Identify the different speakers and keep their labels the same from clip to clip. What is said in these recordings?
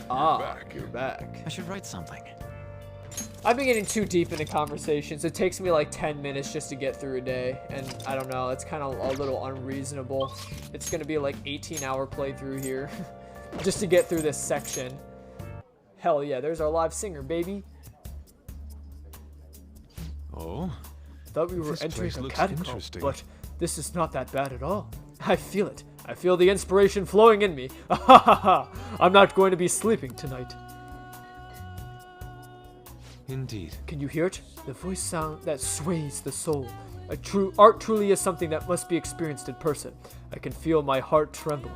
Speaker 1: You're back.
Speaker 2: I should write something.
Speaker 1: I've been getting too deep into conversations. It takes me like 10 minutes just to get through a day. And I don't know, it's kind of a little unreasonable. It's going to be like 18-hour playthrough here. Just to get through this section. Hell yeah, there's our live singer, baby.
Speaker 2: Oh?
Speaker 1: Thought we were entering a catacomb, but this is not that bad at all. I feel it. I feel the inspiration flowing in me. I'm not going to be sleeping tonight.
Speaker 2: Indeed.
Speaker 1: Can you hear it? The voice sound that sways the soul. Art truly is something that must be experienced in person. I can feel my heart tremble.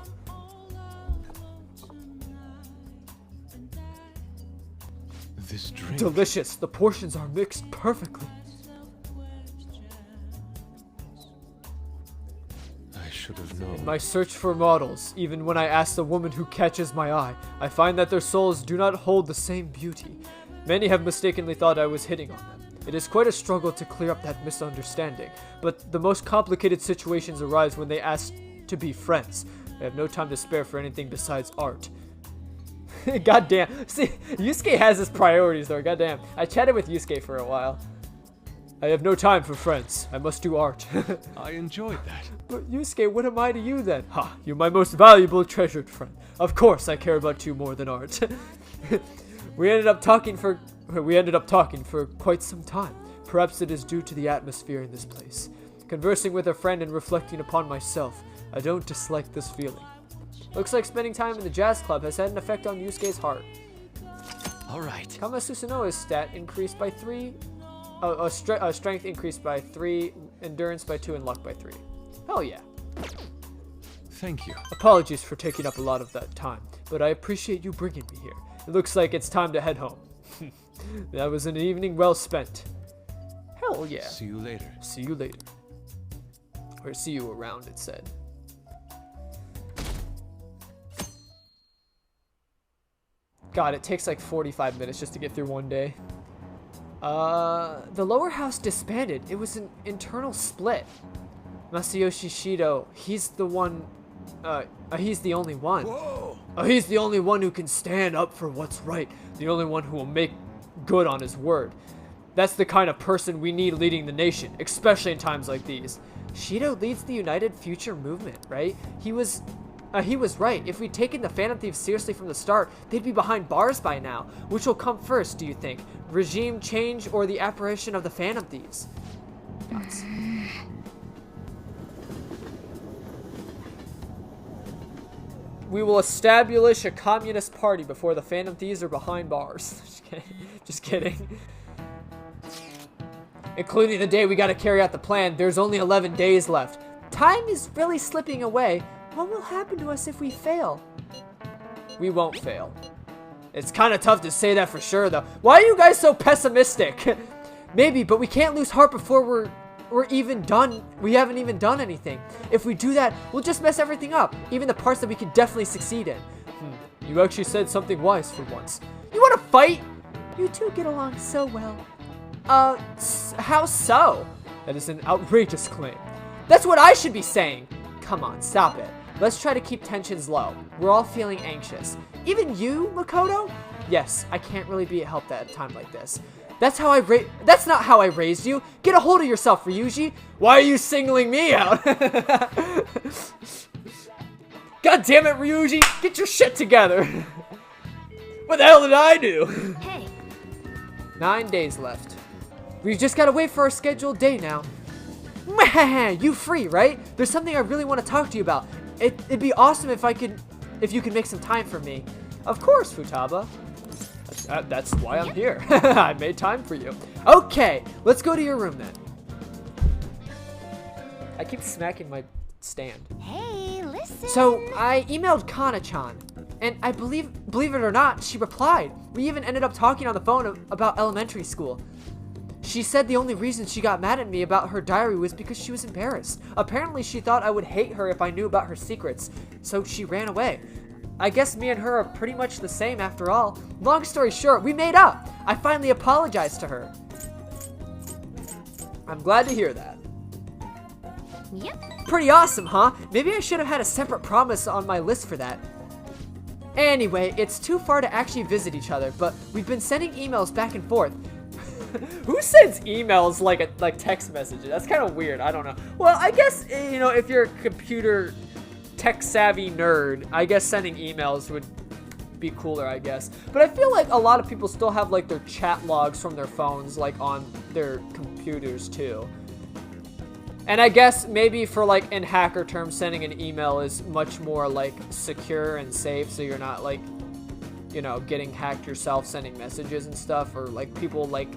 Speaker 2: This drink.
Speaker 1: Delicious. The portions are mixed perfectly.
Speaker 2: I should have known.
Speaker 1: In my search for models, even when I ask the woman who catches my eye, I find that their souls do not hold the same beauty. Many have mistakenly thought I was hitting on them. It is quite a struggle to clear up that misunderstanding, but the most complicated situations arise when they ask to be friends. I have no time to spare for anything besides art. Goddamn. See, Yusuke has his priorities though, goddamn. I chatted with Yusuke for a while. I have no time for friends. I must do art.
Speaker 2: I enjoyed that.
Speaker 1: But Yusuke, what am I to you then? Ha, you're my most valuable, treasured friend. Of course I care about you more than art. We ended up talking for quite some time. Perhaps it is due to the atmosphere in this place. Conversing with a friend and reflecting upon myself, I don't dislike this feeling. Looks like spending time in the jazz club has had an effect on Yusuke's heart.
Speaker 2: Alright.
Speaker 1: Kama Susanoo's stat increased by 3. Strength increased by 3, endurance by 2, and luck by 3. Hell yeah.
Speaker 2: Thank you.
Speaker 1: Apologies for taking up a lot of that time, but I appreciate you bringing me here. It looks like it's time to head home. That was an evening well spent. Hell yeah.
Speaker 2: See you later.
Speaker 1: See you later. Or see you around, it said. God, it takes like 45 minutes just to get through one day. The lower house disbanded. It was an internal split. Masayoshi Shido, he's the one, he's the only one.
Speaker 2: Whoa!
Speaker 1: He's the only one who can stand up for what's right. The only one who will make good on his word. That's the kind of person we need leading the nation, especially in times like these. Shido leads the United Future movement, right? He was right. If we'd taken the Phantom Thieves seriously from the start, they'd be behind bars by now. Which will come first, do you think? Regime change or the apparition of the Phantom Thieves? Nuts. We will establish a communist party before the Phantom Thieves are behind bars. Just kidding. Just kidding. Including the day we gotta carry out the plan, there's only 11 days left. Time is really slipping away. What will happen to us if we fail? We won't fail. It's kind of tough to say that for sure, though. Why are you guys so pessimistic? Maybe, but we can't lose heart before we're even done. We haven't even done anything. If we do that, we'll just mess everything up. Even the parts that we can definitely succeed in. You actually said something wise for once. You want to fight? You two get along so well. How so? That is an outrageous claim. That's what I should be saying. Come on, stop it. Let's try to keep tensions low. We're all feeling anxious. Even you, Makoto? Yes, I can't really be a help at a time like this. That's not how I raised you. Get a hold of yourself, Ryuji. Why are you singling me out? God damn it, Ryuji. Get your shit together. What the hell did I do?
Speaker 3: Hey.
Speaker 1: 9 days left. We've just gotta wait for our scheduled day now. You free, right? There's something I really want to talk to you about. It'd be awesome if you could make some time for me. Of course, Futaba. That's why I'm here. I made time for you. Okay, let's go to your room then. I keep smacking my stand.
Speaker 3: Hey, listen.
Speaker 1: So I emailed Kana-chan, and I believe it or not, she replied. We even ended up talking on the phone about elementary school. She said the only reason she got mad at me about her diary was because she was embarrassed. Apparently, she thought I would hate her if I knew about her secrets, so she ran away. I guess me and her are pretty much the same after all. Long story short, we made up. I finally apologized to her. I'm glad to hear that.
Speaker 3: Yep.
Speaker 1: Pretty awesome, huh? Maybe I should have had a separate promise on my list for that. Anyway, it's too far to actually visit each other, but we've been sending emails back and forth. Who sends emails like text messages? That's kind of weird. I don't know. Well, I guess, you know, if you're a computer tech savvy nerd, I guess sending emails would be cooler, I guess. But I feel like a lot of people still have like their chat logs from their phones like on their computers too. And I guess maybe for like in hacker terms, sending an email is much more like secure and safe, so you're not like, you know, getting hacked yourself sending messages and stuff, or like people like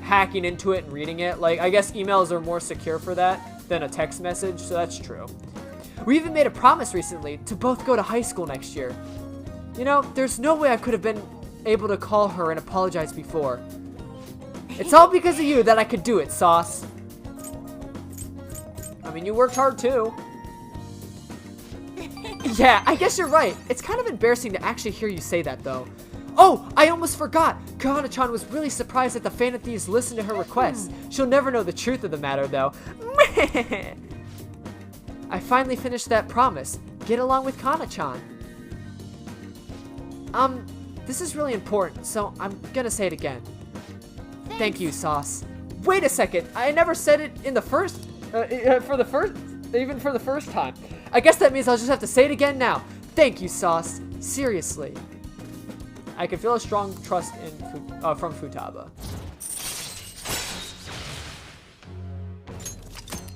Speaker 1: hacking into it and reading it. Like, I guess emails are more secure for that than a text message, so that's true. We even made a promise recently to both go to high school next year. You know, there's no way I could have been able to call her and apologize before. It's all because of you that I could do it, Sauce. I mean, you worked hard too. Yeah, I guess you're right. It's kind of embarrassing to actually hear you say that, though. Oh, I almost forgot. Kana-chan was really surprised that the fan of thieves listened to her request. She'll never know the truth of the matter, though. I finally finished that promise. Get along with Kana-chan. This is really important, so I'm gonna say it again. Thank you, Sauce. Wait a second. I never said it in the first, for the first time. I guess that means I'll just have to say it again now. Thank you, Sauce. Seriously. I can feel a strong trust in from Futaba.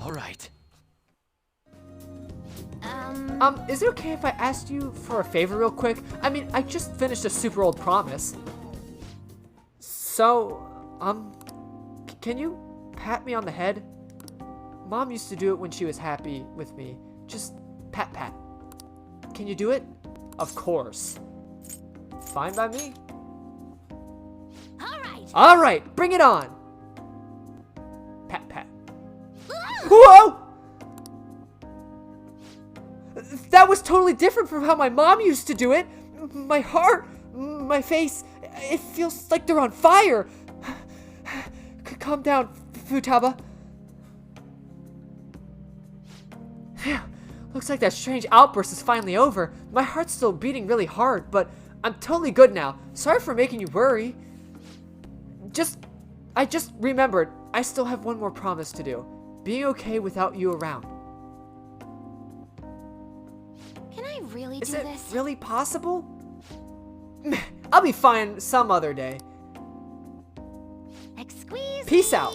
Speaker 2: All right.
Speaker 1: Is it okay if I asked you for a favor real quick? I mean, I just finished a super old promise. So, can you pat me on the head? Mom used to do it when she was happy with me. Just pat pat. Can you do it? Of course. Fine by me. All right, bring it on. Pat pat. Whoa! That was totally different from how my mom used to do it. My heart, my face, it feels like they're on fire. Calm down, Futaba. Looks like that strange outburst is finally over. My heart's still beating really hard, but I'm totally good now. Sorry for making you worry. I just remembered, I still have one more promise to do. Being okay without you around.
Speaker 3: Can I really
Speaker 1: Is
Speaker 3: do
Speaker 1: it
Speaker 3: this?
Speaker 1: really possible? I'll be fine some other day.
Speaker 3: Excuse
Speaker 1: Peace
Speaker 3: me.
Speaker 1: out.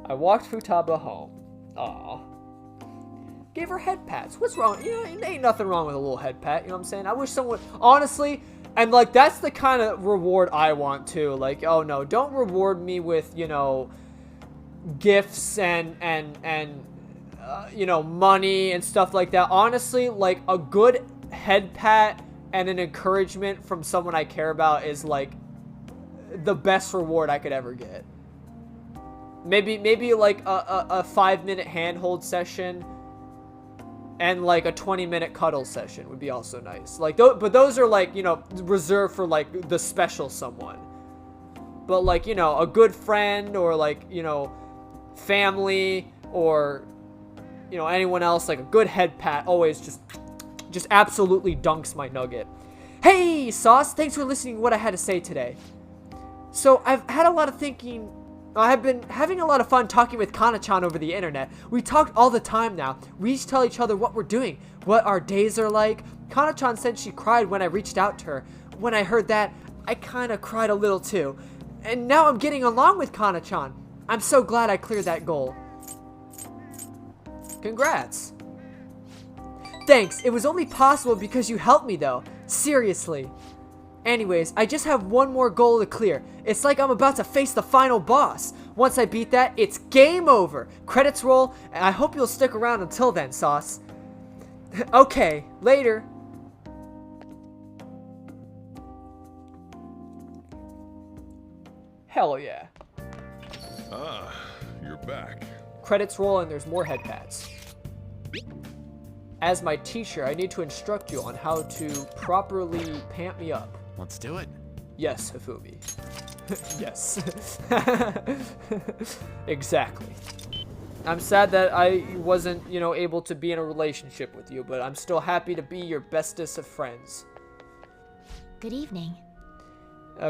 Speaker 1: I walked Futaba home. Aw. Gave her head pats. What's wrong? You know, ain't nothing wrong with a little head pat. You know what I'm saying? I wish someone, honestly, and like that's the kind of reward I want too. Like, oh no, don't reward me with, you know, gifts and you know, money and stuff like that. Honestly, like a good head pat and an encouragement from someone I care about is like the best reward I could ever get. Maybe like a 5-minute handhold session and like a 20-minute cuddle session would be also nice. Like, but those are like, you know, reserved for like the special someone. But like, you know, a good friend or like, you know, family or, you know, anyone else, like a good head pat always just absolutely dunks my nugget. Hey, Sauce, thanks for listening to what I had to say today. So I've had a lot of thinking. I've been having a lot of fun talking with Kana-chan over the internet. We talk all the time now. We each tell each other what we're doing, what our days are like. Kana-chan said she cried when I reached out to her. When I heard that, I kind of cried a little too. And now I'm getting along with Kana-chan. I'm so glad I cleared that goal. Congrats. Thanks, it was only possible because you helped me though. Seriously. Anyways, I just have one more goal to clear. It's like I'm about to face the final boss. Once I beat that, it's game over. Credits roll, and I hope you'll stick around until then, Sauce. Okay, later. Hell yeah.
Speaker 2: Ah, you're back.
Speaker 1: Credits roll and there's more head pats. As my teacher, I need to instruct you on how to properly pamp me up.
Speaker 2: Let's do it.
Speaker 1: Yes, Hifumi. Yes. Exactly. I'm sad that I wasn't, you know, able to be in a relationship with you, but I'm still happy to be your bestest of friends.
Speaker 3: Good evening.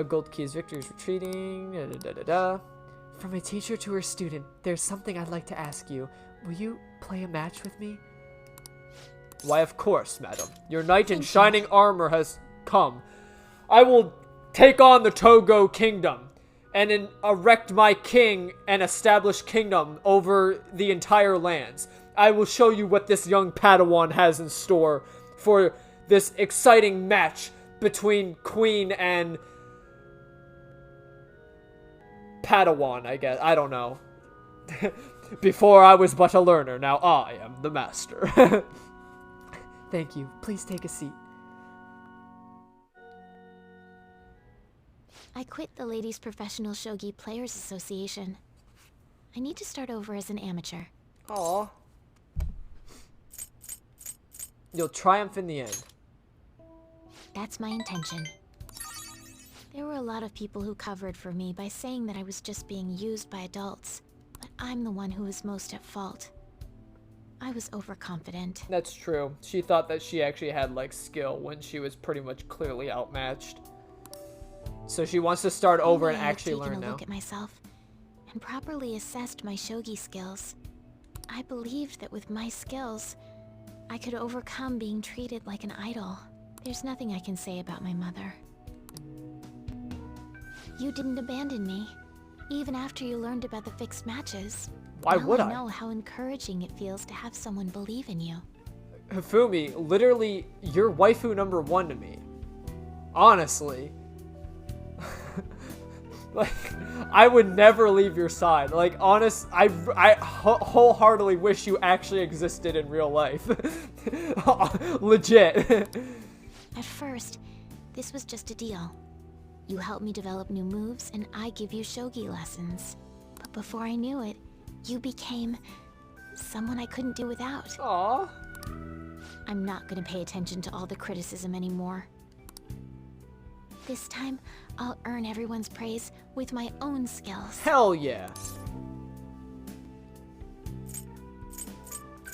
Speaker 1: Gold keys, victory is retreating. From a teacher to her student, there's something I'd like to ask you. Will you play a match with me? Why, of course, madam. Your knight in shining armor has come. I will take on the Togo kingdom and erect my king and establish kingdom over the entire lands. I will show you what this young Padawan has in store for this exciting match between Queen and Padawan, I guess. I don't know. Before I was but a learner, now I am the master. Thank you. Please take a seat.
Speaker 3: I quit the Ladies Professional Shogi Players Association. I need to start over as an amateur.
Speaker 1: Aw. You'll triumph in the end.
Speaker 3: That's my intention. There were a lot of people who covered for me by saying that I was just being used by adults, but I'm the one who was most at fault. I was overconfident.
Speaker 1: That's true. She thought that she actually had, like, skill when she was pretty much clearly outmatched. So she wants to start over and actually learn now.
Speaker 3: I've taken a look at myself and properly assessed my shogi skills. I believed that with my skills, I could overcome being treated like an idol. There's nothing I can say about my mother. You didn't abandon me, even after you learned about the fixed matches.
Speaker 1: Why would I?
Speaker 3: I know how encouraging it feels to have someone believe in you.
Speaker 1: Hifumi, literally, you're waifu number 1 to me. Honestly. Like, I would never leave your side. Like, I wholeheartedly wish you actually existed in real life. Legit.
Speaker 3: At first, this was just a deal. You help me develop new moves, and I give you shogi lessons. But before I knew it, you became someone I couldn't do without.
Speaker 1: Aww.
Speaker 3: I'm not gonna pay attention to all the criticism anymore. This time, I'll earn everyone's praise with my own skills.
Speaker 1: Hell yeah.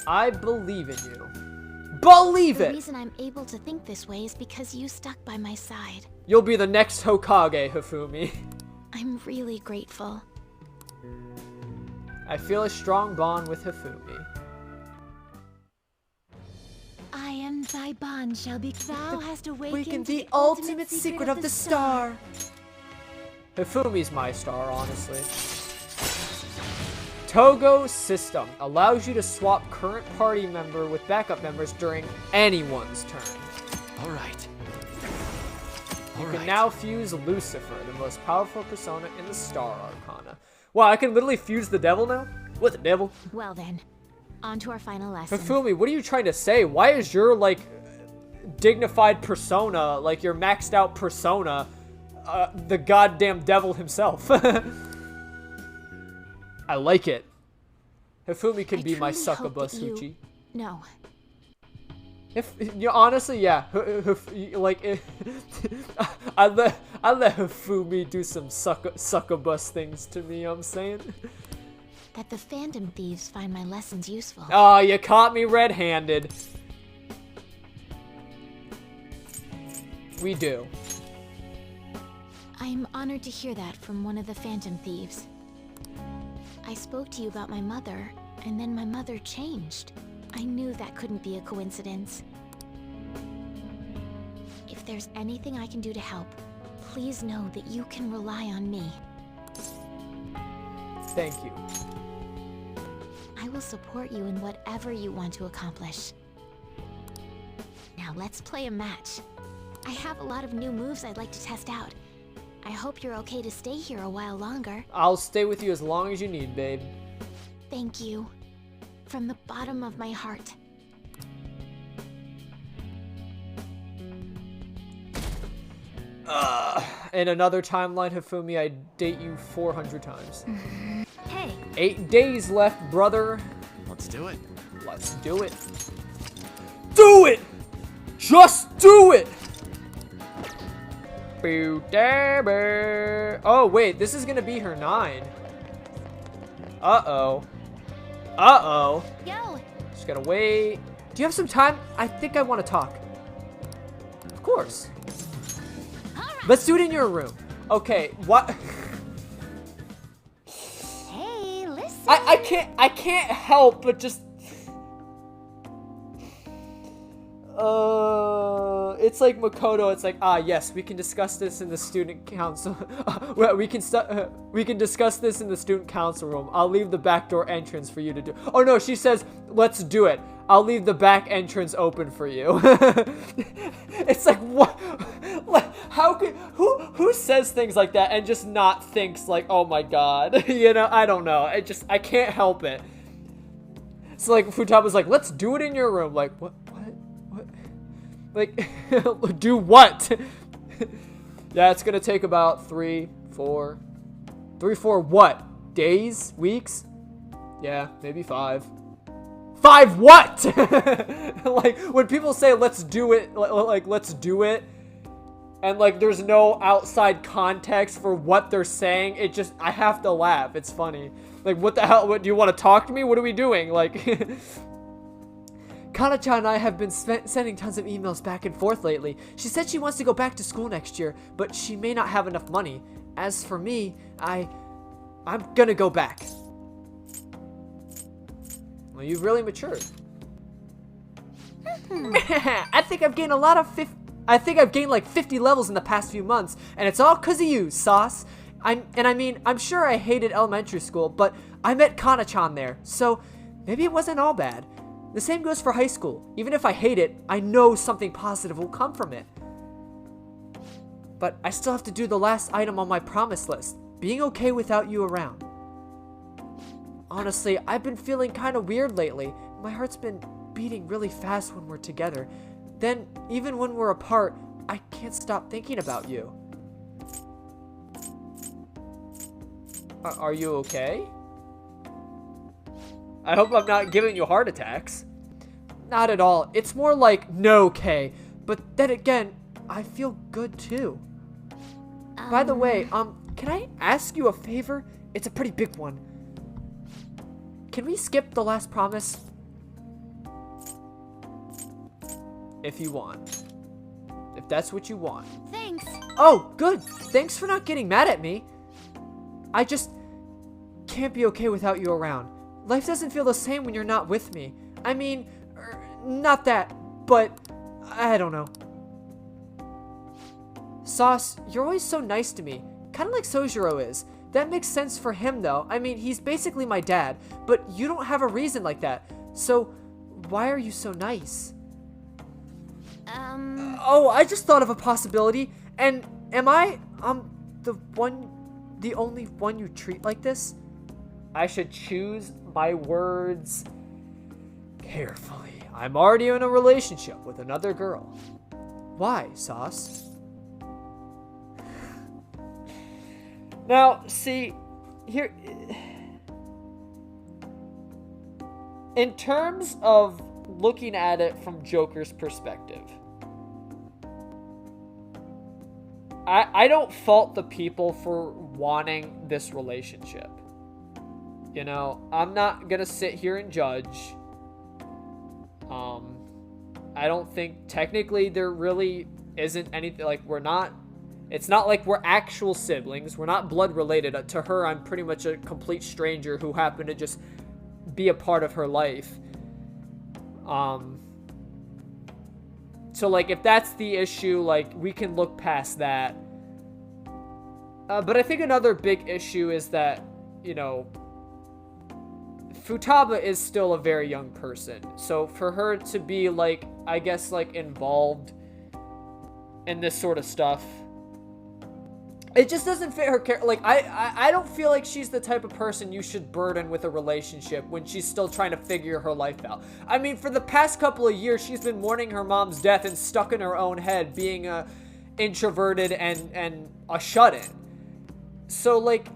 Speaker 1: I believe in you. Believe it!
Speaker 3: The reason I'm able to think this way is because you stuck by my side.
Speaker 1: You'll be the next Hokage, Hifumi.
Speaker 3: I'm really grateful.
Speaker 1: I feel a strong bond with Hifumi.
Speaker 3: I am thy bond shall be. Thou hast awakened
Speaker 1: The ultimate secret of the star. Hifumi's my star, honestly. Togo system allows you to swap current party member with backup members during anyone's turn.
Speaker 2: All right.
Speaker 1: You can now fuse Lucifer, the most powerful persona in the Star Arcana. Wow, I can literally fuse the devil now? What the devil?
Speaker 3: Well then, on to our final lesson.
Speaker 1: Hifumi, what are you trying to say? Why is your, like, dignified persona, like your maxed out persona, the goddamn devil himself? I like it. Hifumi can be my succubus, Huchi.
Speaker 3: No.
Speaker 1: If you honestly, yeah, like I let Hifumi do some succubus things to me. I'm saying
Speaker 3: that the Phantom Thieves find my lessons useful.
Speaker 1: Oh, you caught me red-handed. We do.
Speaker 3: I'm honored to hear that from one of the Phantom Thieves. I spoke to you about my mother, and then my mother changed. I knew that couldn't be a coincidence. If there's anything I can do to help, please know that you can rely on me.
Speaker 1: Thank you.
Speaker 3: I will support you in whatever you want to accomplish. Now let's play a match. I have a lot of new moves I'd like to test out. I hope you're okay to stay here a while longer.
Speaker 1: I'll stay with you as long as you need, babe.
Speaker 3: Thank you. From the bottom of my heart.
Speaker 1: In another timeline, Hifumi, I date you 400 times.
Speaker 3: Hey!
Speaker 1: 8 days left, brother.
Speaker 2: Let's do it.
Speaker 1: Let's do it. Do it! Just do it! Dapper. Oh, wait, this is gonna be her 9. Uh-oh. Uh-oh.
Speaker 3: Yo,
Speaker 1: Just gotta wait. Do you have some time? I think I want to talk. Of course. Let's do it in your room. Okay, what?
Speaker 3: hey, listen.
Speaker 1: I can't help but just it's like Makoto. It's like, yes, we can discuss this in the student council. we can discuss this in the student council room. I'll leave the back door entrance for you to do. Oh no, she says, let's do it. I'll leave the back entrance open for you. It's like, what? Like, how could who says things like that and just not thinks like, oh my god? You know, I don't know. I can't help it. So like Futaba's like, let's do it in your room. Like, what? Like, do what? Yeah, it's gonna take about 3, 4 what? Days? Weeks? Yeah, maybe 5. 5 what? Like, when people say, let's do it, like, let's do it, and, like, there's no outside context for what they're saying, it just, I have to laugh. It's funny. Like, what the hell? What, do you want to talk to me? What are we doing? Like... Kana-chan and I have been sending tons of emails back and forth lately. She said she wants to go back to school next year, but she may not have enough money. As for me, I'm gonna go back. Well, you've really matured. I think I've gained like 50 levels in the past few months, and it's all 'cause of you, Sauce. I'm sure I hated elementary school, but I met Kana-chan there, so maybe it wasn't all bad. The same goes for high school. Even if I hate it, I know something positive will come from it. But I still have to do the last item on my promise list, being okay without you around. Honestly, I've been feeling kind of weird lately. My heart's been beating really fast when we're together. Then, even when we're apart, I can't stop thinking about you. Are you okay? I hope I'm not giving you heart attacks. Not at all. It's more like no K. But then again, I feel good too. By the way, can I ask you a favor? It's a pretty big one. Can we skip the last promise? If you want. If that's what you want.
Speaker 3: Thanks.
Speaker 1: Oh, good. Thanks for not getting mad at me. I just can't be okay without you around. Life doesn't feel the same when you're not with me. I mean, not that, but I don't know. Sauce, you're always so nice to me. Kind of like Sojiro is. That makes sense for him though. I mean, he's basically my dad, but you don't have a reason like that. So, why are you so nice? Oh, I just thought of a possibility. And am I, the only one you treat like this? I should choose my words carefully. I'm already in a relationship with another girl. Why, Sauce? Now, see, here... In terms of looking at it from Joker's perspective, I don't fault the people for wanting this relationship. You know, I'm not gonna sit here and judge. I don't think technically there really isn't anything, like, it's not like we're actual siblings. We're not blood related. To her, I'm pretty much a complete stranger who happened to just be a part of her life. So, like, if that's the issue, like, we can look past that. But I think another big issue is that, you know, Futaba is still a very young person. So for her to be, like, I guess, like, involved in this sort of stuff, it just doesn't fit her character. Like, I don't feel like she's the type of person you should burden with a relationship when she's still trying to figure her life out. I mean, for the past couple of years, she's been mourning her mom's death and stuck in her own head, being introverted and a shut-in. So, like,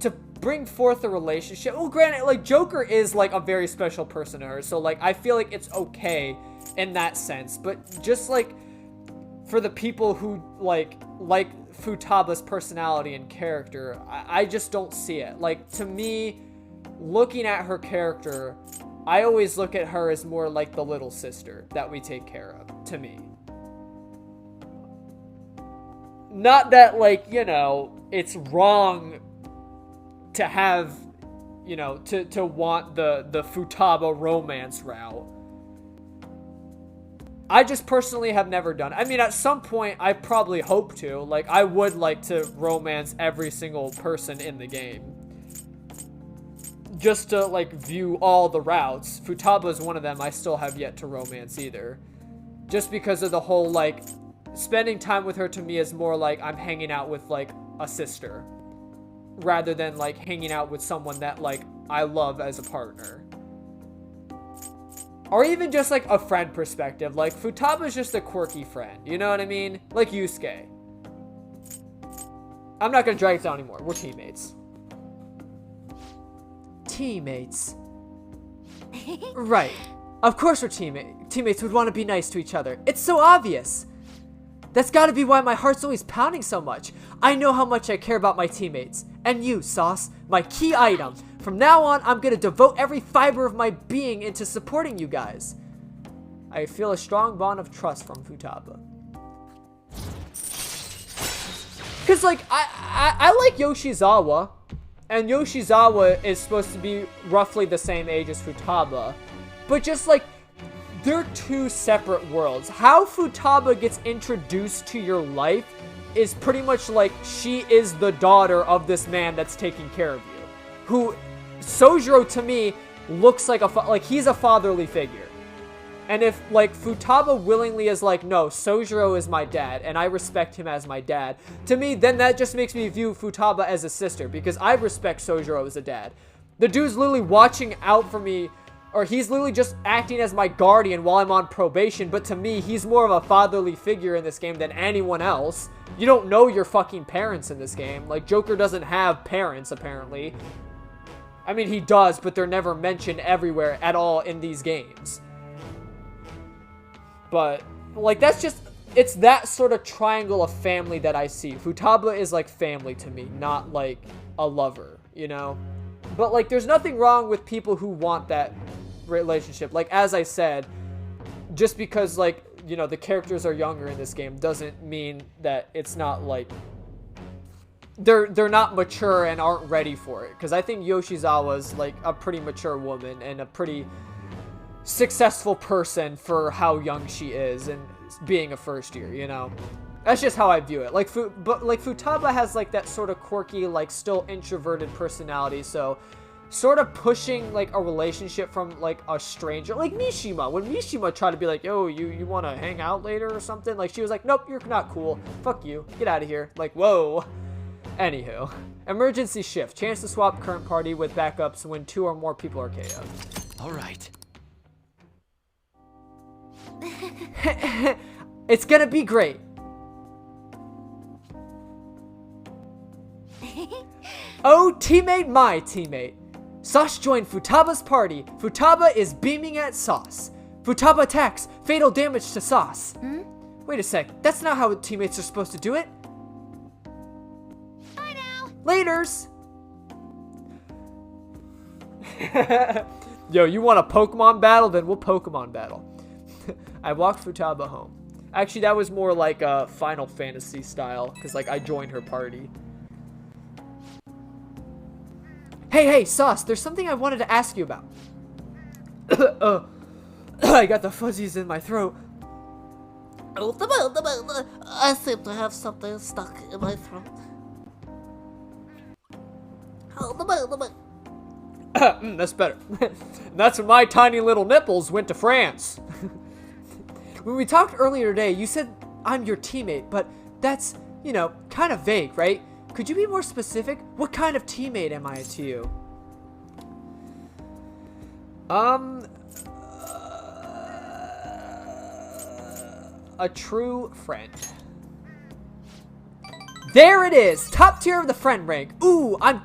Speaker 1: to bring forth a relationship, well, granted, like, Joker is, like, a very special person to her, so, like, I feel like it's okay in that sense, but just, like, for the people who, like Futaba's personality and character. I just don't see it. Like, to me, looking at her character, I always look at her as more like the little sister that we take care of, to me. Not that, like, you know, it's wrong to have, you know, to want the Futaba romance route. I just personally have never done it. I mean, at some point, I probably hope to. Like, I would like to romance every single person in the game. Just to, like, view all the routes. Futaba is one of them I still have yet to romance either. Just because of the whole, like, spending time with her to me is more like I'm hanging out with, like, a sister. Rather than, like, hanging out with someone that, like, I love as a partner. Or even just, like, a friend perspective. Like, Futaba's just a quirky friend. You know what I mean? Like Yusuke. I'm not gonna drag it down anymore. We're teammates. Teammates. Right. Of course we're teammates. Teammates would want to be nice to each other. It's so obvious. That's gotta be why my heart's always pounding so much. I know how much I care about my teammates. And you, Sauce, my key item. From now on, I'm gonna devote every fiber of my being into supporting you guys. I feel a strong bond of trust from Futaba. Cause, like, I like Yoshizawa. And Yoshizawa is supposed to be roughly the same age as Futaba. But just, like, they're two separate worlds. How Futaba gets introduced to your life is pretty much like she is the daughter of this man that's taking care of you. Who, Sojiro to me, looks like he's a fatherly figure. And if, like, Futaba willingly is like, no, Sojiro is my dad, and I respect him as my dad, to me, then that just makes me view Futaba as a sister, because I respect Sojiro as a dad. The dude's literally watching out for me, or he's literally just acting as my guardian while I'm on probation, but to me, he's more of a fatherly figure in this game than anyone else. You don't know your fucking parents in this game. Like, Joker doesn't have parents, apparently. I mean, he does, but they're never mentioned everywhere at all in these games. But, like, that's just, it's that sort of triangle of family that I see. Futaba is, like, family to me, not, like, a lover, you know? But, like, there's nothing wrong with people who want that relationship. Like, as I said, just because, like, you know, the characters are younger in this game doesn't mean that it's not, like, they're not mature and aren't ready for it. Because I think Yoshizawa's, like, a pretty mature woman and a pretty successful person for how young she is and being a first year, you know? That's just how I view it. Like, but like Futaba has, like, that sort of quirky, like, still introverted personality, so sort of pushing, like, a relationship from, like, a stranger. Like Mishima. When Mishima tried to be like, yo, you want to hang out later or something? Like, she was like, nope, you're not cool. Fuck you. Get out of here. Like, whoa. Anywho. Emergency shift. Chance to swap current party with backups when 2 or more people are KO'd.
Speaker 2: All right.
Speaker 1: It's gonna be great. Oh, teammate, my teammate. Sauce joined Futaba's party. Futaba is beaming at Sauce. Futaba attacks. Fatal damage to Sauce. Wait a sec. That's not how teammates are supposed to do it.
Speaker 3: Bye now.
Speaker 1: Laters. Yo, you want a Pokemon battle? Then we'll Pokemon battle. I walked Futaba home. Actually, that was more like a Final Fantasy style, because, like, I joined her party. Hey, Sauce, there's something I wanted to ask you about. I got the fuzzies in my throat.
Speaker 4: I seem to have something stuck in my throat.
Speaker 1: That's better. That's when my tiny little nipples went to France. When we talked earlier today, you said I'm your teammate, but that's, you know, kind of vague, right? Could you be more specific? What kind of teammate am I to you? A true friend. There it is! Top tier of the friend rank. Ooh, I'm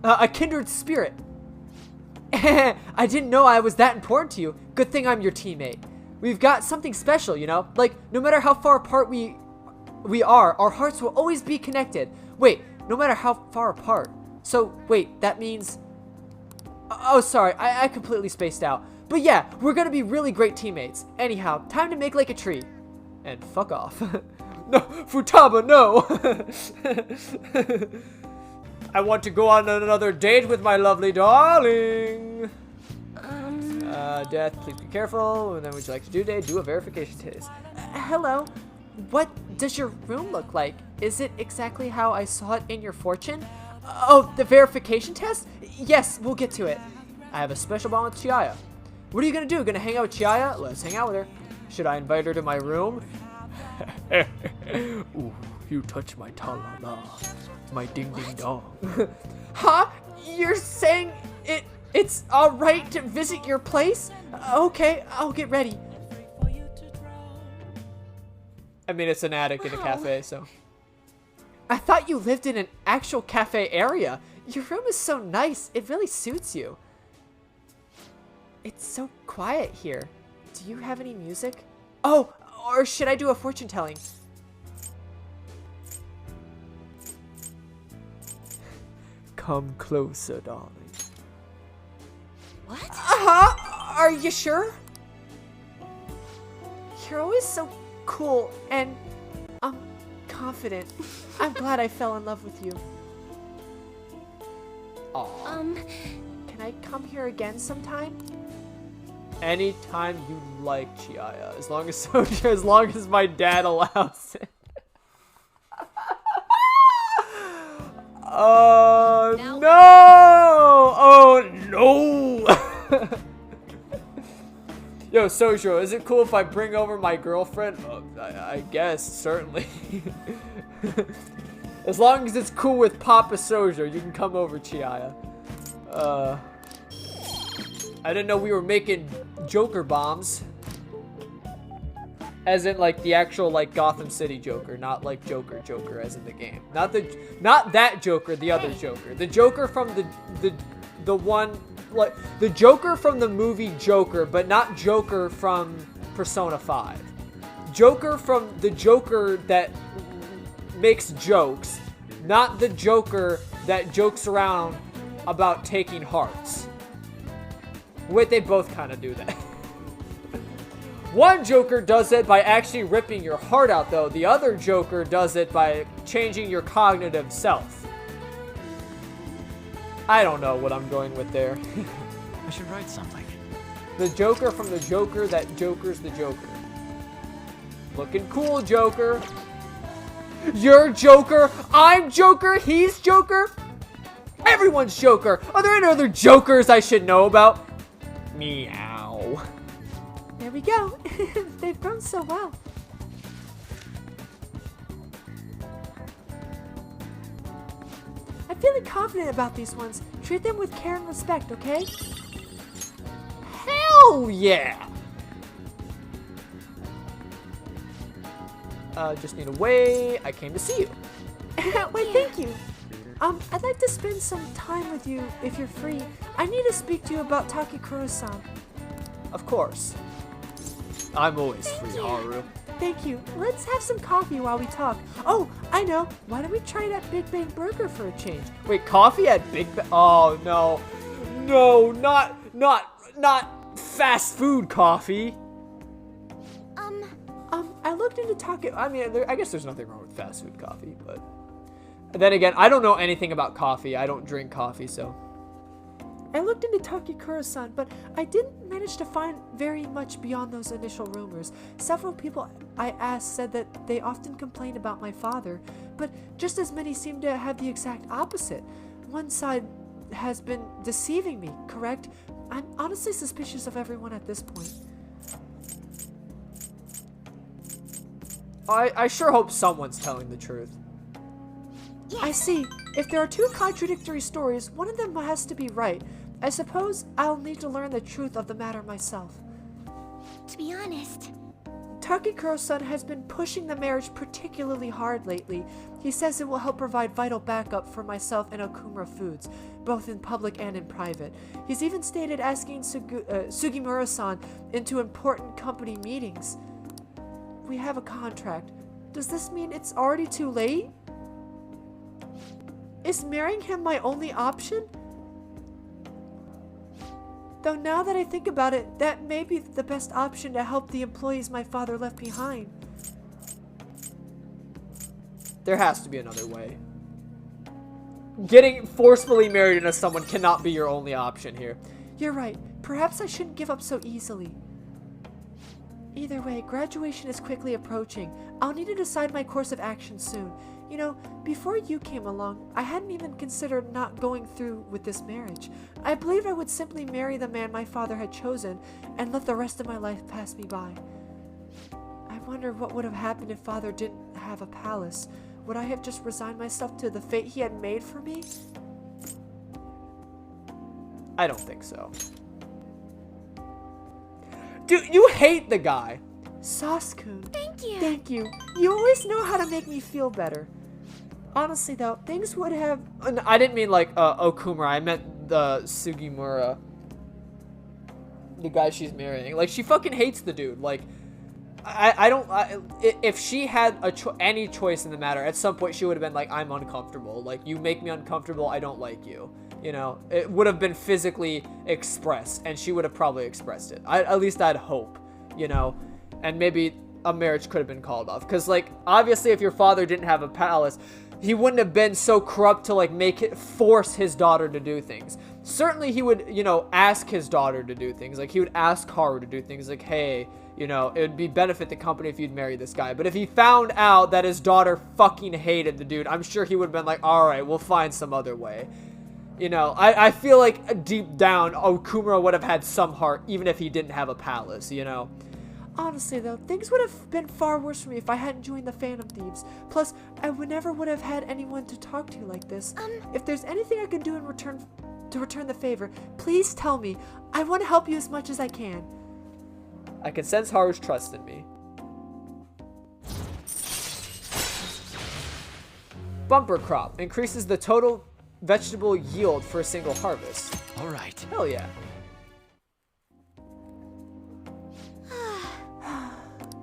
Speaker 1: a kindred spirit. I didn't know I was that important to you. Good thing I'm your teammate. We've got something special, you know? Like, no matter how far apart we we are, our hearts will always be connected. Wait, no matter how far apart. So, wait, that means... Oh, sorry, I completely spaced out. But yeah, we're gonna be really great teammates. Anyhow, time to make like a tree. And fuck off. No, Futaba, no! I want to go on another date with my lovely darling. Death, please be careful. And then would you like to do today? Do a verification test. Hello. What does your room look like? Is it exactly how I saw it in your fortune? Oh, the verification test? Yes, we'll get to it. I have a special bond with Chiaya. What are you gonna do? Gonna hang out with Chiaya? Let's hang out with her. Should I invite her to my room? Ooh, you touch my ta-la-la. My ding-ding-dong. Huh? You're saying it's alright to visit your place? Okay, I'll get ready. I mean, it's an attic in a cafe, so. I thought you lived in an actual cafe area. Your room is so nice. It really suits you. It's so quiet here. Do you have any music? Oh, or should I do a fortune telling? Come closer, darling.
Speaker 3: What?
Speaker 1: Uh-huh. Are you sure? You're always so cool and confident. I'm glad I fell in love with you. Aw. Can I come here again sometime? Anytime you like, Chiaya. As long as my dad allows it. No! Oh no! Yo, Sojo, is it cool if I bring over my girlfriend? I guess, certainly. As long as it's cool with Papa Sojo, you can come over, Chiaya. I didn't know we were making Joker bombs. As in, like, the actual, like, Gotham City Joker, not like Joker as in the game. Not that Joker, the other Joker. The Joker from the one, like, the Joker from the movie Joker, but not Joker from Persona 5. Joker from the Joker that makes jokes, not the Joker that jokes around about taking hearts. Wait, they both kind of do that. One Joker does it by actually ripping your heart out, though. The other Joker does it by changing your cognitive self. I don't know what I'm going with there.
Speaker 2: I should write something.
Speaker 1: The Joker from the Joker that jokers the Joker. Looking cool, Joker. You're Joker. I'm Joker. He's Joker. Everyone's Joker. Are there any other Jokers I should know about? Meow. There we go. They've grown so well. I'm feeling confident about these ones. Treat them with care and respect, okay? Hell yeah! Just need a way. I came to see you. Why, thank you. I'd like to spend some time with you if you're free. I need to speak to you about Takikuro-san. Of course. I'm always free, Haru. Thank you. Let's have some coffee while we talk. Oh, I know. Why don't we try that Big Bang Burger for a change? Wait, coffee at Big Bang? Oh, no. No, not fast food coffee. I looked into I guess there's nothing wrong with fast food coffee, but then again, I don't know anything about coffee. I don't drink coffee, so. I looked into Takikuro-san, but I didn't manage to find very much beyond those initial rumors. Several people I asked said that they often complain about my father, but just as many seem to have the exact opposite. One side has been deceiving me, correct? I'm honestly suspicious of everyone at this point. I sure hope someone's telling the truth. Yes. I see. If there are two contradictory stories, one of them has to be right. I suppose I'll need to learn the truth of the matter myself.
Speaker 3: To be honest,
Speaker 1: Takikuro-san has been pushing the marriage particularly hard lately. He says it will help provide vital backup for myself and Okumura Foods, both in public and in private. He's even stated asking Sugimura-san into important company meetings. We have a contract. Does this mean it's already too late? Is marrying him my only option? Though now that I think about it, that may be the best option to help the employees my father left behind. There has to be another way. Getting forcefully married into someone cannot be your only option here. You're right. Perhaps I shouldn't give up so easily. Either way, graduation is quickly approaching. I'll need to decide my course of action soon. You know, before you came along, I hadn't even considered not going through with this marriage. I believed I would simply marry the man my father had chosen and let the rest of my life pass me by. I wonder what would have happened if father didn't have a palace. Would I have just resigned myself to the fate he had made for me? I don't think so. Dude, you hate the guy. Sasuke.
Speaker 3: Thank you.
Speaker 1: Thank you. You always know how to make me feel better. Honestly, though, things would have... I didn't mean like Okumura. I meant the Sugimura. The guy she's marrying. Like, she fucking hates the dude. Like, if she had any choice in the matter, at some point she would have been like, I'm uncomfortable. Like, you make me uncomfortable. I don't like you. You know, it would have been physically expressed, and she would have probably expressed it. At least I'd hope, you know, and maybe a marriage could have been called off. Because, like, obviously if your father didn't have a palace, he wouldn't have been so corrupt to, like, force his daughter to do things. Certainly he would, you know, ask his daughter to do things. Like, he would ask Haru to do things like, hey, you know, it would be benefit the company if you'd marry this guy. But if he found out that his daughter fucking hated the dude, I'm sure he would have been like, alright, we'll find some other way. You know, I feel like deep down, Okumura would have had some heart, even if he didn't have a palace, you know? Honestly, though, things would have been far worse for me if I hadn't joined the Phantom Thieves. Plus, I never would have had anyone to talk to like this. If there's anything I can do in return to return the favor, please tell me. I want to help you as much as I can. I can sense Haru's trust in me. Bumper crop increases the total vegetable yield for a single harvest.
Speaker 2: All right.
Speaker 1: Hell yeah.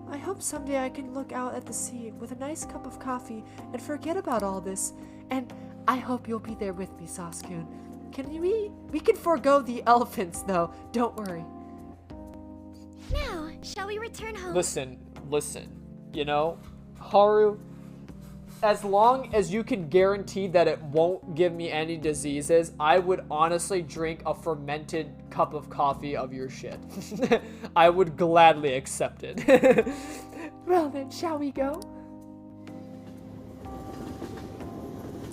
Speaker 1: I hope someday I can look out at the sea with a nice cup of coffee and forget about all this. And I hope you'll be there with me, Sasuke. We can forego the elephants though, don't worry.
Speaker 3: Now, shall we return home?
Speaker 1: Listen. You know, Haru, as long as you can guarantee that it won't give me any diseases, I would honestly drink a fermented cup of coffee of your shit. I would gladly accept it. Well then, shall we go?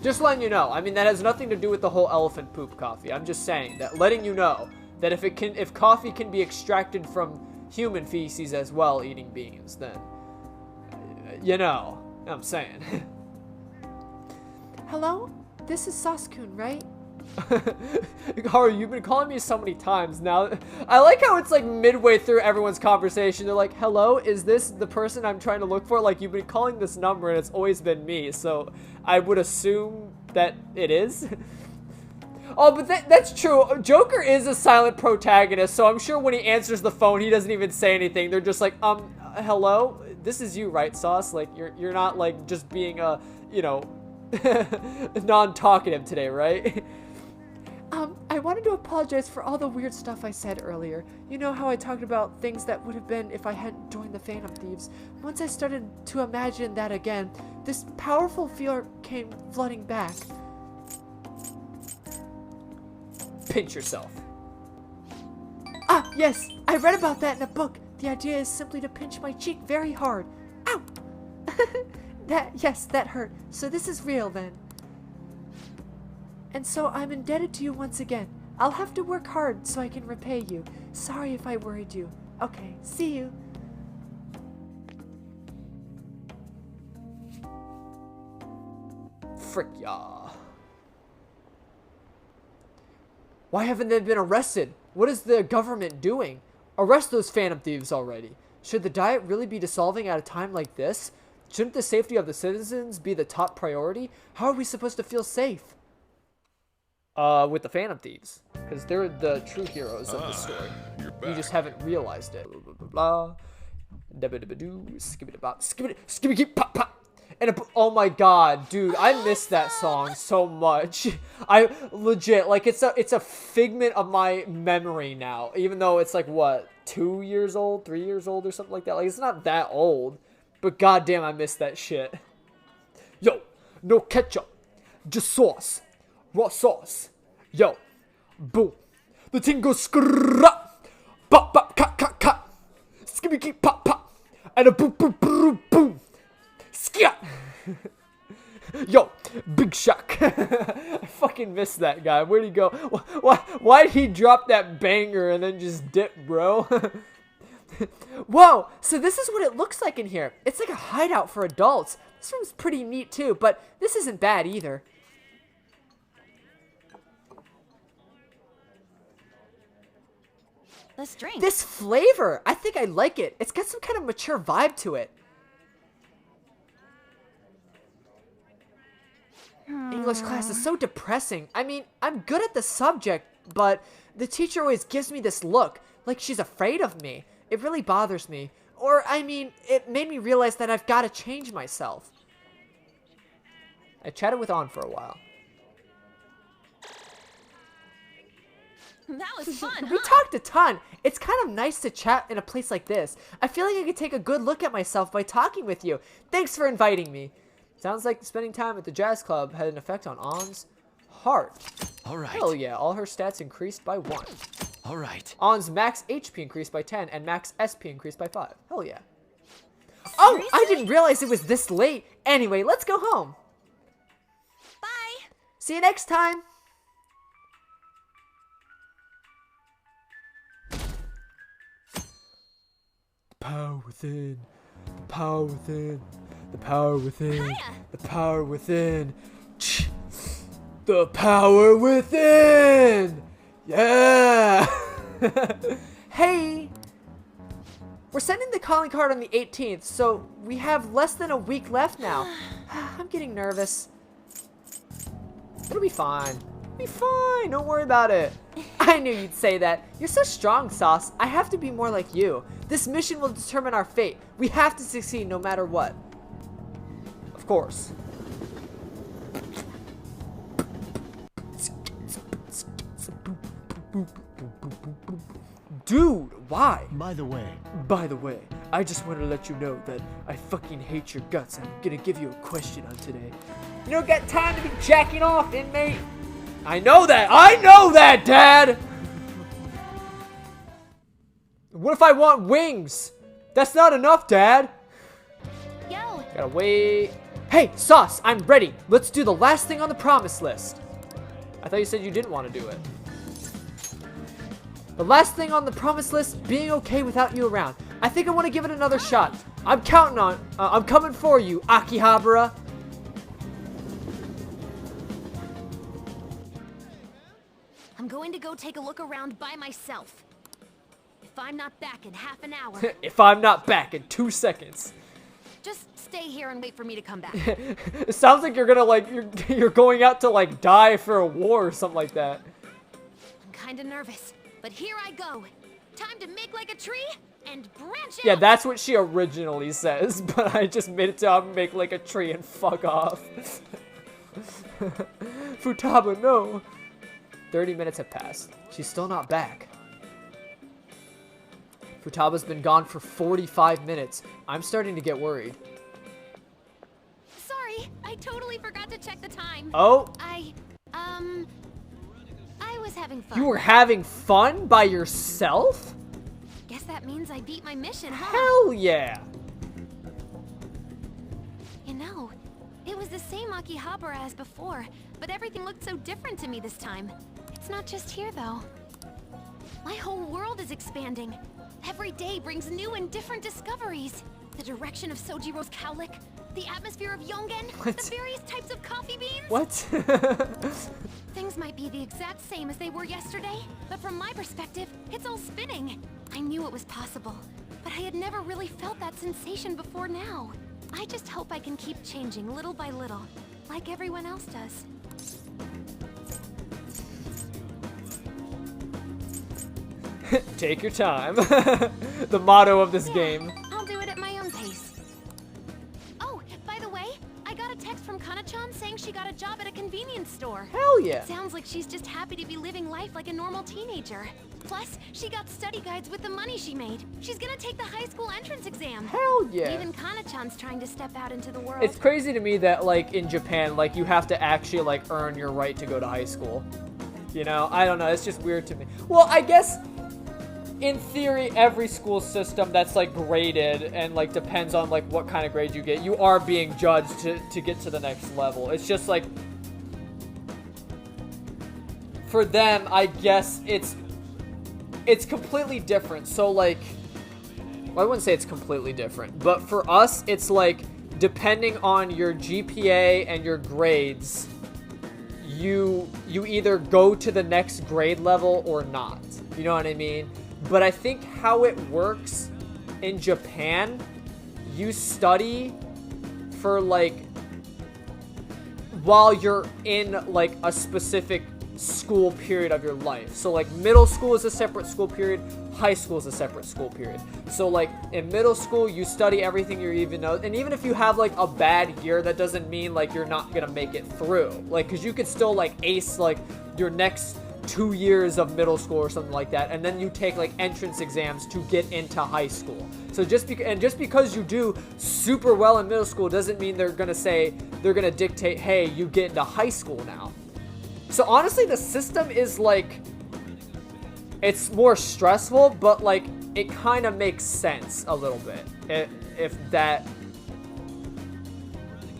Speaker 1: Just letting you know. I mean, that has nothing to do with the whole elephant poop coffee. I'm just saying that, letting you know that if coffee can be extracted from human feces as well, eating beans, then, you know what I'm saying. Hello? This is Sasuke, right? Haru, you've been calling me so many times now. I like how it's like midway through everyone's conversation. They're like, hello, is this the person I'm trying to look for? Like, you've been calling this number and it's always been me. So I would assume that it is. Oh, but that's true. Joker is a silent protagonist. So I'm sure when he answers the phone, he doesn't even say anything. They're just like, hello? This is you, right, Sauce? Like, you're not like just being a, you know, non-talkative today, right? I wanted to apologize for all the weird stuff I said earlier. You know how I talked about things that would have been if I hadn't joined the Phantom Thieves. Once I started to imagine that again, this powerful fear came flooding back. Pinch yourself. Ah, yes, I read about that in a book. The idea is simply to pinch my cheek very hard. Ow! That hurt. So this is real then. And so I'm indebted to you once again. I'll have to work hard so I can repay you. Sorry if I worried you. Okay, see you. Frick y'all. Why haven't they been arrested? What is the government doing? Arrest those Phantom Thieves already. Should the Diet really be dissolving at a time like this? Shouldn't the safety of the citizens be the top priority? How are we supposed to feel safe? With the Phantom Thieves. Because they're the true heroes of the story. You just haven't realized it. Blah, blah, blah, blah. Skibbity-bop, skibbity pop pop. And oh my god, dude, I miss that song so much. I legit, like, it's a figment of my memory now, even though it's like, what, 2 years old, 3 years old or something like that. Like, it's not that old, but goddamn, I miss that shit. Yo, no ketchup, just sauce, raw sauce. Yo, boom, the thing goes skrrrrap, pop pop cut cut cut, skibby pop pop, and a boom boom boom boom. Skia! Yo, Big Shock. I fucking missed that guy. Where'd he go? Why'd he drop that banger and then just dip, bro? Whoa, so this is what it looks like in here. It's like a hideout for adults. This room's pretty neat too, but this isn't bad either.
Speaker 3: Let's drink.
Speaker 1: This flavor, I think I like it. It's got some kind of mature vibe to it. English class is so depressing. I mean, I'm good at the subject, but the teacher always gives me this look, like she's afraid of me. It really bothers me. Or, I mean, it made me realize that I've got to change myself. I chatted with An for a while.
Speaker 3: That was fun,
Speaker 1: We talked a ton. It's kind of nice to chat in a place like this. I feel like I could take a good look at myself by talking with you. Thanks for inviting me. Sounds like spending time at the jazz club had an effect on An's heart.
Speaker 2: All right.
Speaker 1: Hell yeah, all her stats increased by 1.
Speaker 2: All right.
Speaker 1: An's max HP increased by 10 and max SP increased by 5. Hell yeah. Oh, I didn't realize it was this late. Anyway, let's go home.
Speaker 3: Bye.
Speaker 1: See you next time. The power within. The power within. The power within.
Speaker 3: Hiya.
Speaker 1: The power within. The power within. Yeah. Hey. We're sending the calling card on the 18th, so we have less than a week left now. I'm getting nervous. It'll be fine. It'll be fine. Don't worry about it. I knew you'd say that. You're so strong, Sauce. I have to be more like you. This mission will determine our fate. We have to succeed no matter what. Of course. Dude, why?
Speaker 2: By the way,
Speaker 1: I just want to let you know that I fucking hate your guts. I'm gonna give you a question on today. You don't got time to be jacking off, inmate. I know that, Dad. What if I want wings? That's not enough, Dad.
Speaker 3: Yo.
Speaker 1: Gotta wait. Hey, Sauce, I'm ready. Let's do the last thing on the promise list. I thought you said you didn't want to do it. The last thing on the promise list, being okay without you around. I think I want to give it another shot. I'm coming for you, Akihabara.
Speaker 3: I'm going to go take a look around by myself. If I'm not back in half an hour,
Speaker 1: If I'm not back in 2 seconds.
Speaker 3: just stay here and wait for me to come back.
Speaker 1: It sounds like you're gonna you're going out to like die for a war or something like that.
Speaker 3: I'm kinda nervous, but here I go. Time to make like a tree and branch out.
Speaker 1: Yeah, that's what she originally says, but I just made it to make like a tree and fuck off. Futaba, no. 30 minutes have passed. She's still not back. Futaba's been gone for 45 minutes. I'm starting to get worried.
Speaker 3: Sorry, I totally forgot to check the time.
Speaker 1: Oh,
Speaker 3: I was having fun.
Speaker 1: you were having fun by yourself?
Speaker 3: Guess that means I beat my mission, huh?
Speaker 1: Hell yeah.
Speaker 3: You know, it was the same Akihabara as before, but everything looked so different to me this time. It's not just here, though. My whole world is expanding. Every day brings new and different discoveries. The direction of Sojiro's cowlick, the atmosphere of Yongen,
Speaker 1: What?
Speaker 3: the various types of coffee beans.
Speaker 1: What?
Speaker 3: Things might be the exact same as they were yesterday, but from my perspective, it's all spinning. I knew it was possible, but I had never really felt that sensation before now. I just hope I can keep changing little by little, like everyone else does.
Speaker 1: Take your time. The motto of this game.
Speaker 3: I'll store.
Speaker 1: Hell yeah.
Speaker 3: Sounds like she's just happy to be living life like a normal teenager. Plus, she got study guides with the money she made. She's gonna take the high school entrance exam.
Speaker 1: Hell yeah.
Speaker 3: Even Kana-chan's trying to step out into the world.
Speaker 1: It's crazy to me that, like, in Japan, like, you have to actually, like, earn your right to go to high school. You know? I don't know. It's just weird to me. Well, I guess, in theory, every school system that's, like, graded and, like, depends on, like, what kind of grade you get, you are being judged to get to the next level. It's just, like, for them, I guess it's completely different. So, like, well, I wouldn't say it's completely different, but for us, it's like, depending on your GPA and your grades, you either go to the next grade level or not. You know what I mean? But I think how it works in Japan, you study for, like, while you're in, like, a specific school period of your life. So, like, middle school is a separate school period, high school is a separate school period. So, like, in middle school, you study everything you even know, and even if you have, like, a bad year, that doesn't mean, like, you're not gonna make it through. Like, because you could still, like, ace, like, your next 2 years of middle school or something like that, and then you take, like, entrance exams to get into high school. So just because you do super well in middle school doesn't mean they're gonna dictate, hey, you get into high school now. So honestly, the system is, like, it's more stressful, but, like, it kind of makes sense a little bit.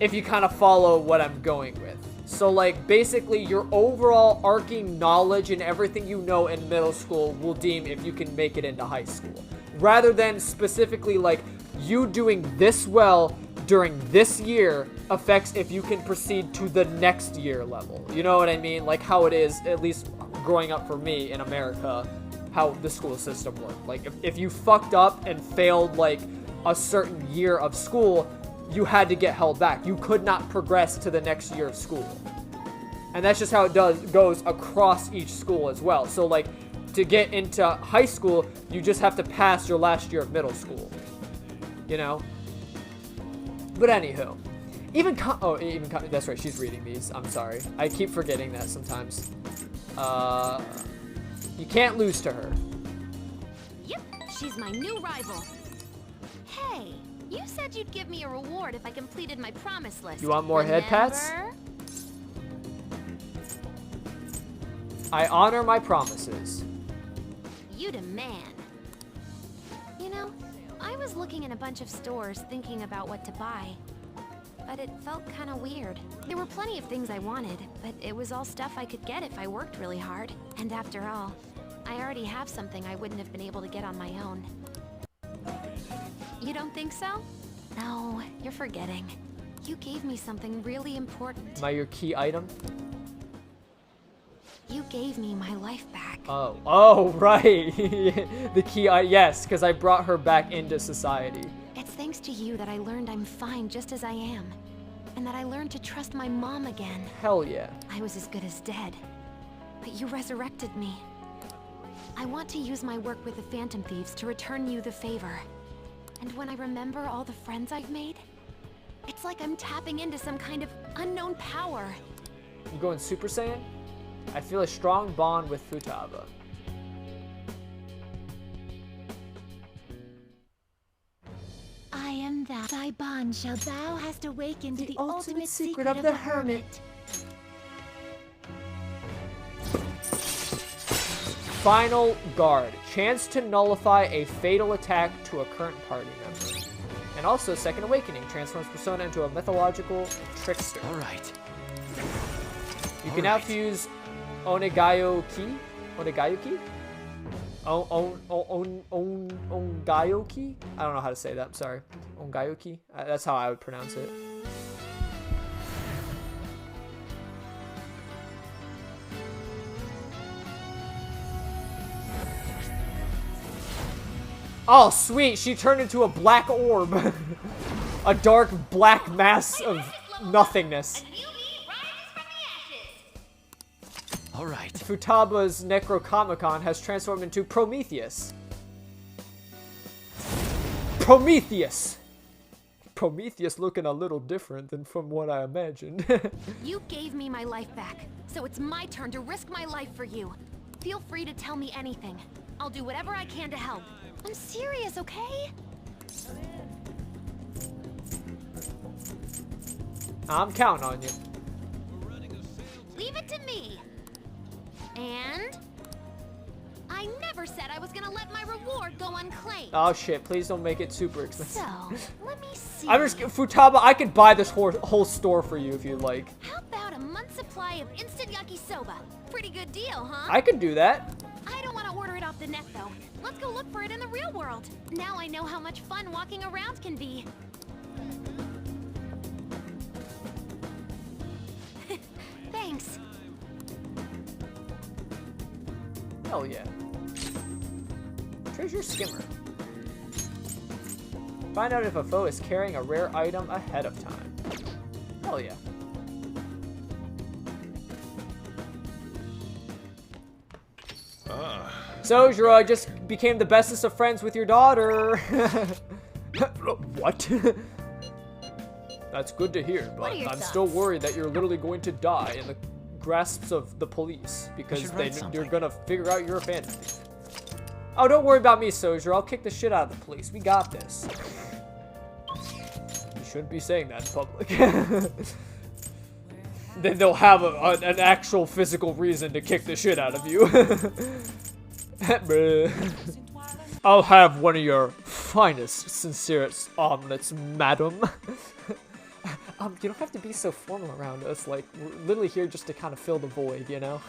Speaker 1: If you kind of follow what I'm going with. So, like, basically, your overall arcing knowledge and everything you know in middle school will deem if you can make it into high school. Rather than specifically, like, you doing this well during this year affects if you can proceed to the next year level. You know what I mean? Like how it is, at least growing up for me in America, how the school system worked. Like, if you fucked up and failed, like, a certain year of school, you had to get held back. You could not progress to the next year of school. And that's just how it goes across each school as well. So, like, to get into high school, you just have to pass your last year of middle school. You know? But anywho. That's right, she's reading these. I'm sorry. I keep forgetting that sometimes. You can't lose to her.
Speaker 3: Yep, she's my new rival. Hey, you said you'd give me a reward if I completed my promise list.
Speaker 1: You want more head pats? I honor my promises.
Speaker 3: You demand. You know, I was looking in a bunch of stores thinking about what to buy. But it felt kind of weird. There were plenty of things I wanted, but it was all stuff I could get if I worked really hard. And after all, I already have something I wouldn't have been able to get on my own. You don't think so? No, you're forgetting. You gave me something really important.
Speaker 1: Your key item?
Speaker 3: You gave me my life back.
Speaker 1: Oh, right. The key yes, because I brought her back into society.
Speaker 3: It's thanks to you that I learned I'm fine just as I am. And that I learned to trust my mom again.
Speaker 1: Hell yeah.
Speaker 3: I was as good as dead. But you resurrected me. I want to use my work with the Phantom Thieves to return you the favor. And when I remember all the friends I've made, it's like I'm tapping into some kind of unknown power.
Speaker 1: You going Super Saiyan? I feel a strong bond with Futaba.
Speaker 3: I am that. Thy bond shall thou hast awakened
Speaker 1: The
Speaker 3: the
Speaker 1: ultimate secret of the hermit. Final Guard. Chance to nullify a fatal attack to a current party member. And also Second Awakening. Transforms Persona into a mythological trickster.
Speaker 2: Alright.
Speaker 1: You can now fuse Onegayo Ki? Onegayo Ki? Ongayo Ki? I don't know how to say that, I'm sorry. Ongayo Ki? That's how I would pronounce it. Oh, sweet, she turned into a black orb. A dark black mass of nothingness.
Speaker 2: Alright.
Speaker 1: Futaba's Necronomicon has transformed into Prometheus. Prometheus! Prometheus looking a little different than from what I imagined.
Speaker 5: You gave me my life back, so it's my turn to risk my life for you. Feel free to tell me anything. I'll do whatever I can to help. I'm serious, okay?
Speaker 1: I'm counting on you.
Speaker 5: Leave it to me. And I never said I was gonna let my reward go unclaimed.
Speaker 1: Oh shit, please don't make it super expensive.
Speaker 5: So, let me see.
Speaker 1: I'm just Futaba, I could buy this whole store for you if you'd like.
Speaker 5: How about a month's supply of instant yakisoba? Pretty good deal, huh?
Speaker 1: I could do that.
Speaker 5: I don't want to order it off the net, though. Let's go look for it in the real world. Now I know how much fun walking around can be. Thanks.
Speaker 1: Hell yeah. Treasure skimmer. Find out if a foe is carrying a rare item ahead of time. Hell yeah. So, Jiro, I just became the bestest of friends with your daughter. What? That's good to hear, but I'm still worried that you're literally going to die in the grasps of the police because they're gonna figure out you're a phantom thief. Oh, don't worry about me, Sojer. I'll kick the shit out of the police. We got this. You shouldn't be saying that in public. Then they'll have an actual physical reason to kick the shit out of you. I'll have one of your finest, sincerest omelets, madam. You don't have to be so formal around us. Like, we're literally here just to kind of fill the void, you know?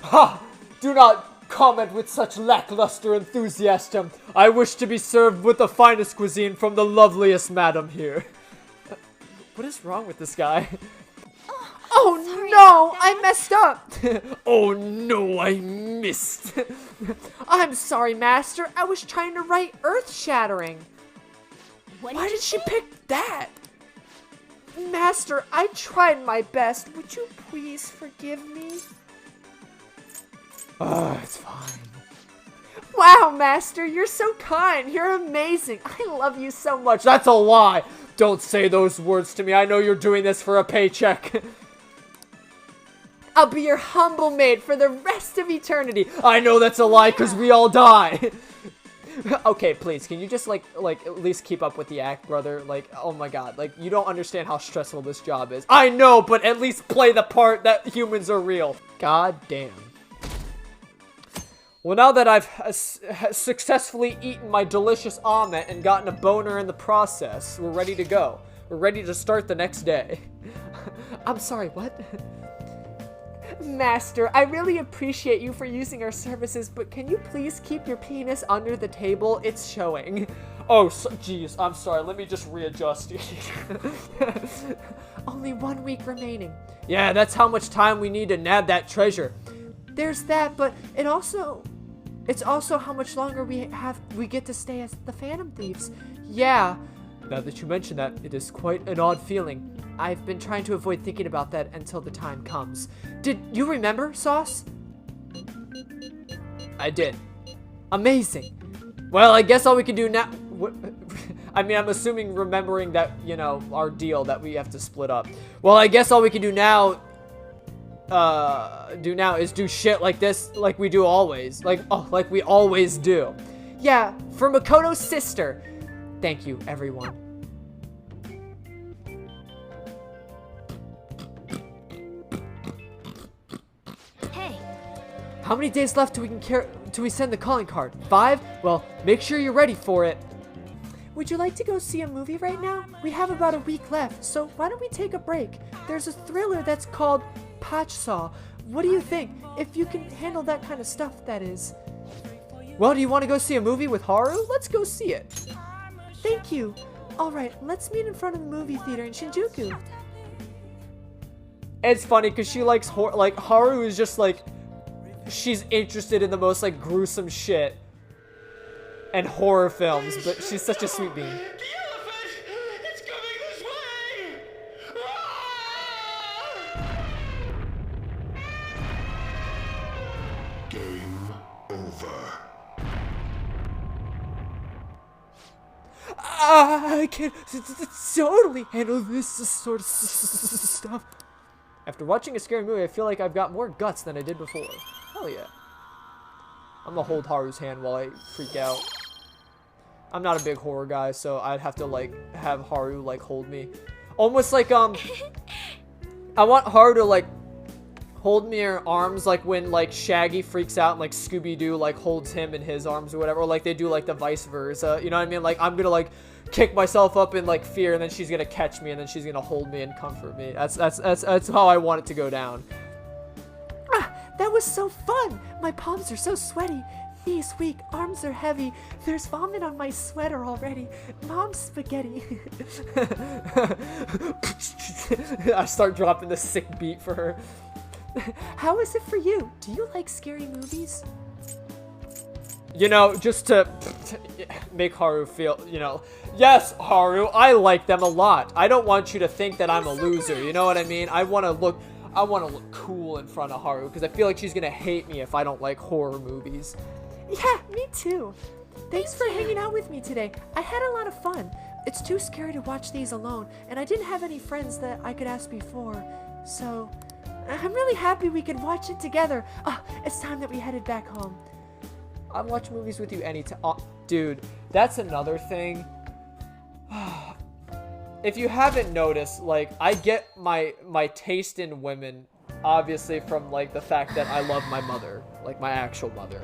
Speaker 1: Ha! Do not comment with such lackluster enthusiasm. I wish to be served with the finest cuisine from the loveliest madam here. What is wrong with this guy? Oh no, I messed up. Oh no, I missed. I'm sorry, Master. I was trying to write earth-shattering. Why did she pick that? Master, I tried my best. Would you please forgive me? It's fine. Wow, Master, you're so kind. You're amazing. I love you so much. That's a lie. Don't say those words to me. I know you're doing this for a paycheck. I'll be your humble maid for the rest of eternity. I know that's a lie because we all die. Okay, please, can you just, like, at least keep up with the act, brother? Like, oh my god, like, you don't understand how stressful this job is. I know, but at least play the part that humans are real. God damn. Well, now that I've successfully eaten my delicious omelet and gotten a boner in the process, we're ready to go. We're ready to start the next day. I'm sorry, what? Master, I really appreciate you for using our services, but can you please keep your penis under the table? It's showing. Oh, geez, I'm sorry. Let me just readjust. Only 1 week remaining. Yeah, that's how much time we need to nab that treasure. There's that, but it's also how much longer we get to stay as the Phantom Thieves. Yeah. Now that you mention that, it is quite an odd feeling. I've been trying to avoid thinking about that until the time comes. Did you remember, Sauce? I did. Amazing. Well, I guess all we can do now... I mean, I'm assuming remembering that, you know, our deal that we have to split up. Well, I guess all we can do now... is do shit like this, like we do always. Like we always do. Yeah, for Makoto's sister. Thank you, everyone.
Speaker 5: Hey.
Speaker 1: How many days left till we send the calling card? 5? Well, make sure you're ready for it. Would you like to go see a movie right now? We have about a week left, so why don't we take a break? There's a thriller that's called Patchsaw. What do you think? If you can handle that kind of stuff, that is. Well, do you want to go see a movie with Haru? Let's go see it. Thank you. Alright, let's meet in front of the movie theater in Shinjuku. It's funny because she likes Haru is just like, she's interested in the most like gruesome shit and horror films, but she's such a sweet bean.
Speaker 2: It's coming this way!
Speaker 6: Game over.
Speaker 1: I can totally handle this sort of stuff. After watching a scary movie, I feel like I've got more guts than I did before. Hell yeah. I'm gonna hold Haru's hand while I freak out. I'm not a big horror guy, so I'd have to, like, have Haru, like, hold me. Almost like, I want Haru to, like, hold me in her arms, like, when, like, Shaggy freaks out and, like, Scooby-Doo, like, holds him in his arms or whatever. Or, like, they do, like, the vice versa. You know what I mean? Like, I'm gonna, like, kick myself up in, like, fear, and then she's gonna catch me, and then she's gonna hold me and comfort me. That's how I want it to go down.
Speaker 6: Ah, that was so fun! My palms are so sweaty. Knees weak, arms are heavy. There's vomit on my sweater already. Mom's spaghetti.
Speaker 1: I start dropping the sick beat for her.
Speaker 6: How is it for you? Do you like scary movies?
Speaker 1: You know, just to make Haru feel, you know, yes, Haru, I like them a lot. I don't want you to think that I'm a loser, you know what I mean? I want to look cool in front of Haru, because I feel like she's going to hate me if I don't like horror movies.
Speaker 6: Yeah, me too. Thanks for hanging out with me today. I had a lot of fun. It's too scary to watch these alone, and I didn't have any friends that I could ask before, so I'm really happy we could watch it together. Oh, it's time that we headed back home.
Speaker 1: I'll watch movies with you anytime. Oh, dude, that's another thing. If you haven't noticed, like, I get my taste in women, obviously, from, like, the fact that I love my mother, like, my actual mother.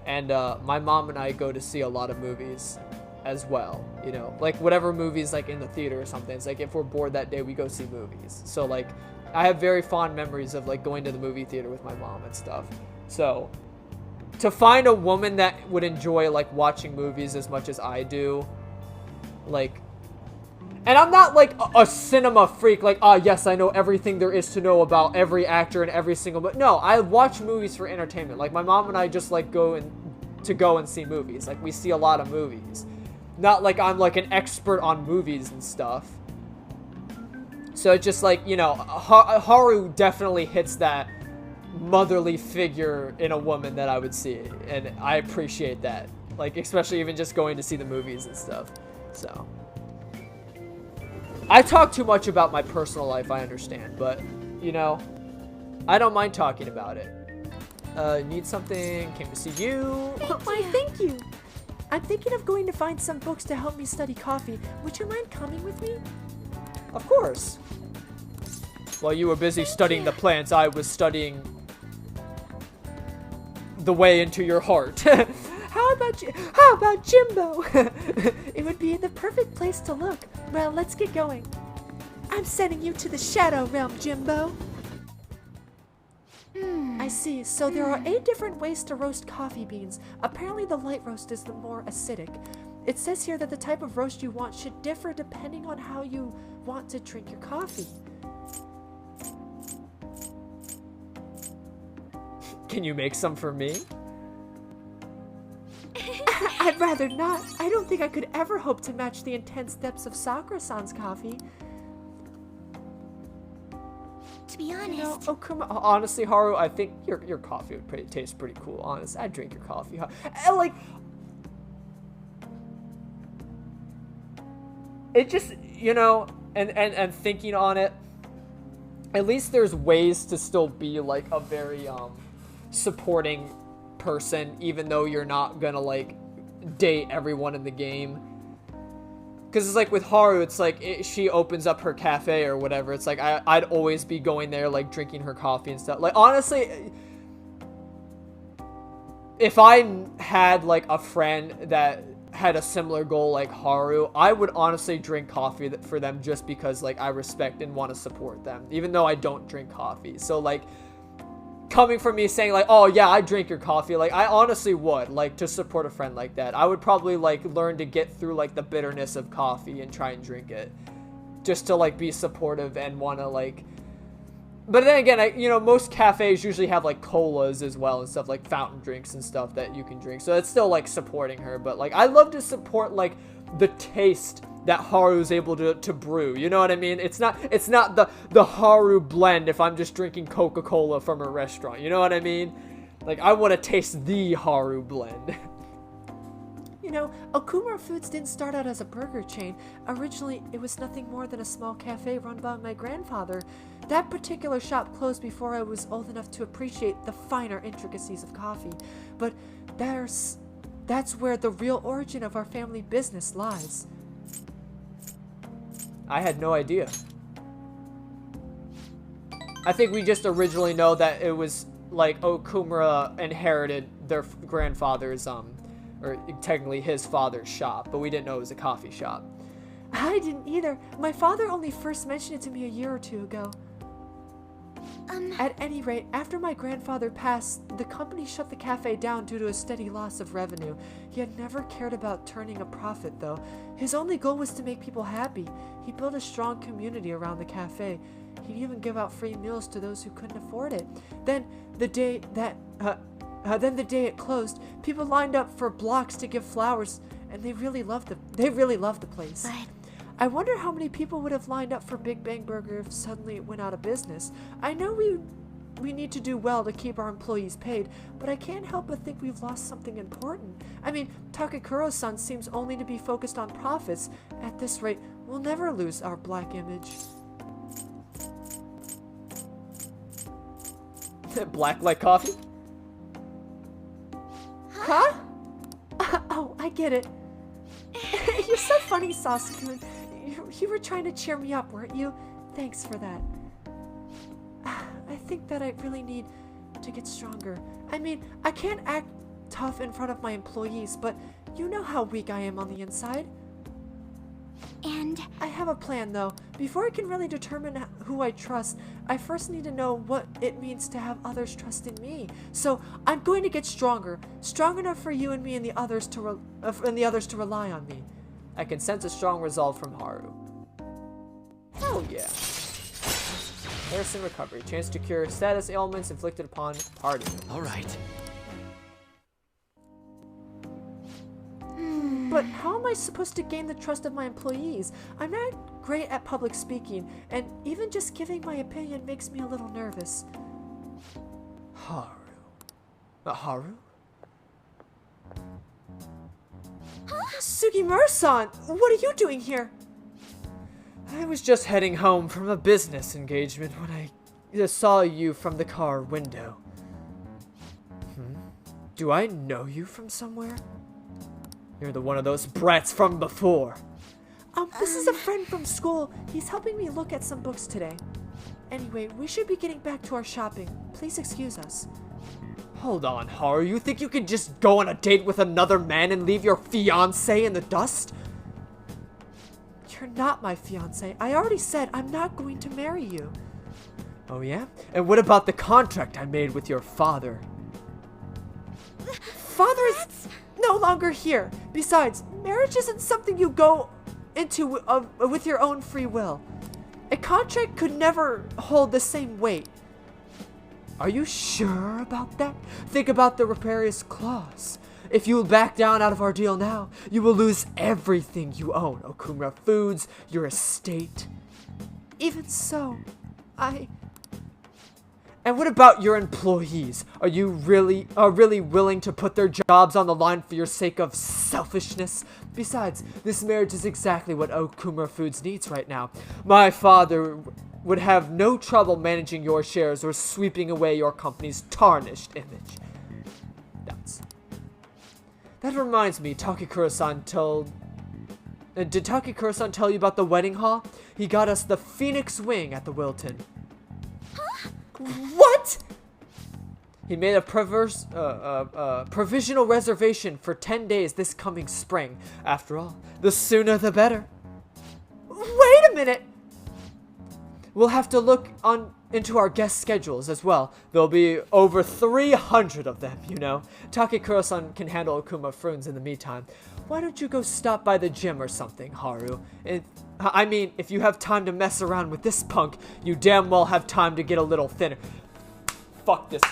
Speaker 1: And my mom and I go to see a lot of movies as well, you know, like whatever movies like in the theater or something. It's like if we're bored that day, we go see movies. So like I have very fond memories of like going to the movie theater with my mom and stuff. So to find a woman that would enjoy like watching movies as much as I do, like, and I'm not like a cinema freak, like, oh yes, I know everything there is to know about every actor and every single, but no, I watch movies for entertainment. Like my mom and I just like go and see movies. Like we see a lot of movies. Not like I'm like an expert on movies and stuff. So it's just like, you know, Haru definitely hits that motherly figure in a woman that I would see, and I appreciate that. Like especially even just going to see the movies and stuff. So I talk too much about my personal life, I understand, but, you know, I don't mind talking about it. Need something? Came to see you.
Speaker 6: Why, thank you. I'm thinking of going to find some books to help me study coffee. Would you mind coming with me?
Speaker 1: Of course. While you were busy studying the plants, I was studying the way into your heart.
Speaker 6: How about Jimbo? It would be the perfect place to look. Well, let's get going. I'm sending you to the Shadow Realm, Jimbo. I see. So there are 8 different ways to roast coffee beans. Apparently the light roast is the more acidic. It says here that the type of roast you want should differ depending on how you want to drink your coffee.
Speaker 1: Can you make some for me?
Speaker 6: I'd rather not. I don't think I could ever hope to match the intense depths of Sakura-san's coffee.
Speaker 3: To be honest,
Speaker 1: You know, honestly, Haru, I think your coffee would taste pretty cool. Honest, I'd drink your coffee. And like, it just, you know, and thinking on it, at least there's ways to still be like a very supporting person, even though you're not gonna like date everyone in the game. Because it's like with Haru, it's like she opens up her cafe or whatever. It's like I'd always be going there, like drinking her coffee and stuff. Like honestly, if I had like a friend that had a similar goal like Haru, I would honestly drink coffee for them just because like I respect and want to support them, even though I don't drink coffee. So like, coming from me saying like, oh yeah, I drink your coffee, like I honestly would, like, to support a friend like that. I would probably like learn to get through like the bitterness of coffee and try and drink it just to like be supportive and want to like, but then again, you know, most cafes usually have like colas as well and stuff, like fountain drinks and stuff that you can drink, so it's still like supporting her. But like I love to support like the taste that Haru's able to brew, you know what I mean? It's not the Haru blend if I'm just drinking Coca-Cola from a restaurant, you know what I mean? Like I want to taste the Haru blend.
Speaker 6: You know, Okumura Foods didn't start out as a burger chain. Originally, it was nothing more than a small cafe run by my grandfather. That particular shop closed before I was old enough to appreciate the finer intricacies of coffee. But that's where the real origin of our family business lies.
Speaker 1: I had no idea. I think we just originally know that it was like Okumura inherited their grandfather's, or technically his father's shop, but we didn't know it was a coffee shop.
Speaker 6: I didn't either. My father only first mentioned it to me a year or two ago. At any rate, after my grandfather passed, the company shut the cafe down due to a steady loss of revenue. He had never cared about turning a profit, though. His only goal was to make people happy. He built a strong community around the cafe. He'd even give out free meals to those who couldn't afford it. Then the day it closed, people lined up for blocks to give flowers, and they really loved the place.
Speaker 3: But
Speaker 6: I wonder how many people would have lined up for Big Bang Burger if suddenly it went out of business. I know we need to do well to keep our employees paid, but I can't help but think we've lost something important. I mean, Takakuro-san seems only to be focused on profits. At this rate, we'll never lose our black image.
Speaker 1: Black like coffee?
Speaker 6: Huh? Oh, I get it. You're so funny, Sasuke. You were trying to cheer me up, weren't you? Thanks for that. I think that I really need to get stronger. I mean, I can't act tough in front of my employees, but you know how weak I am on the inside.
Speaker 3: and
Speaker 6: I have a plan, though. Before I can really determine who I trust, I first need to know what it means to have others trust in me. So I'm going to get stronger, strong enough for you and me and the others to rely on me.
Speaker 1: I can sense a strong resolve from Haru. Hell yeah. Harrison recovery. Chance to cure status ailments inflicted upon party.
Speaker 2: Alright.
Speaker 6: But how am I supposed to gain the trust of my employees? I'm not great at public speaking, and even just giving my opinion makes me a little nervous.
Speaker 1: Haru. Haru?
Speaker 6: Sugimura-san, what are you doing here?
Speaker 1: I was just heading home from a business engagement when I saw you from the car window. Do I know you from somewhere? You're the one of those brats from before.
Speaker 6: This is a friend from school. He's helping me look at some books today. Anyway, we should be getting back to our shopping. Please excuse us.
Speaker 1: Hold on, Haru. You think you could just go on a date with another man and leave your fiancé in the dust?
Speaker 6: You're not my fiancé. I already said I'm not going to marry you.
Speaker 1: Oh yeah? And what about the contract I made with your father?
Speaker 6: Father is no longer here. Besides, marriage isn't something you go into with your own free will. A contract could never hold the same weight.
Speaker 1: Are you sure about that? Think about the reparious clause. If you back down out of our deal now, you will lose everything you own. Okumura Foods, your estate.
Speaker 6: Even so,
Speaker 1: And what about your employees? Are you really willing to put their jobs on the line for your sake of selfishness? Besides, this marriage is exactly what Okumura Foods needs right now. My father would have no trouble managing your shares or sweeping away your company's tarnished image. That reminds me, Takakura-san did Takakura-san tell you about the wedding hall? He got us the Phoenix Wing at the Wilton.
Speaker 6: what?
Speaker 1: He made a provisional reservation for 10 days this coming spring. After all, the sooner the better.
Speaker 6: Wait a minute.
Speaker 1: We'll have to look into our guest schedules as well. There'll be over 300 of them, you know. Takakura-san can handle Okuma Fruins in the meantime. Why don't you go stop by the gym or something, Haru? I mean, if you have time to mess around with this punk, you damn well have time to get a little thinner. Fuck this.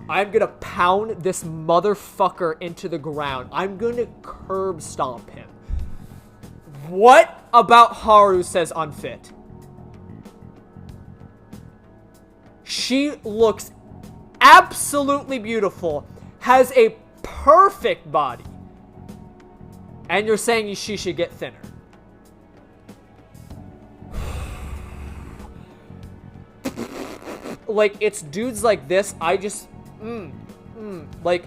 Speaker 1: I'm gonna pound this motherfucker into the ground. I'm gonna curb stomp him. What about Haru says unfit? She looks absolutely beautiful, has a perfect body. And you're saying she should get thinner. Like, it's dudes like this, I just, like,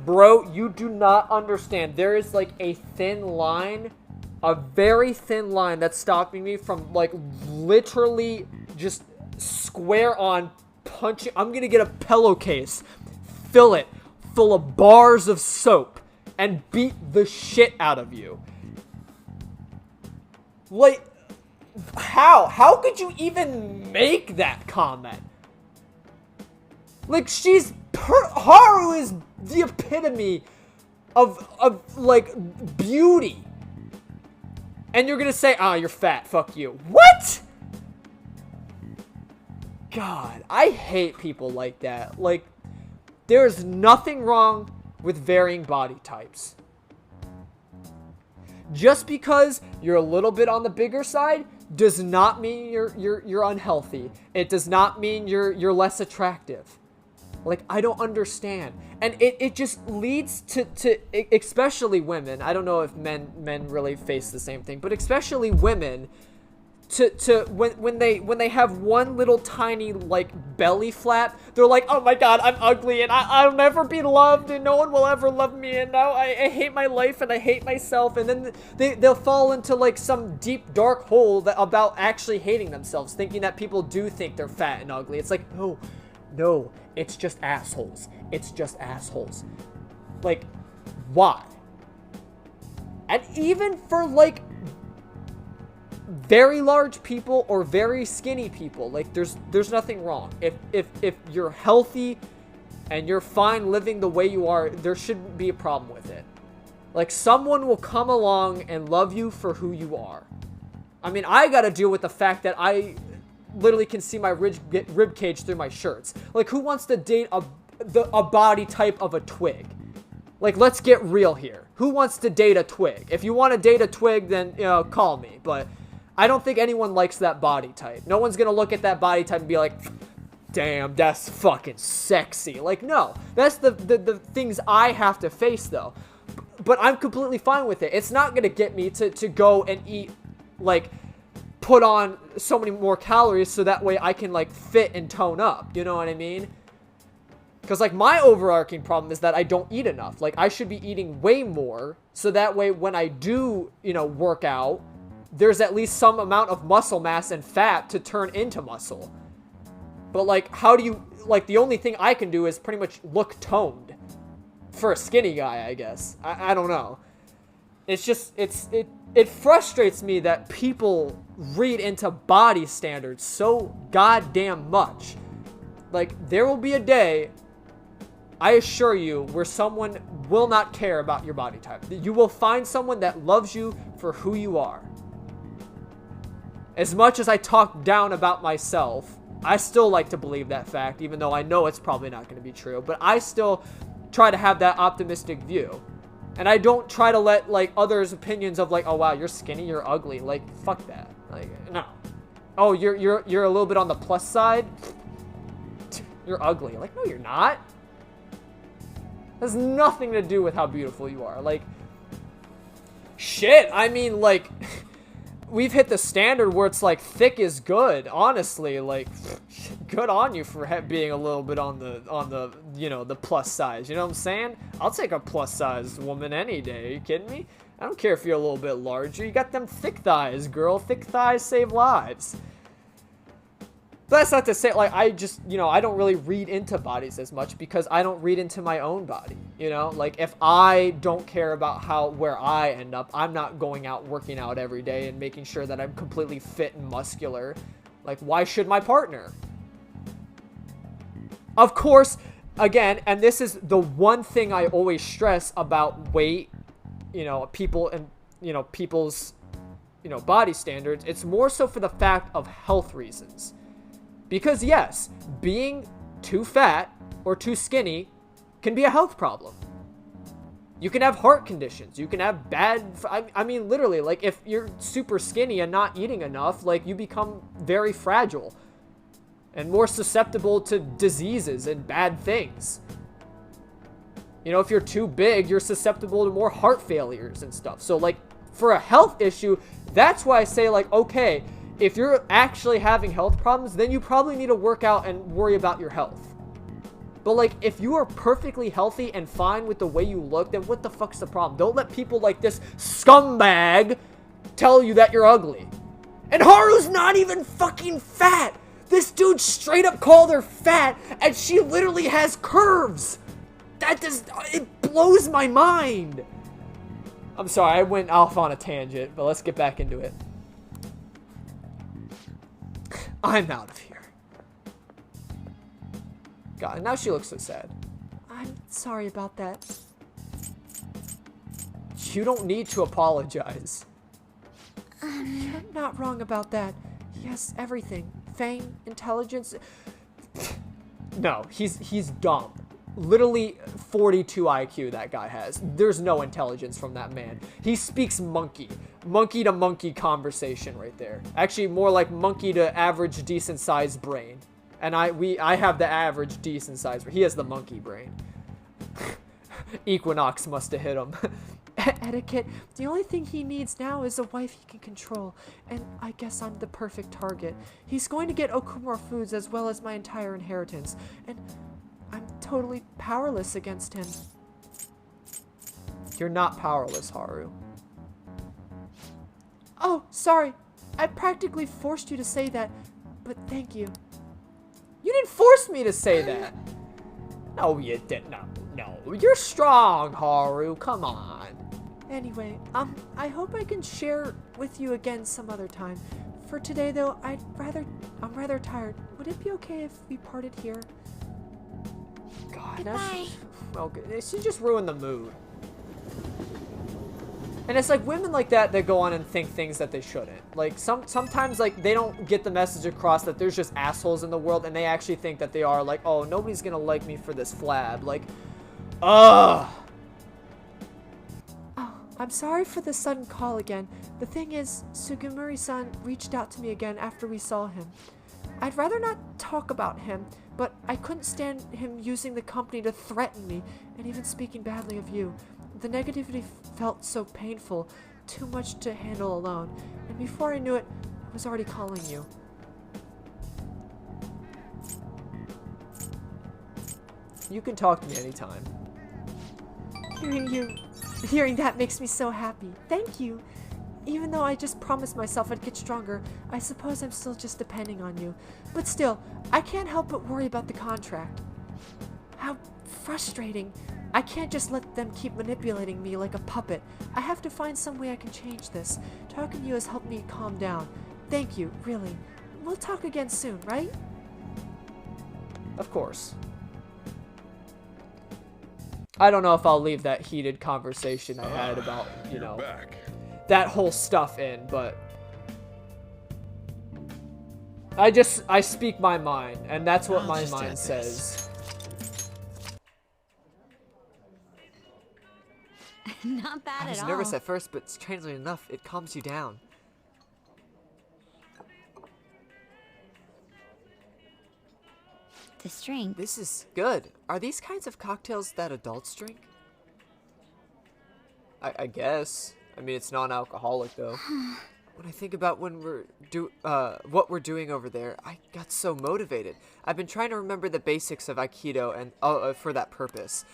Speaker 1: bro, you do not understand. There is, like, a thin line, a very thin line that's stopping me from, like, literally just square on punching. I'm gonna get a pillowcase, fill it full of bars of soap, and beat the shit out of you. Like, how? How could you even make that comment? Like, Haru is the epitome of like, beauty. And you're gonna say, oh, you're fat, fuck you. What? God, I hate people like that. Like, there's nothing wrong with varying body types. Just because you're a little bit on the bigger side does not mean you're unhealthy. It does not mean you're less attractive. Like, I don't understand. And it just leads to especially women. I don't know if men really face the same thing, but especially women to when they have one little tiny, like, belly flap, they're like, oh my god, I'm ugly and I'll never be loved and no one will ever love me and now I hate my life and I hate myself, and then they'll fall into, like, some deep dark hole about actually hating themselves, thinking that people do think they're fat and ugly. It's like, no, it's just assholes. It's just assholes. Like, why? And even for, like, very large people or very skinny people, like, there's nothing wrong. If you're healthy and you're fine living the way you are, there shouldn't be a problem with it. Like, someone will come along and love you for who you are. I mean, I gotta deal with the fact that I literally can see my rib cage through my shirts. Like, who wants to date a body type of a twig? Like, let's get real here. Who wants to date a twig? If you want to date a twig, then, you know, call me. But I don't think anyone likes that body type. No one's gonna look at that body type and be like, damn, that's fucking sexy. Like, no. That's the things I have to face, though. But I'm completely fine with it. It's not gonna get me to go and eat, like, put on so many more calories so that way I can, like, fit and tone up. You know what I mean? Because, like, my overarching problem is that I don't eat enough. Like, I should be eating way more so that way when I do, you know, work out, there's at least some amount of muscle mass and fat to turn into muscle. But, like, how do you, like, the only thing I can do is pretty much look toned for a skinny guy, I guess. I don't know. It's just, it frustrates me that people read into body standards so goddamn much. Like, there will be a day, I assure you, where someone will not care about your body type. You will find someone that loves you for who you are. As much as I talk down about myself, I still like to believe that fact, even though I know it's probably not going to be true. But I still try to have that optimistic view. And I don't try to let, like, others' opinions of, like, oh wow, you're skinny, you're ugly. Like, fuck that. Like, no. Oh, you're a little bit on the plus side? You're ugly. Like, no, you're not. It has nothing to do with how beautiful you are. Like, shit, I mean, like, we've hit the standard where it's like thick is good. Honestly, like, good on you for being a little bit on the you know, the plus size. You know what I'm saying? I'll take a plus size woman any day. Are you kidding me? I don't care if you're a little bit larger. You got them thick thighs, girl. Thick thighs save lives. But that's not to say, like, I just, you know, I don't really read into bodies as much because I don't read into my own body, you know? Like, if I don't care about where I end up, I'm not going out working out every day and making sure that I'm completely fit and muscular. Like, why should my partner? Of course, again, and this is the one thing I always stress about weight, you know, people and, you know, people's, you know, body standards. It's more so for the fact of health reasons. Because yes, being too fat or too skinny can be a health problem. You can have heart conditions. You can have I mean, literally, like, if you're super skinny and not eating enough, like, you become very fragile and more susceptible to diseases and bad things. You know, if you're too big, you're susceptible to more heart failures and stuff. So, like, for a health issue, that's why I say, like, okay, if you're actually having health problems, then you probably need to work out and worry about your health. But, like, if you are perfectly healthy and fine with the way you look, then what the fuck's the problem? Don't let people like this scumbag tell you that you're ugly. And Haru's not even fucking fat. This dude straight up called her fat, and she literally has curves. It blows my mind. I'm sorry, I went off on a tangent, but let's get back into it. I'm out of here. God, now she looks so sad.
Speaker 6: I'm sorry about that.
Speaker 1: You don't need to apologize.
Speaker 6: You're not wrong about that. He has everything. Fame, intelligence.
Speaker 1: No, he's dumb. Literally 42 IQ that guy has. There's no intelligence from that man. He speaks monkey. Monkey to monkey conversation right there. Actually, more like monkey to average decent sized brain. And I have the average decent sized brain. He has the monkey brain. Equinox must have hit him.
Speaker 6: Etiquette. The only thing he needs now is a wife he can control. And I guess I'm the perfect target. He's going to get Okumura foods as well as my entire inheritance. And I'm totally powerless against him.
Speaker 1: You're not powerless, Haru.
Speaker 6: Oh, sorry. I practically forced you to say that, but thank you.
Speaker 1: You didn't force me to say that. No, you didn't. No. You're strong, Haru. Come on.
Speaker 6: Anyway, I hope I can share with you again some other time. For today, though, I'm rather tired. Would it be okay if we parted here?
Speaker 1: God,
Speaker 3: Goodbye.
Speaker 1: she just ruined the mood. And it's like women like that go on and think things that they shouldn't. Like sometimes like they don't get the message across that there's just assholes in the world, and they actually think that they are like, oh, nobody's gonna like me for this flab. Like, ugh.
Speaker 6: Oh, I'm sorry for the sudden call again. The thing is, Sugimori-san reached out to me again after we saw him. I'd rather not talk about him, but I couldn't stand him using the company to threaten me, and even speaking badly of you. The negativity felt so painful, too much to handle alone, and before I knew it, I was already calling you.
Speaker 1: You can talk to me anytime.
Speaker 6: Hearing that makes me so happy. Thank you. Even though I just promised myself I'd get stronger, I suppose I'm still just depending on you. But still, I can't help but worry about the contract. How frustrating. I can't just let them keep manipulating me like a puppet. I have to find some way I can change this. Talking to you has helped me calm down. Thank you, really. We'll talk again soon, right?
Speaker 1: Of course. I don't know if I'll leave that heated conversation I had about, you know, that whole stuff in, but I speak my mind, and that's what my mind says.
Speaker 3: Not bad at all.
Speaker 7: I was nervous at first, but strangely enough, it calms you down.
Speaker 3: The drink.
Speaker 7: This is good. Are these kinds of cocktails that adults drink?
Speaker 1: I guess. I mean, it's non-alcoholic though.
Speaker 7: When I think about what we're doing over there, I got so motivated. I've been trying to remember the basics of Aikido and for that purpose.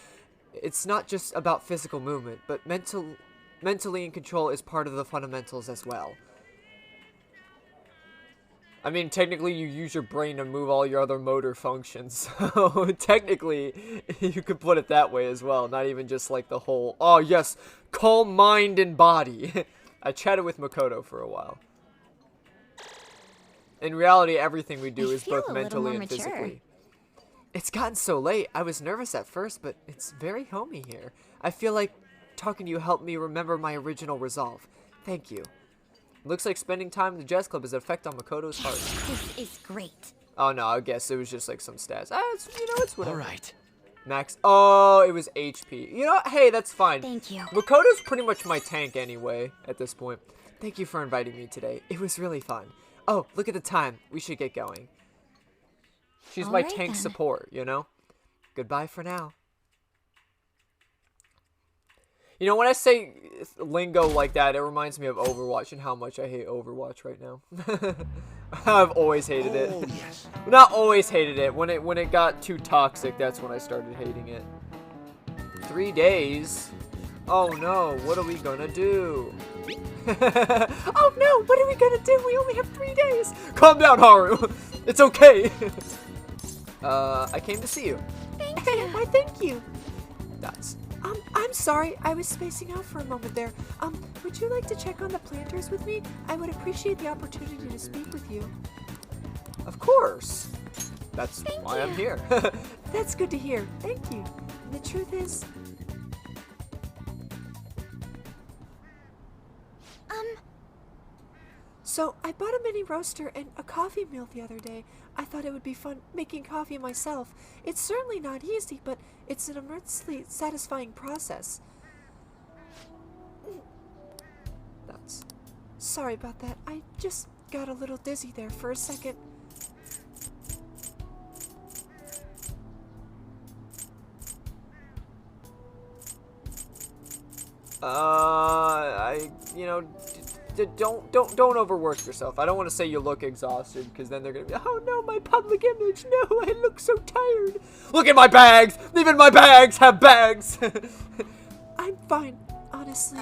Speaker 7: It's not just about physical movement, but mentally in control is part of the fundamentals as well.
Speaker 1: I mean, technically you use your brain to move all your other motor functions, so technically you could put it that way as well, not even just like the whole, oh yes, calm mind and body. I chatted with Makoto for a while. In reality, everything we do is both mentally and physically.
Speaker 7: It's gotten so late. I was nervous at first, but it's very homey here. I feel like talking to you helped me remember my original resolve. Thank you.
Speaker 1: Looks like spending time in the jazz club has an effect on Makoto's heart.
Speaker 3: This is great.
Speaker 1: Oh no, I guess it was just like some stats. It's whatever.
Speaker 2: Alright.
Speaker 1: Max. Oh, it was HP. You know, hey, that's fine.
Speaker 3: Thank you.
Speaker 1: Makoto's pretty much my tank anyway at this point.
Speaker 7: Thank you for inviting me today. It was really fun. Oh, look at the time. We should get going.
Speaker 1: She's
Speaker 3: All
Speaker 1: my
Speaker 3: right,
Speaker 1: tank
Speaker 3: then.
Speaker 1: support, you know?
Speaker 7: Goodbye for now. You know, when I say lingo like that, it reminds me of Overwatch and how much I hate Overwatch right now. I've always hated it.
Speaker 2: Oh, yes.
Speaker 7: Not always hated it. When it got too toxic, that's when I started hating it. 3 days? Oh no, what are we gonna do?
Speaker 6: Oh no, what are we gonna do? We only have 3 days.
Speaker 7: Calm down, Haru. It's okay. I came to see you.
Speaker 6: Why, thank you.
Speaker 7: That's.
Speaker 6: I'm sorry, I was spacing out for a moment there. Would you like to check on the planters with me? I would appreciate the opportunity to speak with you.
Speaker 7: Of course. That's why I'm here.
Speaker 6: That's good to hear. Thank you. And the truth is, so I bought a mini roaster and a coffee mill the other day. I thought it would be fun making coffee myself. It's certainly not easy, but it's an immensely satisfying process.
Speaker 7: That's.
Speaker 6: Sorry about that. I just got a little dizzy there for a second.
Speaker 7: Don't overwork yourself. I don't want to say you look exhausted, because then they're gonna be, oh no, my public image. No, I look so tired. Look at my bags. Even my bags have bags.
Speaker 6: I'm fine, honestly.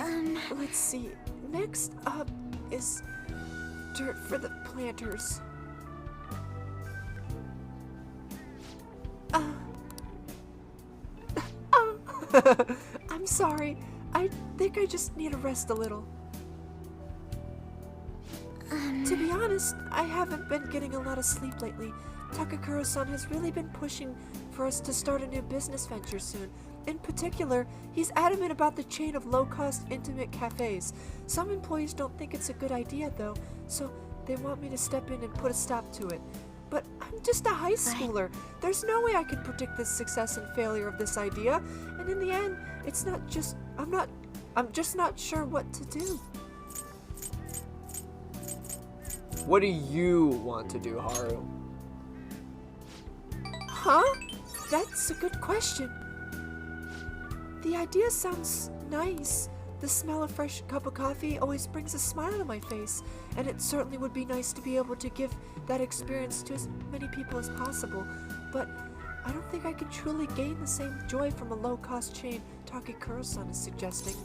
Speaker 6: Let's see. Next up is dirt for the planters. I'm sorry. I think I just need to rest a little. To be honest, I haven't been getting a lot of sleep lately. Takakura-san has really been pushing for us to start a new business venture soon. In particular, he's adamant about the chain of low-cost, intimate cafes. Some employees don't think it's a good idea, though, so they want me to step in and put a stop to it. But I'm just a high schooler. There's no way I could predict the success and failure of this idea, and in the end, it's not just... I'm just not sure what to do.
Speaker 7: What do you want to do, Haru?
Speaker 6: Huh? That's a good question. The idea sounds nice. The smell of fresh cup of coffee always brings a smile to my face, and it certainly would be nice to be able to give that experience to as many people as possible. But I don't think I can truly gain the same joy from a low-cost chain Takakura-san is suggesting.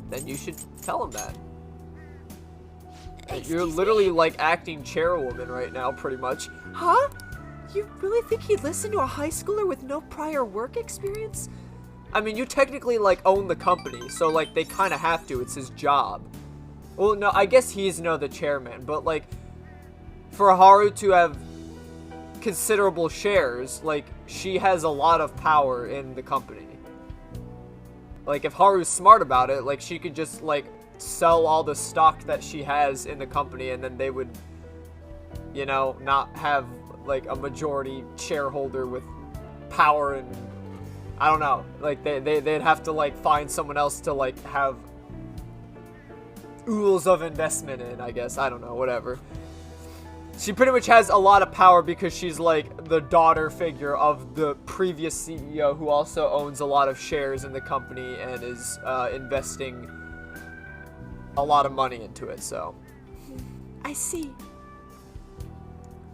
Speaker 7: Then you should tell him that. You're literally like acting chairwoman right now, pretty much.
Speaker 6: Huh? You really think he'd listen to a high schooler with no prior work experience?
Speaker 7: I mean, you technically like own the company, so like they kind of have to. It's his job. Well, no, I guess he's the chairman, but like for Haru to have considerable shares, like she has a lot of power in the company. Like if Haru's smart about it, like she could just like sell all the stock that she has in the company, and then they would, not have like a majority shareholder with power, and I don't know, like they'd have to like find someone else to like have oodles of investment in, I guess. I don't know, whatever. She pretty much has a lot of power because she's like the daughter figure of the previous CEO, who also owns a lot of shares in the company and is investing a lot of money into it, so
Speaker 6: I see.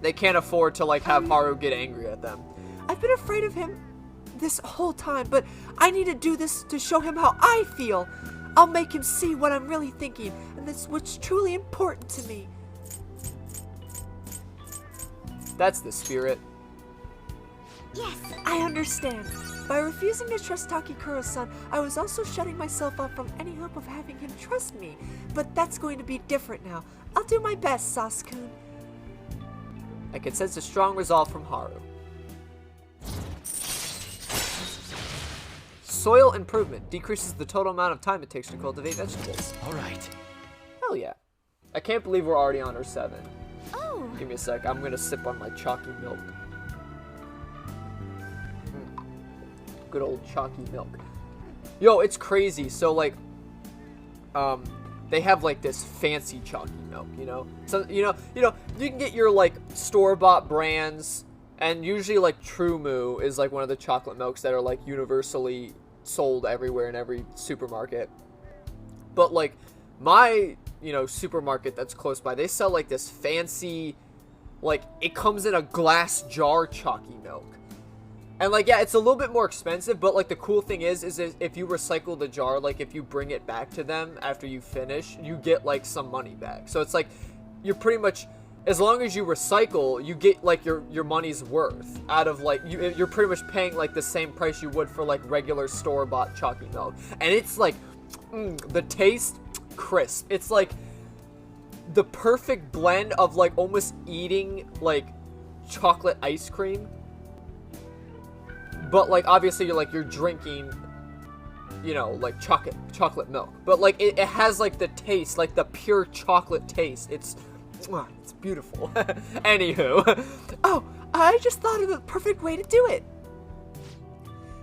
Speaker 7: They can't afford to like have Haru get angry at them.
Speaker 6: I've been afraid of him this whole time, but I need to do this to show him how I feel. I'll make him see what I'm really thinking, and that's what's truly important to me.
Speaker 7: That's the spirit.
Speaker 3: Yes.
Speaker 6: I understand. By refusing to trust Takakura-san, I was also shutting myself off from any hope of having him trust me. But that's going to be different now. I'll do my best, Sasakun.
Speaker 7: I can sense a strong resolve from Haru. Soil improvement decreases the total amount of time it takes to cultivate vegetables.
Speaker 2: All right.
Speaker 7: Hell yeah. I can't believe we're already on our 7.
Speaker 3: Oh.
Speaker 7: Give me a sec. I'm gonna sip on my chalky milk. Good old chalky milk. Yo, it's crazy. So like, they have like this fancy chalky milk, So you can get your like store-bought brands And usually, like, True Moo is, like, one of the chocolate milks that are, like, universally sold everywhere in every supermarket. But, like, my, you know, supermarket that's close by, they sell, like, this fancy, like, it comes in a glass jar chalky milk. And, like, yeah, it's a little bit more expensive, but, like, the cool thing is if you recycle the jar, like, if you bring it back to them after you finish, you get, like, some money back. So it's, like, you're pretty much, as long as you recycle, you get, like, your money's worth out of, like, you're pretty much paying, like, the same price you would for, like, regular store-bought chalky milk. And it's, like, the taste, crisp. It's, like, the perfect blend of, like, almost eating, like, chocolate ice cream. But, like, obviously, you're drinking, you know, like, chocolate milk. But, like, it has, like, the taste, like, the pure chocolate taste. It's beautiful. Anywho.
Speaker 6: Oh, I just thought of the perfect way to do it.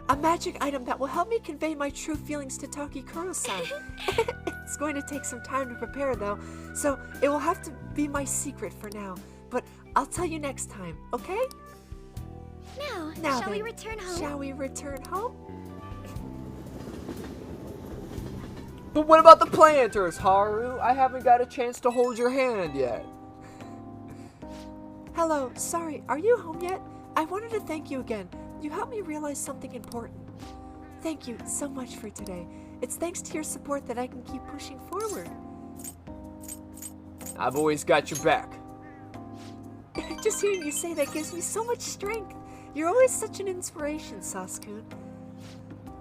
Speaker 6: A magic item that will help me convey my true feelings to Takikuro-san. It's going to take some time to prepare, though, so it will have to be my secret for now. But I'll tell you next time, okay?
Speaker 3: Now shall we
Speaker 6: then,
Speaker 3: return home?
Speaker 6: Shall we return home?
Speaker 7: But what about the planters, Haru? I haven't got a chance to hold your hand yet.
Speaker 6: Hello, sorry, are you home yet? I wanted to thank you again. You helped me realize something important. Thank you so much for today. It's thanks to your support that I can keep pushing forward.
Speaker 7: I've always got your back.
Speaker 6: Just hearing you say that gives me so much strength. You're always such an inspiration, Sasuke.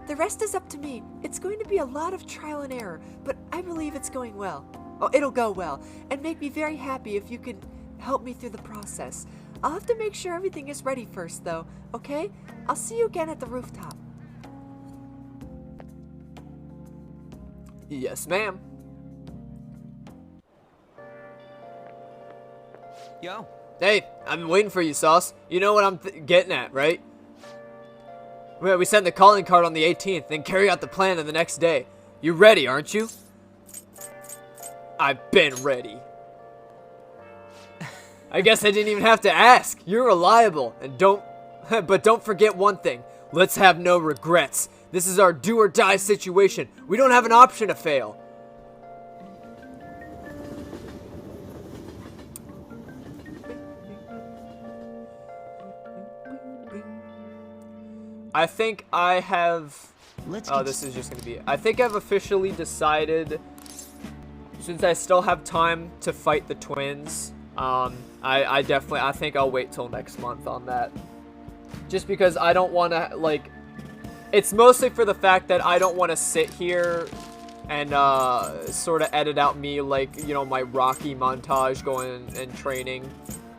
Speaker 6: The rest is up to me. It's going to be a lot of trial and error, but I believe it's going well. Oh, it'll go well, and make me very happy if you could help me through the process. I'll have to make sure everything is ready first, though, okay? I'll see you again at the rooftop.
Speaker 7: Yes, ma'am.
Speaker 8: Yo.
Speaker 7: Hey, I've been waiting for you, Sauce. You know what I'm getting at, right? We send the calling card on the 18th, then carry out the plan on the next day. You ready, aren't you? I've been ready. I guess I didn't even have to ask. You're reliable, and but don't forget one thing. Let's have no regrets. This is our do or die situation. We don't have an option to fail. I think I have... this is just going to be it. I think I've officially decided, since I still have time to fight the twins, I think I'll wait till next month on that. Just because I don't want to, like... It's mostly for the fact that I don't want to sit here and sort of edit out me, like, you know, my Rocky montage going and training.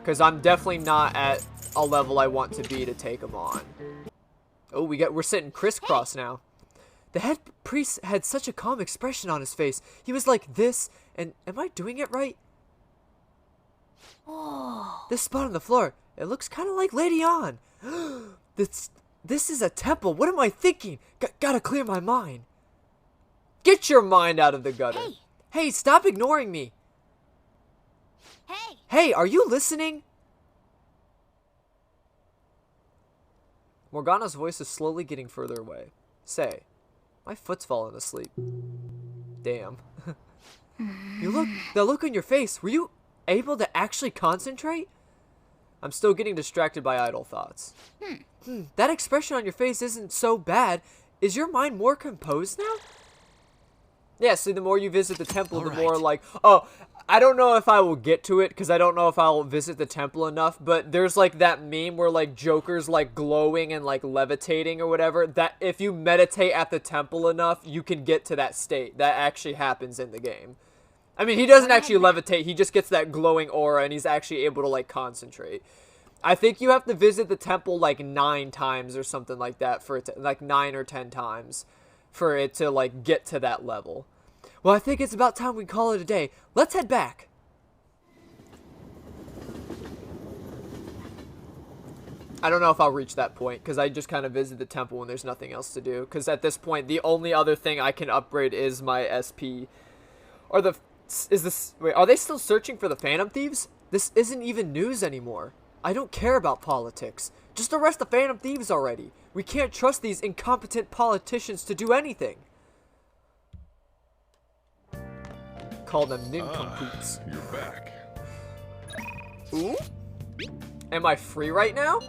Speaker 7: Because I'm definitely not at a level I want to be to take them on. Oh, we're sitting crisscross now. The head priest had such a calm expression on his face. He was like this, and am I doing it right? Oh. This spot on the floor, it looks kind of like Lady Ann. This is a temple. What am I thinking? Gotta clear my mind. Get your mind out of the gutter. Hey, stop ignoring me. Hey, are you listening? Morgana's voice is slowly getting further away. Say, my foot's falling asleep. Damn. The look on your face, were you able to actually concentrate? I'm still getting distracted by idle thoughts. That expression on your face isn't so bad. Is your mind more composed now? Yeah, see, the more you visit the temple, the more like... Oh, I don't know if I will get to it, because I don't know if I'll visit the temple enough, but there's, like, that meme where, like, Joker's, like, glowing and, like, levitating or whatever, that if you meditate at the temple enough, you can get to that state. That actually happens in the game. I mean, he doesn't actually levitate, he just gets that glowing aura, and he's actually able to, like, concentrate. I think you have to visit the temple, like, 9 times or something like that, for it to, like, 9 or 10 times, for it to, like, get to that level. Well, I think it's about time we call it a day. Let's head back. I don't know if I'll reach that point, because I just kind of visit the temple when there's nothing else to do. Because at this point, the only other thing I can upgrade is my SP. Wait, are they still searching for the Phantom Thieves? This isn't even news anymore. I don't care about politics. Just arrest the Phantom Thieves already. We can't trust these incompetent politicians to do anything. Call them nincompoops.
Speaker 2: You're back.
Speaker 7: Ooh? Am I free right now?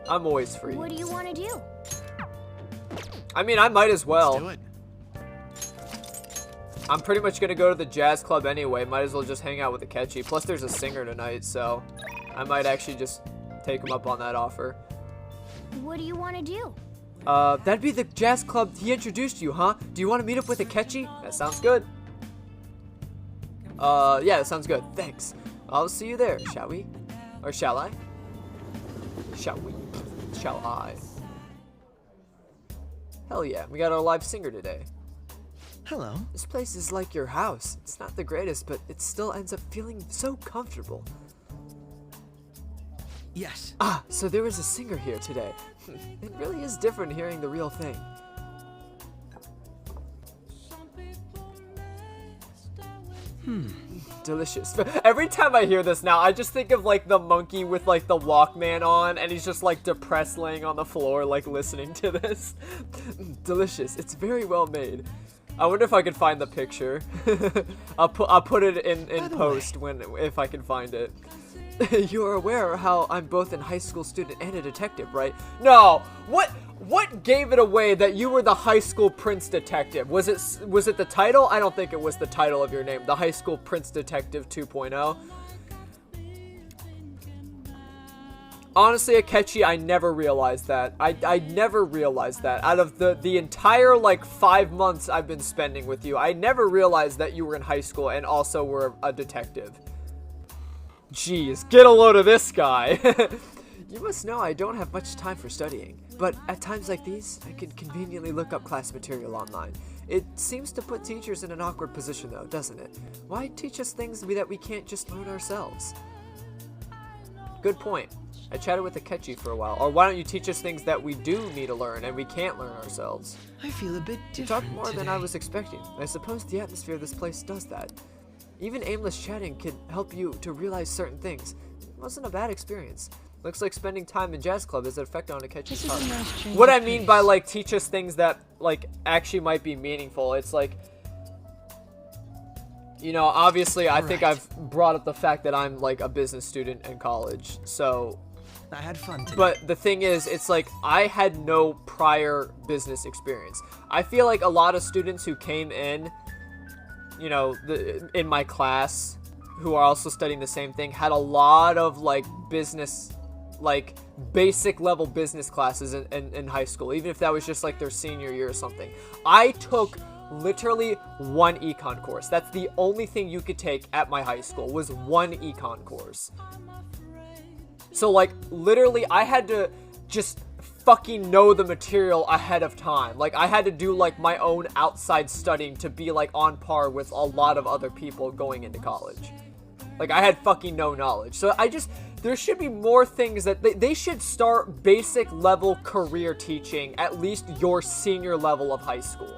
Speaker 7: I'm always free.
Speaker 3: What do you want to do?
Speaker 7: I mean, I might as well.
Speaker 8: Let's do it.
Speaker 7: I'm pretty much gonna go to the jazz club anyway. Might as well just hang out with Akechi. Plus, there's a singer tonight, so I might actually just take him up on that offer.
Speaker 3: What do you want to do?
Speaker 7: That'd be the jazz club he introduced you, huh? Do you want to meet up with Akechi? That sounds good. Yeah, that sounds good. Thanks. I'll see you there, shall we? Or shall I? Shall we? Shall I? Hell yeah, we got our live singer today.
Speaker 8: Hello.
Speaker 7: This place is like your house. It's not the greatest, but it still ends up feeling so comfortable.
Speaker 8: Yes.
Speaker 7: Ah, so there was a singer here today. It really is different hearing the real thing. Delicious. Every time I hear this now, I just think of like the monkey with like the Walkman on, and he's just like depressed laying on the floor like listening to this. Delicious. It's very well made. I wonder if I could find the picture. I'll put it in post if I can find it. You're aware how I'm both a high school student and a detective, right? No. What gave it away that you were the high school prince detective? Was it the title? I don't think it was the title of your name. The high school prince detective 2.0. Honestly, Akechi, I never realized that. I never realized that. Out of the entire, like, 5 months I've been spending with you, I never realized that you were in high school and also were a detective. Jeez, get a load of this guy. You must know I don't have much time for studying, but at times like these, I can conveniently look up class material online. It seems to put teachers in an awkward position though, doesn't it? Why teach us things that we can't just learn ourselves? Good point. I chatted with Akechi for a while. Or why don't you teach us things that we do need to learn and we can't learn ourselves?
Speaker 8: I feel a bit
Speaker 7: You
Speaker 8: different
Speaker 7: talked more
Speaker 8: today.
Speaker 7: than I was expecting. I suppose the atmosphere of this place does that. Even aimless chatting can help you to realize certain things. It wasn't a bad experience. Looks like spending time in jazz club has an effect on Akechi's
Speaker 8: This is a
Speaker 7: heart.
Speaker 8: nice change
Speaker 7: What
Speaker 8: of
Speaker 7: I mean by
Speaker 8: pace.
Speaker 7: like teach us things that like actually might be meaningful. It's like, you know, obviously I think
Speaker 8: Right.
Speaker 7: I've brought up the fact that I'm like a business student in college. So,
Speaker 8: I had fun today.
Speaker 7: but the thing is, it's like I had no prior business experience. I feel like a lot of students who came in, you know, in my class, who are also studying the same thing, had a lot of like business, like basic level business classes in high school, even if that was just like their senior year or something. I took literally one econ course. That's the only thing you could take at my high school, was one econ course. So like literally I had to just fucking know the material ahead of time. Like I had to do like my own outside studying to be like on par with a lot of other people going into college. Like I had fucking no knowledge. So there should be more things that they should start basic level career teaching at least your senior level of high school.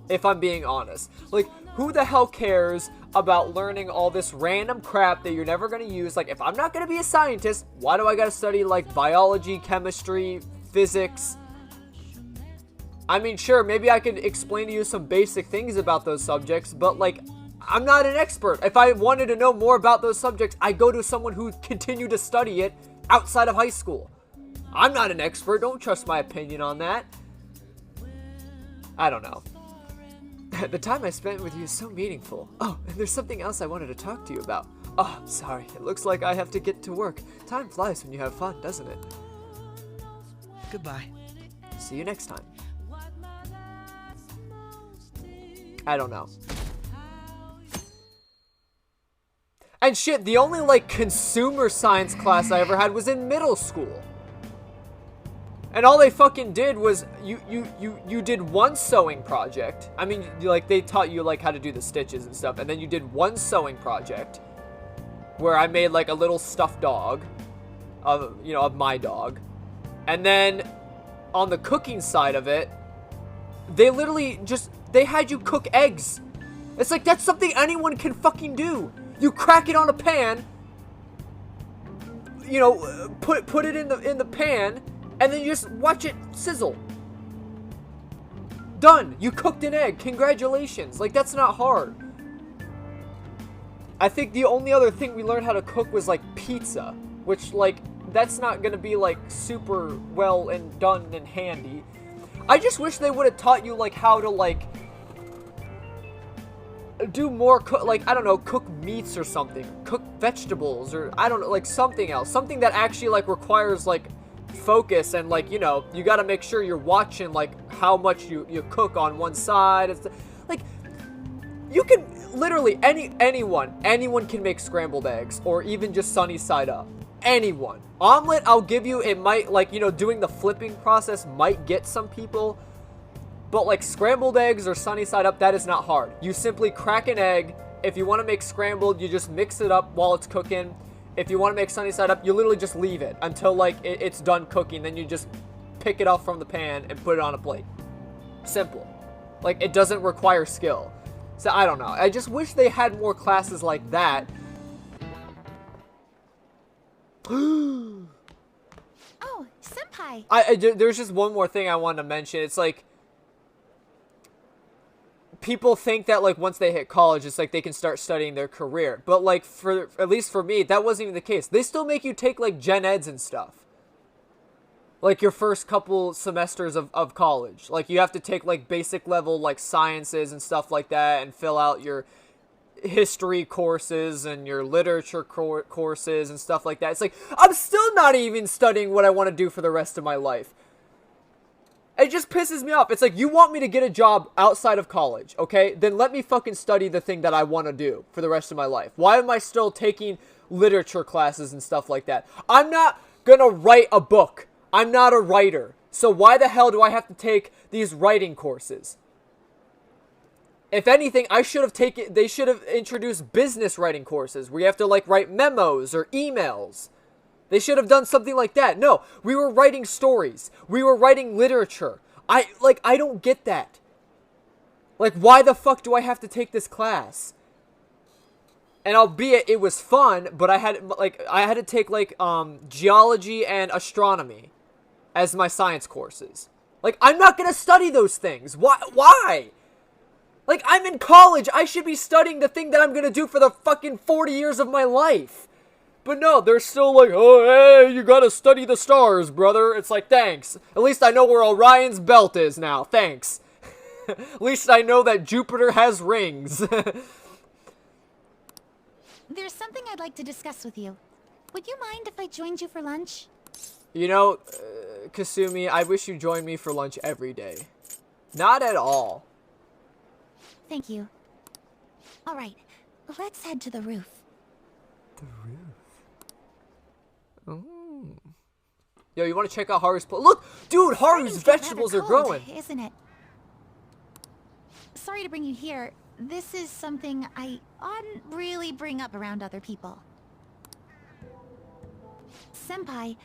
Speaker 7: If I'm being honest. Like who the hell cares about learning all this random crap that you're never going to use? Like if I'm not going to be a scientist, why do I got to study like biology, chemistry, physics? I mean, sure, maybe I could explain to you some basic things about those subjects, but like I'm not an expert. If I wanted to know more about those subjects, I go to someone who continued to study it outside of high school. I'm not an expert. Don't trust my opinion on that. I don't know. The time I spent with you is so meaningful. Oh, and there's something else I wanted to talk to you about. Oh, sorry. It looks like I have to get to work. Time flies when you have fun, doesn't it?
Speaker 8: Goodbye.
Speaker 7: See you next time. I don't know. And shit, the only like consumer science class I ever had was in middle school. And all they fucking did was you did one sewing project. I mean, like they taught you like how to do the stitches and stuff, and then you did one sewing project where I made like a little stuffed dog of, you know, of my dog. And then on the cooking side of it, they literally they had you cook eggs. It's like that's something anyone can fucking do. You crack it on a pan, you know, put it in the pan, and then you just watch it sizzle. Done. You cooked an egg. Congratulations. Like, that's not hard. I think the only other thing we learned how to cook was, like, pizza. Which, like, that's not gonna be, like, super well and done and handy. I just wish they would have taught you, like, how to, like, do more, like, I don't know, cook meats or something. Cook vegetables or, I don't know, like, something else. Something that actually, like, requires, like, focus and, like, you know, you gotta make sure you're watching, like, how much you cook on one side. It's like, you can literally anyone can make scrambled eggs or even just sunny side up. Anyone. Omelet, I'll give you, it might, like, you know, doing the flipping process might get some people, but like scrambled eggs or sunny side up, that is not hard. You simply crack an egg. If you want to make scrambled, you just mix it up while it's cooking. If you want to make sunny side up, you literally just leave it until, like, it's done cooking. Then you just pick it off from the pan and put it on a plate. Simple. Like, it doesn't require skill. So, I don't know. I just wish they had more classes like that.
Speaker 3: Oh, senpai.
Speaker 7: There's just one more thing I wanted to mention. It's like, people think that, like, once they hit college, it's like they can start studying their career. But, like, at least for me, that wasn't even the case. They still make you take, like, gen eds and stuff. Like, your first couple semesters of college. Like, you have to take, like, basic level, like, sciences and stuff like that and fill out your history courses and your literature courses and stuff like that. It's like, I'm still not even studying what I want to do for the rest of my life. It just pisses me off. It's like, you want me to get a job outside of college, okay? Then let me fucking study the thing that I want to do for the rest of my life. Why am I still taking literature classes and stuff like that? I'm not gonna write a book. I'm not a writer. So why the hell do I have to take these writing courses? If anything, they should have introduced business writing courses where you have to, like, write memos or emails. They should have done something like that. No, we were writing stories. We were writing literature. I don't get that. Like, why the fuck do I have to take this class? And albeit it was fun, but I had to take, like, geology and astronomy as my science courses. Like, I'm not gonna study those things. Why? Like, I'm in college. I should be studying the thing that I'm gonna do for the fucking 40 years of my life. But no, they're still like, oh, hey, you gotta study the stars, brother. It's like, thanks. At least I know where Orion's belt is now. Thanks. At least I know that Jupiter has rings.
Speaker 3: There's something I'd like to discuss with you. Would you mind if I joined you for lunch?
Speaker 7: You know, Kasumi, I wish you joined me for lunch every day. Not at all.
Speaker 3: Thank you. All right, let's head to the roof.
Speaker 7: The roof? Oh. Yo, you want to check out Haru's place? Look, dude, Haru's vegetables are growing.
Speaker 3: Isn't it? Sorry to bring you here. This is something I oughtn't really bring up around other people. Senpai,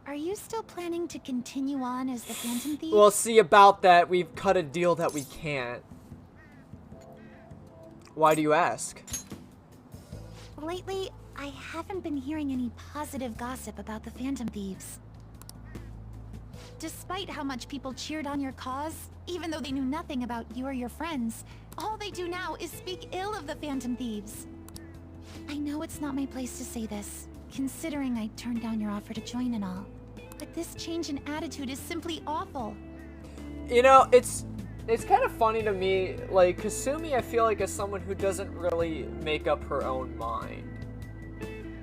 Speaker 3: are you still planning to continue on as the Phantom Thief?
Speaker 7: Well, see, about that, we've cut a deal that we can't. Why do you ask?
Speaker 3: Lately, I haven't been hearing any positive gossip about the Phantom Thieves. Despite how much people cheered on your cause, even though they knew nothing about you or your friends, all they do now is speak ill of the Phantom Thieves. I know it's not my place to say this, considering I turned down your offer to join and all. But this change in attitude is simply awful.
Speaker 7: You know, it's kind of funny to me, like, Kasumi, I feel like, is someone who doesn't really make up her own mind.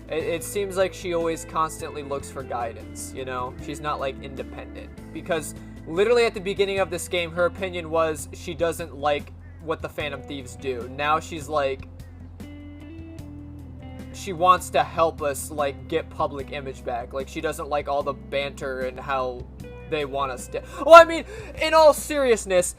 Speaker 7: It seems like she always constantly looks for guidance, you know? She's not, like, independent. Because literally at the beginning of this game, her opinion was she doesn't like what the Phantom Thieves do. Now she's like, she wants to help us, like, get public image back. Like, she doesn't like all the banter and how they want us to... Well, I mean, in all seriousness,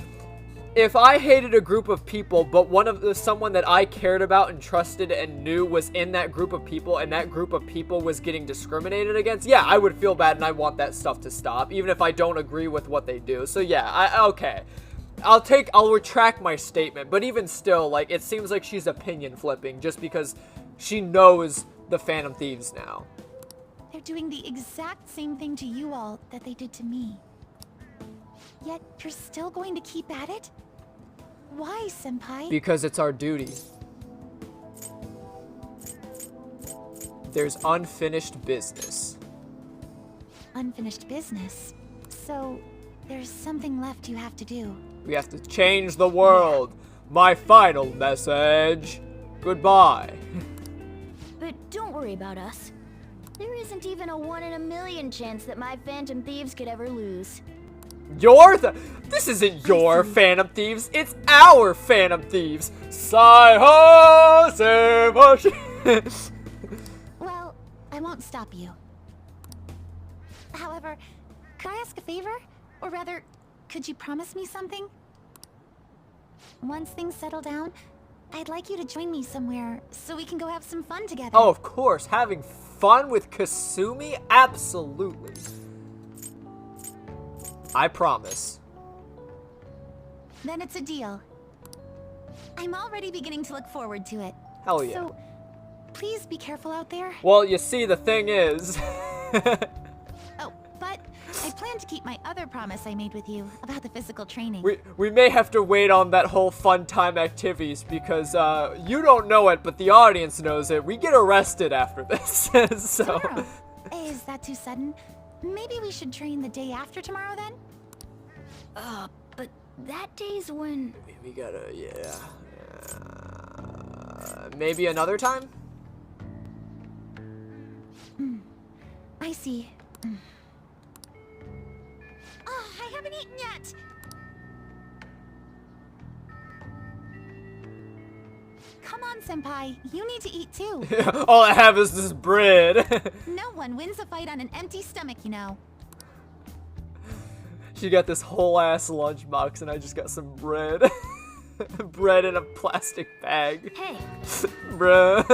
Speaker 7: if I hated a group of people, but someone that I cared about and trusted and knew was in that group of people, and that group of people was getting discriminated against, yeah, I would feel bad and I want that stuff to stop, even if I don't agree with what they do. So yeah, okay. I'll retract my statement, but even still, like, it seems like she's opinion flipping just because she knows the Phantom Thieves now.
Speaker 3: they're doing the exact same thing to you all that they did to me. Yet you're still going to keep at it? Why, Senpai?
Speaker 1: Because it's our duty. There's unfinished business.
Speaker 3: Unfinished business. So, there's something left you have to do.
Speaker 1: We have to change the world. My final message. Goodbye.
Speaker 9: But don't worry about us. There isn't even a 1 in a million chance that my Phantom Thieves could ever lose.
Speaker 1: This isn't your Phantom Thieves. It's our Phantom Thieves. Sai-ho, Seiboshi.
Speaker 3: Well, I won't stop you. However, could I ask a favor? Or rather, could you promise me something? Once things settle down, I'd like you to join me somewhere so we can go have some fun together.
Speaker 1: Oh, of course. Having fun with Kasumi? Absolutely. I promise.
Speaker 3: Then it's a deal. I'm already beginning to look forward to it.
Speaker 1: Hell yeah.
Speaker 3: So, please be careful out there.
Speaker 1: Well, you see, the thing is...
Speaker 3: Oh, but I plan to keep my other promise I made with you about the physical training.
Speaker 1: We may have to wait on that whole fun time activities because you don't know it, but the audience knows it. We get arrested after this, so...
Speaker 3: Tomorrow. Is that too sudden? Maybe we should train the day after tomorrow then?
Speaker 9: But that day's when...
Speaker 1: We gotta, yeah. Maybe another time?
Speaker 3: I see. Oh, I haven't eaten yet! Come on, Senpai. You need to eat too.
Speaker 1: All I have is this bread.
Speaker 3: No one wins a fight on an empty stomach, you know.
Speaker 1: She got this whole ass lunchbox and I just got some bread. Bread in a plastic bag.
Speaker 9: Hey.
Speaker 1: Bruh.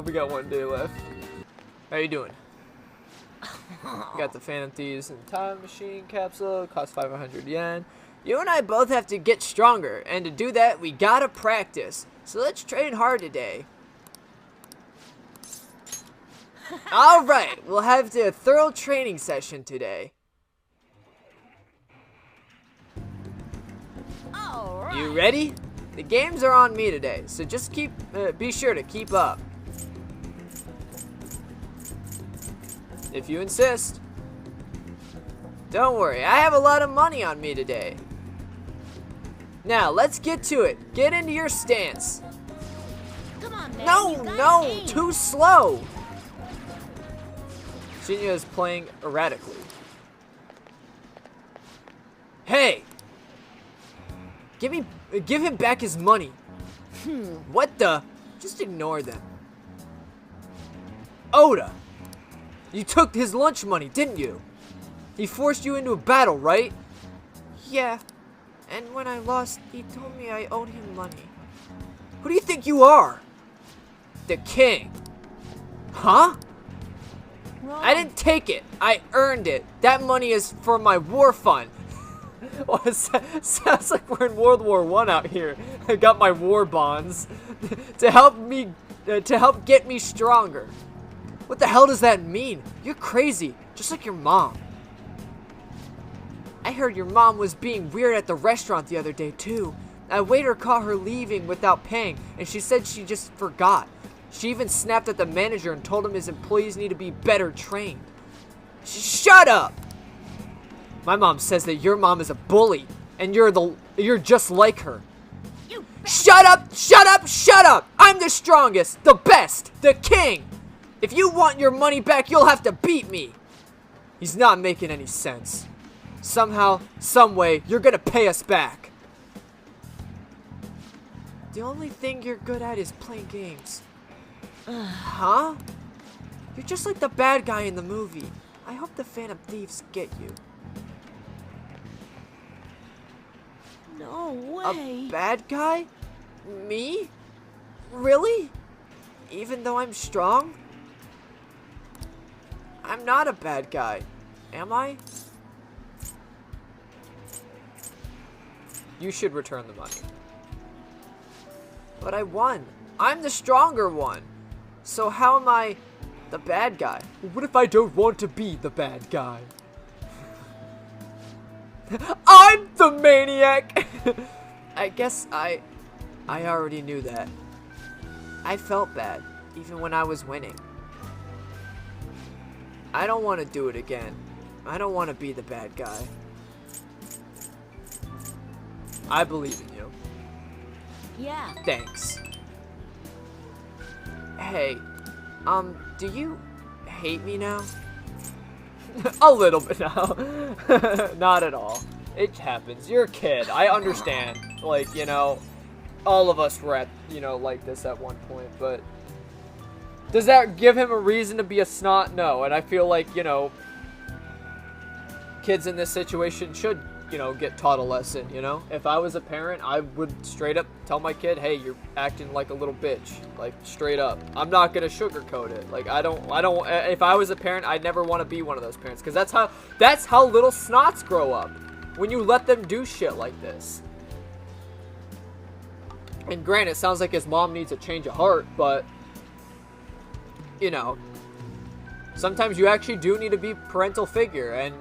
Speaker 1: We got 1 day left. How you doing? Got the Phantom Thieves and Time Machine capsule. Costs 500 yen. You and I both have to get stronger, and to do that, we gotta practice. So let's train hard today. Alright, we'll have a thorough training session today.
Speaker 9: Alright.
Speaker 1: You ready? The games are on me today, so just be sure to keep up. If you insist. Don't worry, I have a lot of money on me today. Now, let's get to it. Get into your stance.
Speaker 9: Come on, man.
Speaker 1: No, too slow. Shinya is playing erratically. Hey! Give him back his money. What the? Just ignore them. Oda! You took his lunch money, didn't you? He forced you into a battle, right?
Speaker 6: Yeah. And when I lost, he told me I owed him money.
Speaker 1: Who do you think you are? The king. Huh? I didn't take it. I earned it. That money is for my war fund. Well, it sounds like we're in World War I out here. I got my war bonds to help get me stronger. What the hell does that mean? You're crazy, just like your mom. I heard your mom was being weird at the restaurant the other day too. A waiter caught her leaving without paying, and she said she just forgot. She even snapped at the manager and told him his employees need to be better trained. Shut up! My mom says that your mom is a bully, and you're just like her. Shut up! Shut up! Shut up! I'm the strongest, the best, the king! If you want your money back, you'll have to beat me! He's not making any sense. Somehow, someway, you're gonna pay us back.
Speaker 6: The only thing you're good at is playing games.
Speaker 1: Huh?
Speaker 6: You're just like the bad guy in the movie. I hope the Phantom Thieves get you.
Speaker 9: No
Speaker 6: A
Speaker 9: way.
Speaker 6: bad guy? Me? Really? Even though I'm strong? I'm not a bad guy, am I?
Speaker 1: You should return the money.
Speaker 6: But I won. I'm the stronger one. So how am I
Speaker 7: The bad guy. What if I don't want to be the bad guy? I'm the maniac! I guess I already knew that. I felt bad, even when I was winning. I don't want to do it again. I don't want to be the bad guy. I believe in you.
Speaker 9: Yeah.
Speaker 7: Thanks. Hey, do you hate me now? A little bit now. Not at all. It happens. You're a kid. I understand. Like, you know, all of us were at, you know, like this at one point, but does that give him a reason to be a snot? No. And I feel like, you know, kids in this situation should, you know, get taught a lesson, you know? If I was a parent, I would straight up tell my kid, hey, you're acting like a little bitch. Like, straight up. I'm not gonna sugarcoat it. Like, I don't, if I was a parent, I'd never want to be one of those parents. Because that's how little snots grow up. When you let them do shit like this. And granted, it sounds like his mom needs a change of heart, but, you know, sometimes you actually do need to be a parental figure, and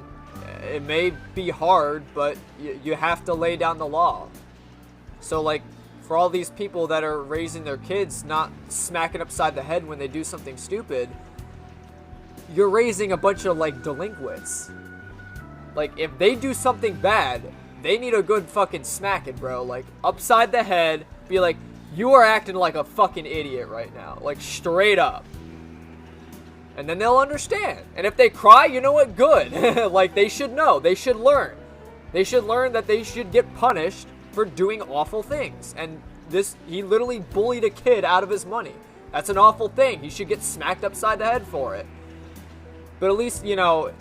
Speaker 7: it may be hard, but you have to lay down the law. So, like, for all these people that are raising their kids not smacking upside the head when they do something stupid, you're raising a bunch of, like, delinquents. Like, if they do something bad, they need a good fucking smacking, bro. Like, upside the head, be like, you are acting like a fucking idiot right now. Like, straight up. And then they'll understand. And if they cry, you know what? Good. Like, they should know. They should learn. They should learn that they should get punished for doing awful things. And he literally bullied a kid out of his money. That's an awful thing. He should get smacked upside the head for it. But at least, you know,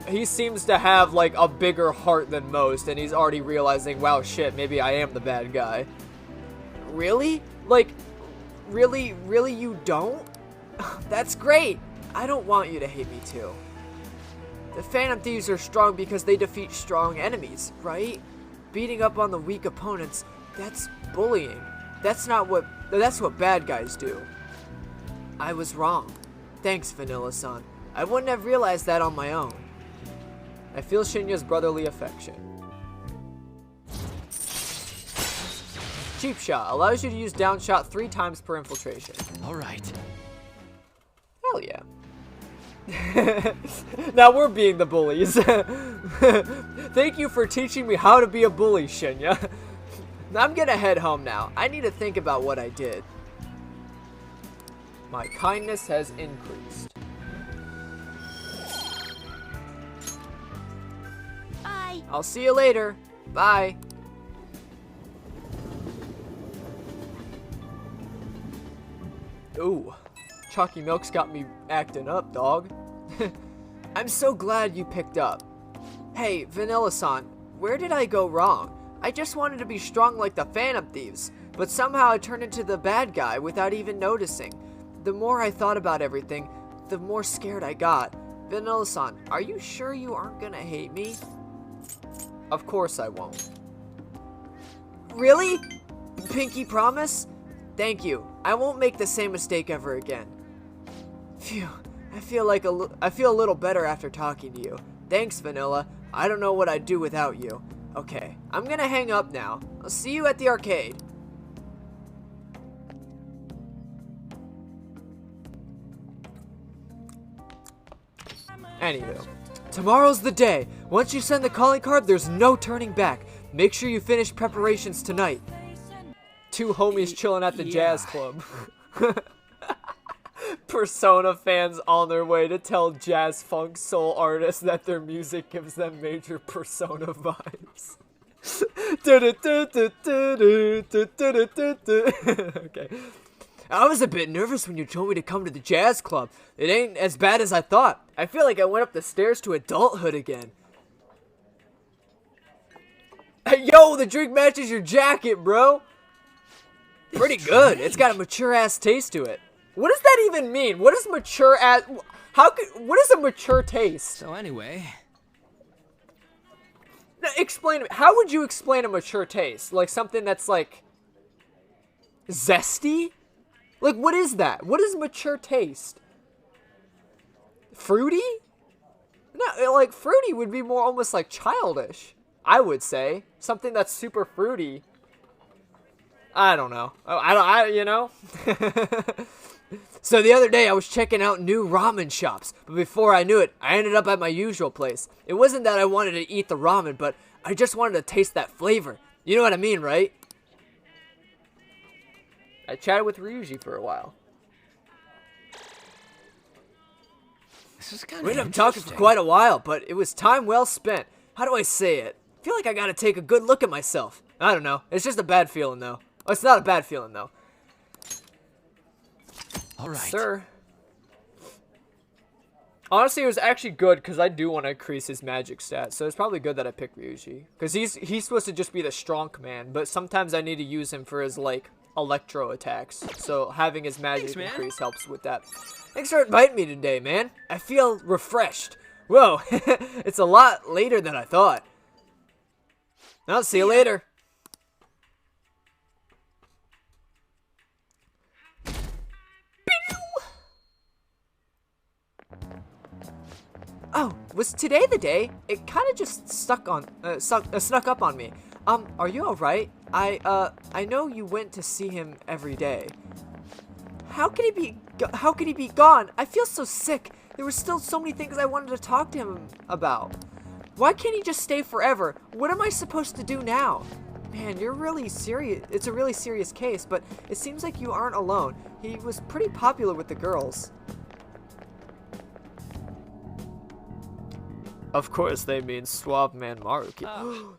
Speaker 7: he seems to have, like, a bigger heart than most. And he's already realizing, wow, shit, maybe I am the bad guy. Really? Like, really you don't? That's great. I don't want you to hate me too. The Phantom Thieves are strong because they defeat strong enemies, right? Beating up on the weak opponents, that's bullying. That's what bad guys do. I was wrong. Thanks, Vanilla-san. I wouldn't have realized that on my own. I feel Shinya's brotherly affection. Cheap Shot allows you to use down shot 3 times per infiltration.
Speaker 8: Alright.
Speaker 7: Hell yeah. Now we're being the bullies. Thank you for teaching me how to be a bully, Shinya. I'm gonna head home now. I need to think about what I did. My kindness has increased.
Speaker 9: Bye.
Speaker 7: I'll see you later. Bye. Ooh. Chalky Milk's got me acting up, dog. I'm so glad you picked up. Hey, Vanilla-san, where did I go wrong? I just wanted to be strong like the Phantom Thieves, but somehow I turned into the bad guy without even noticing. The more I thought about everything, the more scared I got. Vanilla-san, are you sure you aren't gonna hate me? Of course I won't. Really? Pinky promise? Thank you. I won't make the same mistake ever again. Phew. I feel a little better after talking to you. Thanks, Vanilla. I don't know what I'd do without you. Okay, I'm gonna hang up now. I'll see you at the arcade. Anywho, tomorrow's the day. Once you send the calling card, there's no turning back. Make sure you finish preparations tonight. 2 homies chilling at the jazz club. Persona fans on their way to tell jazz funk soul artists that their music gives them major Persona vibes. Okay. I was a bit nervous when you told me to come to the jazz club. It ain't as bad as I thought. I feel like I went up the stairs to adulthood again. Hey, yo, the drink matches your jacket, bro. Pretty good. It's got a mature-ass taste to it. What does that even mean? What is mature-ass... What is a mature taste?
Speaker 8: So anyway...
Speaker 7: Now, explain to me. How would you explain a mature taste? Like something that's like... zesty? Like, what is that? What is mature taste? Fruity? No, like fruity would be more almost like childish, I would say. Something that's super fruity. I don't know. You know? So the other day I was checking out new ramen shops, but before I knew it, I ended up at my usual place. It wasn't that I wanted to eat the ramen, but I just wanted to taste that flavor. You know what I mean, right? I chatted with Ryuji for a while.
Speaker 8: This is kind
Speaker 7: We
Speaker 8: of
Speaker 7: ended up talking for quite a while, but it was time well spent. How do I say it? I feel like I gotta take a good look at myself. I don't know. It's just a bad feeling, though. Oh, it's not a bad feeling, though.
Speaker 8: All right.
Speaker 7: Sir. Honestly, it was actually good because I do want to increase his magic stats, so it's probably good that I picked Ryuji. Because he's supposed to just be the strong command, but sometimes I need to use him for his, like, electro attacks. So having his magic increase helps with that. Thanks for inviting me today, man. I feel refreshed. Whoa, it's a lot later than I thought. I'll see you later. Oh, was today the day? It kind of just snuck up on me. Are you alright? I know you went to see him every day. How could he be gone? I feel so sick. There were still so many things I wanted to talk to him about. Why can't he just stay forever? What am I supposed to do now? Man, you're really serious. It's a really serious case, but it seems like you aren't alone. He was pretty popular with the girls. Of course, they mean Suave Man Maruki.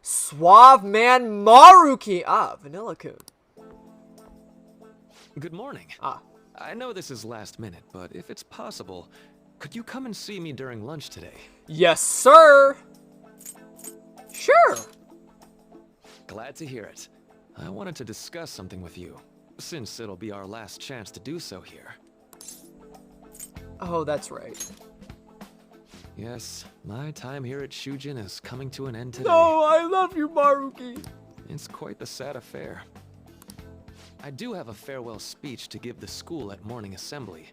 Speaker 7: Suave Man Maruki! Ah, Vanilla-kun.
Speaker 10: Good morning.
Speaker 7: Ah.
Speaker 10: I know this is last minute, but if it's possible, could you come and see me during lunch today?
Speaker 7: Yes, sir! Sure!
Speaker 10: Glad to hear it. I wanted to discuss something with you, since it'll be our last chance to do so here.
Speaker 7: Oh, that's right.
Speaker 10: Yes, my time here at Shujin is coming to an end today.
Speaker 7: No, I love you, Maruki!
Speaker 10: It's quite the sad affair. I do have a farewell speech to give the school at morning assembly,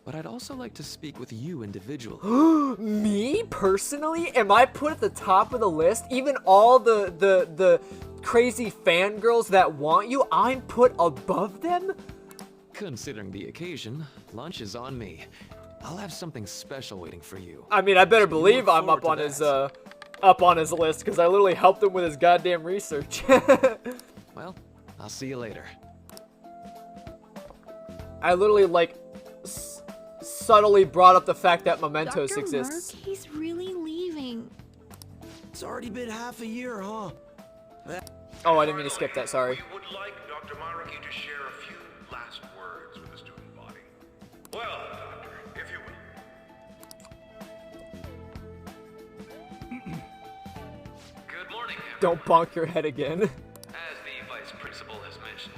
Speaker 10: but I'd also like to speak with you individually.
Speaker 7: Me, personally? Am I put at the top of the list? Even all the crazy fangirls that want you, I'm put above them?
Speaker 10: Considering the occasion, lunch is on me. I'll have something special waiting for you.
Speaker 7: I mean, I better believe I'm up on his list, because I literally helped him with his goddamn research.
Speaker 10: Well, I'll see you later.
Speaker 7: I literally, like, subtly brought up the fact that mementos
Speaker 9: Dr.
Speaker 7: exists.
Speaker 9: He's really leaving.
Speaker 8: It's already been half a year, huh?
Speaker 7: Oh, I didn't mean to skip that, sorry.
Speaker 2: We would like Dr. Maruki to share a few last words with the student body. Well, Doctor, if you will. Good morning, everyone.
Speaker 7: Don't bonk your head again.
Speaker 10: As the vice principal has mentioned,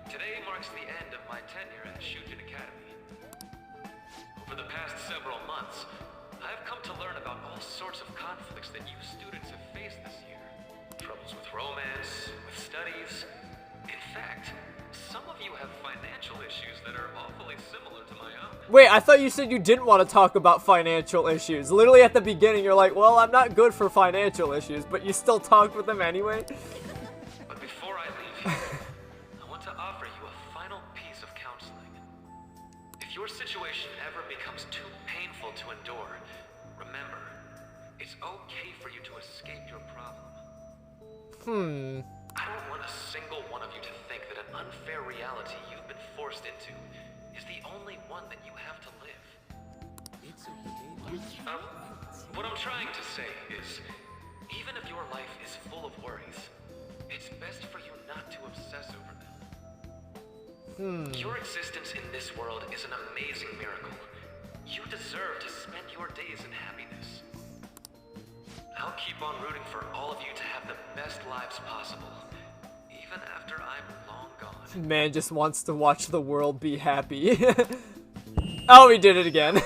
Speaker 10: today marks the end of my tenure at Shujin Academy. Over the past several months, I have come to learn about all sorts of conflicts that you students have faced this year. Troubles with romance, with studies. In fact, some of you have financial issues that are awfully similar to my own.
Speaker 7: Wait, I thought you said you didn't want to talk about financial issues. Literally at the beginning, you're like, well, I'm not good for financial issues, but you still talked with them anyway?
Speaker 10: But before I leave here, I want to offer you a final piece of counseling. If your situation ever becomes too painful to endure, remember, it's okay for you to escape your problem. I don't want a single one of you to think that an unfair reality you've been forced into is the only one that you have to live. What I'm trying to say is, even if your life is full of worries, it's best for you not to obsess over them. Your existence in this world is an amazing miracle. You deserve to spend your days in happiness. I'll keep on rooting for all of you to have the best lives possible, even after I'm long gone.
Speaker 7: Man just wants to watch the world be happy. Oh, he did it again.
Speaker 10: I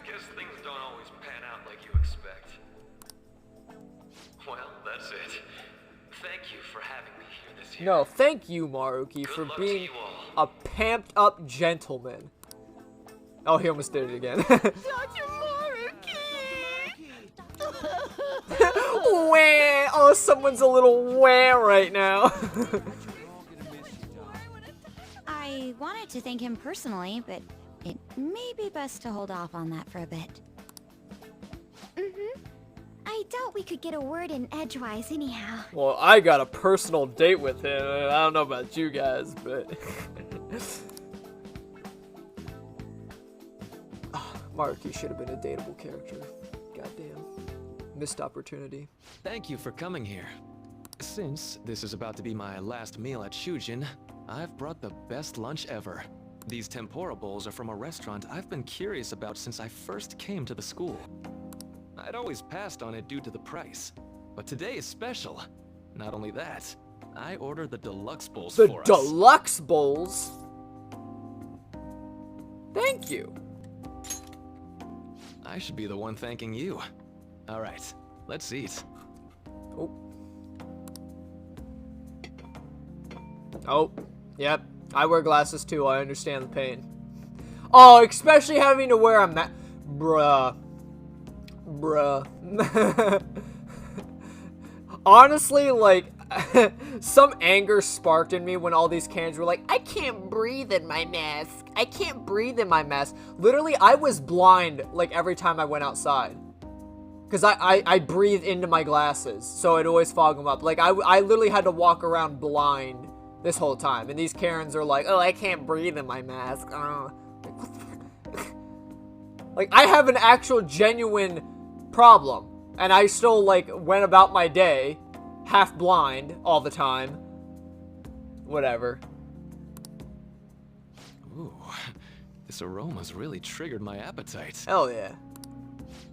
Speaker 10: guess things don't always pan out like you expect. Well, that's it. Thank you for having me here this year.
Speaker 7: No, thank you, Maruki,
Speaker 10: Good
Speaker 7: for
Speaker 10: luck
Speaker 7: being
Speaker 10: to you all.
Speaker 7: a pamped up gentleman. Oh, he almost did it again.
Speaker 9: Dr. Maruki!
Speaker 7: Wah! Oh, someone's a little wah right now.
Speaker 11: I wanted to thank him personally, but it may be best to hold off on that for a bit.
Speaker 3: I doubt we could get a word in edgewise anyhow.
Speaker 7: Well, I got a personal date with him. I don't know about you guys, but... Maruki should have been a dateable character. Goddamn. Missed opportunity.
Speaker 10: Thank you for coming here. Since this is about to be my last meal at Shujin, I've brought the best lunch ever. These tempura bowls are from a restaurant I've been curious about since I first came to the school. I'd always passed on it due to the price, but today is special. Not only that, I ordered the deluxe bowls for us.
Speaker 7: The deluxe bowls? Thank you.
Speaker 10: I should be the one thanking you. All right, let's eat.
Speaker 7: Oh. Oh, yep. I wear glasses too. I understand the pain. Oh, especially having to wear a Bruh. Honestly, like, some anger sparked in me when all these cans were like, I can't breathe in my mask. I can't breathe in my mask. Literally, I was blind, like, every time I went outside. Because I breathe into my glasses, so I'd always fog them up. Like, I literally had to walk around blind this whole time. And these Karens are like, oh, I can't breathe in my mask. Like, I have an actual genuine problem. And I still, like, went about my day half blind all the time. Whatever.
Speaker 10: Ooh, this aroma's really triggered my appetite.
Speaker 7: Hell yeah.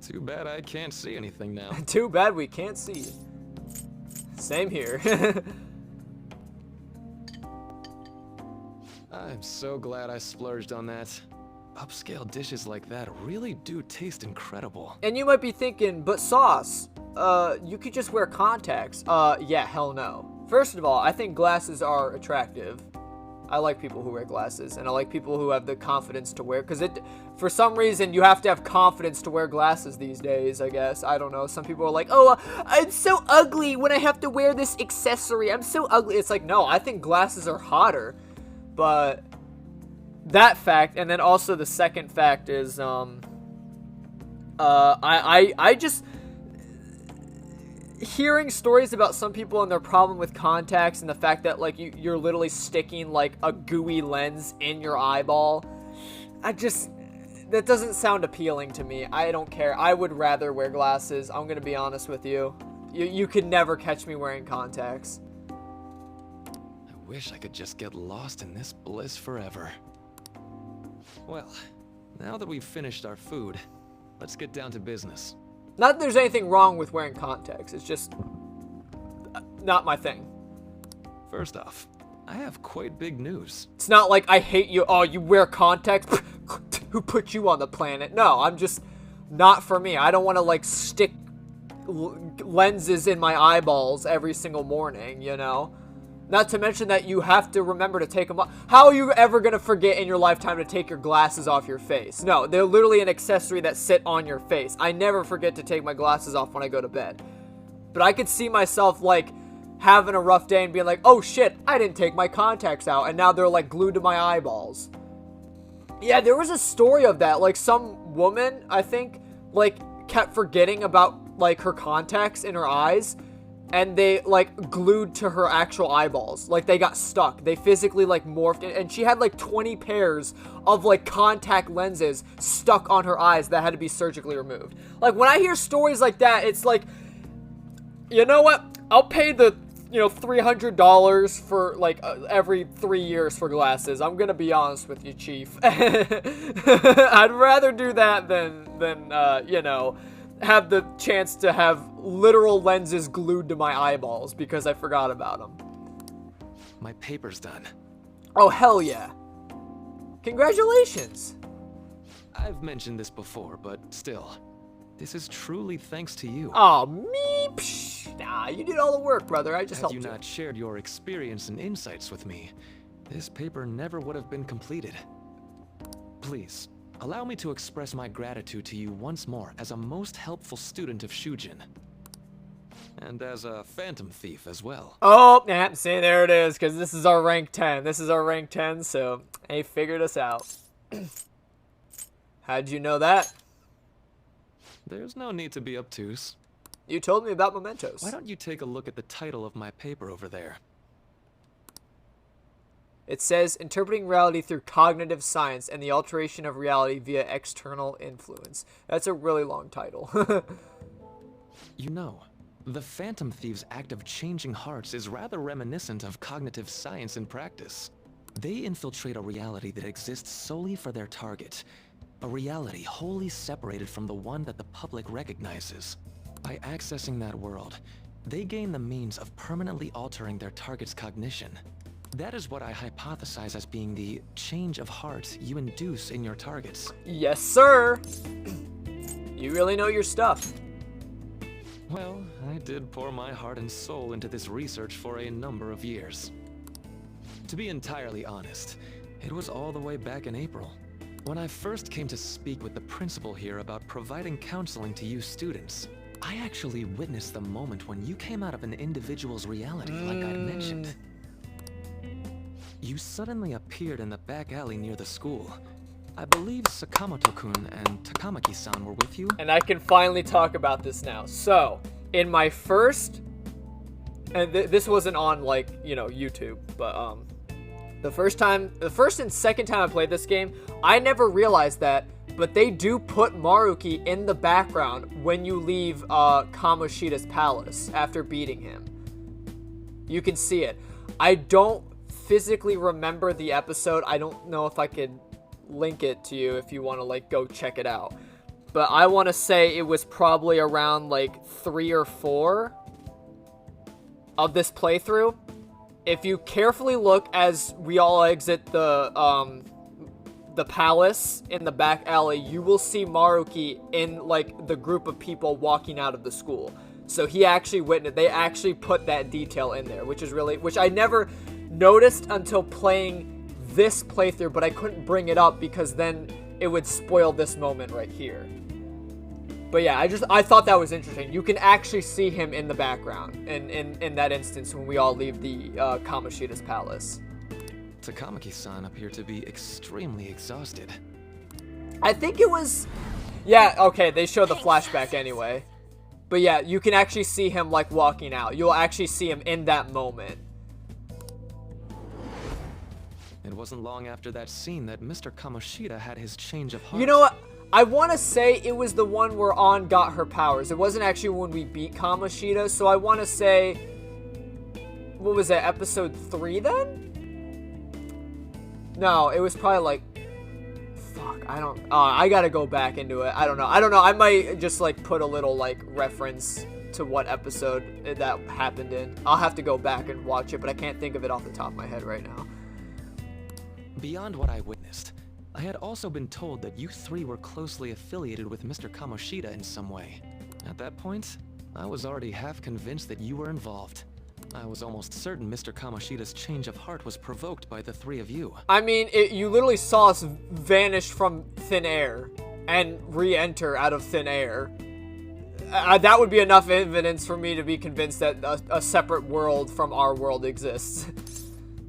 Speaker 10: Too bad I can't see anything now.
Speaker 7: Too bad we can't see you. Same here.
Speaker 10: I'm so glad I splurged on that. Upscale dishes like that really do taste incredible.
Speaker 7: And you might be thinking, but Sauce, you could just wear contacts. Yeah, hell no. First of all, I think glasses are attractive. I like people who wear glasses, and I like people who have the confidence to wear, because for some reason, you have to have confidence to wear glasses these days, I guess. I don't know. Some people are like, oh, it's so ugly when I have to wear this accessory. I'm so ugly. It's like, no, I think glasses are hotter. But that fact, and then also the second fact is, I just... hearing stories about some people and their problem with contacts and the fact that, like, you're literally sticking, like, a gooey lens in your eyeball, that doesn't sound appealing to me. I don't care. I would rather wear glasses. I'm gonna be honest with you. You could never catch me wearing contacts.
Speaker 10: I wish I could just get lost in this bliss forever. Well, now that we've finished our food, let's get down to business.
Speaker 7: Not that there's anything wrong with wearing contacts, it's just not my thing.
Speaker 10: First off, I have quite big news.
Speaker 7: It's not like I hate you, oh, you wear contacts? Who put you on the planet? No, I'm just not for me. I don't want to, like, stick lenses in my eyeballs every single morning, you know? Not to mention that you have to remember to take them off. How are you ever going to forget in your lifetime to take your glasses off your face? No, they're literally an accessory that sit on your face. I never forget to take my glasses off when I go to bed. But I could see myself, like, having a rough day and being like, oh shit, I didn't take my contacts out, and now they're, like, glued to my eyeballs. Yeah, there was a story of that. Like, some woman, I think, like, kept forgetting about, like, her contacts in her eyes, and they, like, glued to her actual eyeballs. Like, they got stuck. They physically, like, morphed. And she had, like, 20 pairs of, like, contact lenses stuck on her eyes that had to be surgically removed. Like, when I hear stories like that, it's like, you know what? I'll pay the, you know, $300 for, like, every 3 years for glasses. I'm gonna be honest with you, Chief. I'd rather do that than you know, have the chance to have literal lenses glued to my eyeballs because I forgot about them.
Speaker 10: My paper's done.
Speaker 7: Oh, hell yeah. Congratulations.
Speaker 10: I've mentioned this before, but still, this is truly thanks to you.
Speaker 7: Oh, me? Psh, nah, you did all the work, brother. I just helped you.
Speaker 10: Had you not shared your experience and insights with me,
Speaker 12: this paper never would have been completed. Please, allow me to express my gratitude to you once more as a most helpful student of Shujin. And as a phantom thief as well.
Speaker 1: Oh, yeah, see, there it is, because this is our rank 10. This is our rank 10, so they figured us out. How'd you know that?
Speaker 12: There's no need to be obtuse.
Speaker 1: You told me about mementos.
Speaker 12: Why don't you take a look at the title of my paper over there?
Speaker 1: It says, Interpreting Reality Through Cognitive Science and the Alteration of Reality via External Influence. That's a really long title.
Speaker 12: You know, the Phantom Thieves' act of changing hearts is rather reminiscent of cognitive science in practice. They infiltrate a reality that exists solely for their target. A reality wholly separated from the one that the public recognizes. By accessing that world, they gain the means of permanently altering their target's cognition. That is what I hypothesize as being the change of heart you induce in your targets.
Speaker 1: Yes, sir! You really know your stuff.
Speaker 12: Well, I did pour my heart and soul into this research for a number of years. To be entirely honest, it was all the way back in April, when I first came to speak with the principal here about providing counseling to you students. I actually witnessed the moment when you came out of an individual's reality, like I'd mentioned. You suddenly appeared in the back alley near the school. I believe Sakamoto-kun and Takamaki-san were with you?
Speaker 1: And I can finally talk about this now. So, in my first... And this wasn't on, like, you know, YouTube, but, the first and second time I played this game, I never realized that, but they do put Maruki in the background when you leave, Kamoshida's palace after beating him. You can see it. I don't physically remember the episode. I don't know if I could link it to you if you want to, like, go check it out. But I want to say it was probably around, like, 3 or 4 of this playthrough. If you carefully look as we all exit the palace in the back alley, you will see Maruki in, like, the group of people walking out of the school. So he actually witnessed, they actually put that detail in there, which I never noticed until playing this playthrough, but I couldn't bring it up because then it would spoil this moment right here. But yeah, I thought that was interesting. You can actually see him in the background in that instance when we all leave the Kamoshida's palace.
Speaker 12: Takamaki-san appeared to be extremely exhausted.
Speaker 1: I think it was... Yeah, okay, they show the flashback anyway. But yeah, you can actually see him, like, walking out. You'll actually see him in that moment.
Speaker 12: It wasn't long after that scene that Mr. Kamoshida had his change of heart.
Speaker 1: You know what? I want to say it was the one where An got her powers. It wasn't actually when we beat Kamoshida, so I want to say... What was that, episode 3 then? No, it was probably like... Fuck, I don't... I gotta go back into it. I don't know. I might just, like, put a little, like, reference to what episode that happened in. I'll have to go back and watch it, but I can't think of it off the top of my head right now.
Speaker 12: Beyond what I witnessed, I had also been told that you three were closely affiliated with Mr. Kamoshida in some way. At that point, I was already half convinced that you were involved. I was almost certain Mr. Kamoshida's change of heart was provoked by the three of you.
Speaker 1: I mean, you literally saw us vanish from thin air and re-enter out of thin air. That would be enough evidence for me to be convinced that a separate world from our world exists.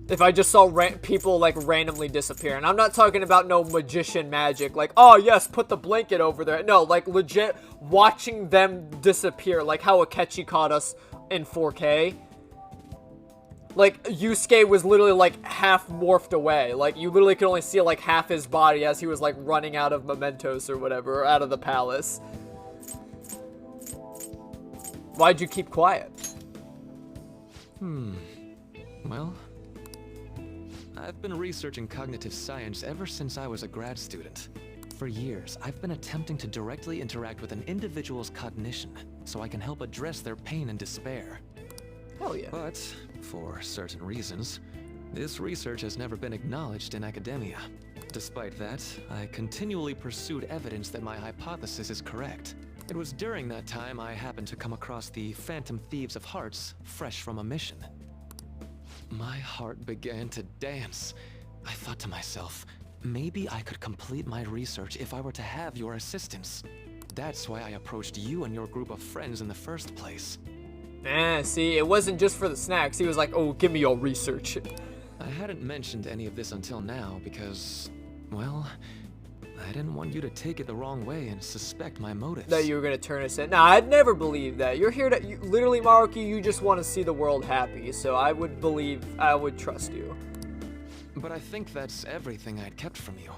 Speaker 1: If I just saw people, like, randomly disappear. And I'm not talking about no magician magic, like, oh yes, put the blanket over there. No, like, legit watching them disappear, like how Akechi caught us in 4K. Like, Yusuke was literally, like, half morphed away. Like, you literally could only see, like, half his body as he was, like, running out of mementos or whatever, or out of the palace. Why'd you keep quiet?
Speaker 12: Well, I've been researching cognitive science ever since I was a grad student. For years, I've been attempting to directly interact with an individual's cognition, so I can help address their pain and despair.
Speaker 1: Hell yeah.
Speaker 12: But, for certain reasons, this research has never been acknowledged in academia. Despite that, I continually pursued evidence that my hypothesis is correct. It was during that time I happened to come across the Phantom Thieves of Hearts, fresh from a mission. My heart began to dance. I thought to myself, maybe I could complete my research if I were to have your assistance. That's why I approached you and your group of friends in the first place.
Speaker 1: See, it wasn't just for the snacks. He was like, oh, give me your research.
Speaker 12: I hadn't mentioned any of this until now because, well, I didn't want you to take it the wrong way and suspect my motives.
Speaker 1: That you were gonna turn us in. Nah, I'd never believe that. You're here to, literally, Maruki, you just want to see the world happy, so I would trust you.
Speaker 12: But I think that's everything I'd kept from you.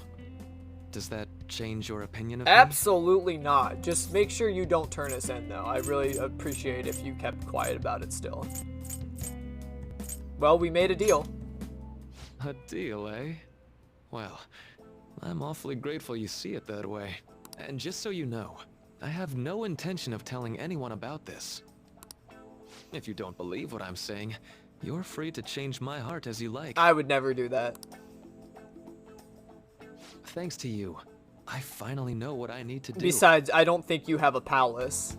Speaker 12: Does that change your opinion of me?
Speaker 1: Absolutely not. Just make sure you don't turn us in, though. I really appreciate if you kept quiet about it still. Well, we made a deal.
Speaker 12: A deal, eh? Well, I'm awfully grateful you see it that way. And just so you know, I have no intention of telling anyone about this. If you don't believe what I'm saying, you're free to change my heart as you like.
Speaker 1: I would never do that.
Speaker 12: Thanks to you, I finally know what I need to do.
Speaker 1: Besides, I don't think you have a palace.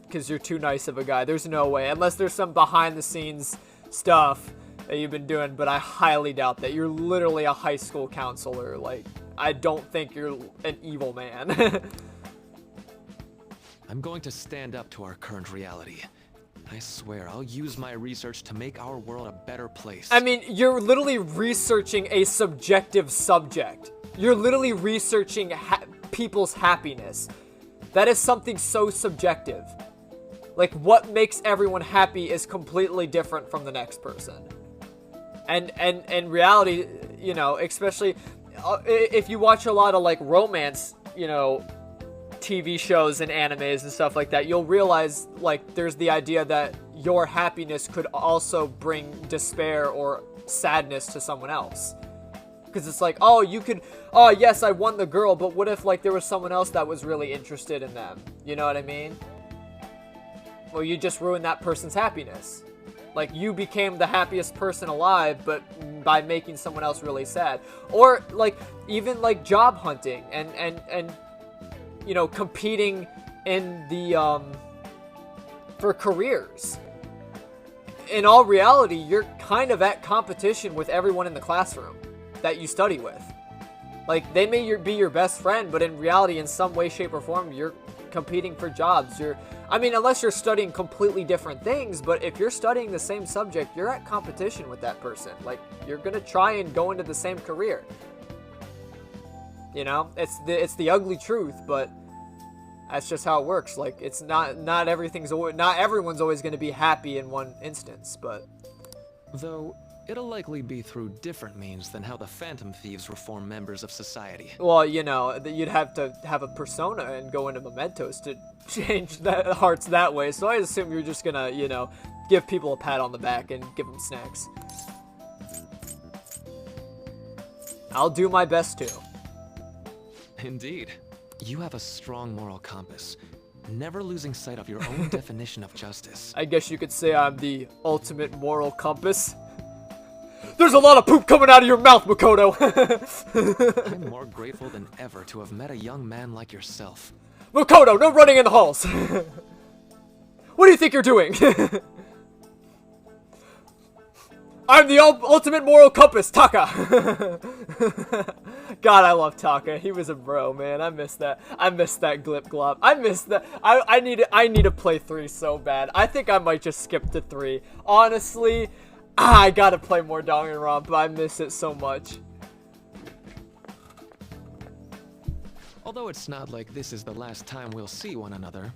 Speaker 1: Because you're too nice of a guy. There's no way. Unless there's some behind-the-scenes stuff that you've been doing. But I highly doubt that. You're literally a high school counselor. Like, I don't think you're an evil man.
Speaker 12: I'm going to stand up to our current reality. I swear, I'll use my research to make our world a better place.
Speaker 1: I mean, you're literally researching a subjective subject. You're literally researching people's happiness. That is something so subjective. Like, what makes everyone happy is completely different from the next person. And in reality, you know, especially if you watch a lot of, like, romance, you know, TV shows and animes and stuff like that, you'll realize, like, there's the idea that your happiness could also bring despair or sadness to someone else. Because it's like, oh, you could, oh, yes, I won the girl, but what if, like, there was someone else that was really interested in them? You know what I mean? Well, you just ruined that person's happiness. Like, you became the happiest person alive, but by making someone else really sad. Or, like, even, like, job hunting and you know, competing in the, for careers. In all reality, you're kind of at competition with everyone in the classroom that you study with. Like, they may be your best friend, but in reality, in some way, shape, or form, you're competing for jobs. I mean, unless you're studying completely different things, but if you're studying the same subject, you're at competition with that person. Like, you're gonna try and go into the same career. You know, it's the ugly truth, but that's just how it works. Like, it's not everyone's always going to be happy in one instance, but
Speaker 12: though it'll likely be through different means than how the Phantom Thieves reform members of society.
Speaker 1: Well, you know, you'd have to have a persona and go into mementos to change hearts that way. So I assume you're just gonna, you know, give people a pat on the back and give them snacks. I'll do my best too.
Speaker 12: Indeed. You have a strong moral compass, never losing sight of your own definition of justice.
Speaker 1: I guess you could say I'm the ultimate moral compass. There's a lot of poop coming out of your mouth, Makoto!
Speaker 12: I'm more grateful than ever to have met a young man like yourself.
Speaker 1: Makoto, no running in the halls! What do you think you're doing? I'm the ultimate moral compass, Taka! God, I love Taka. He was a bro, man. I miss that. I miss that Glip Glop. I miss that. I need to play 3 so bad. I think I might just skip to 3. Honestly, I gotta play more Danganronpa. I miss it so much.
Speaker 12: Although it's not like this is the last time we'll see one another.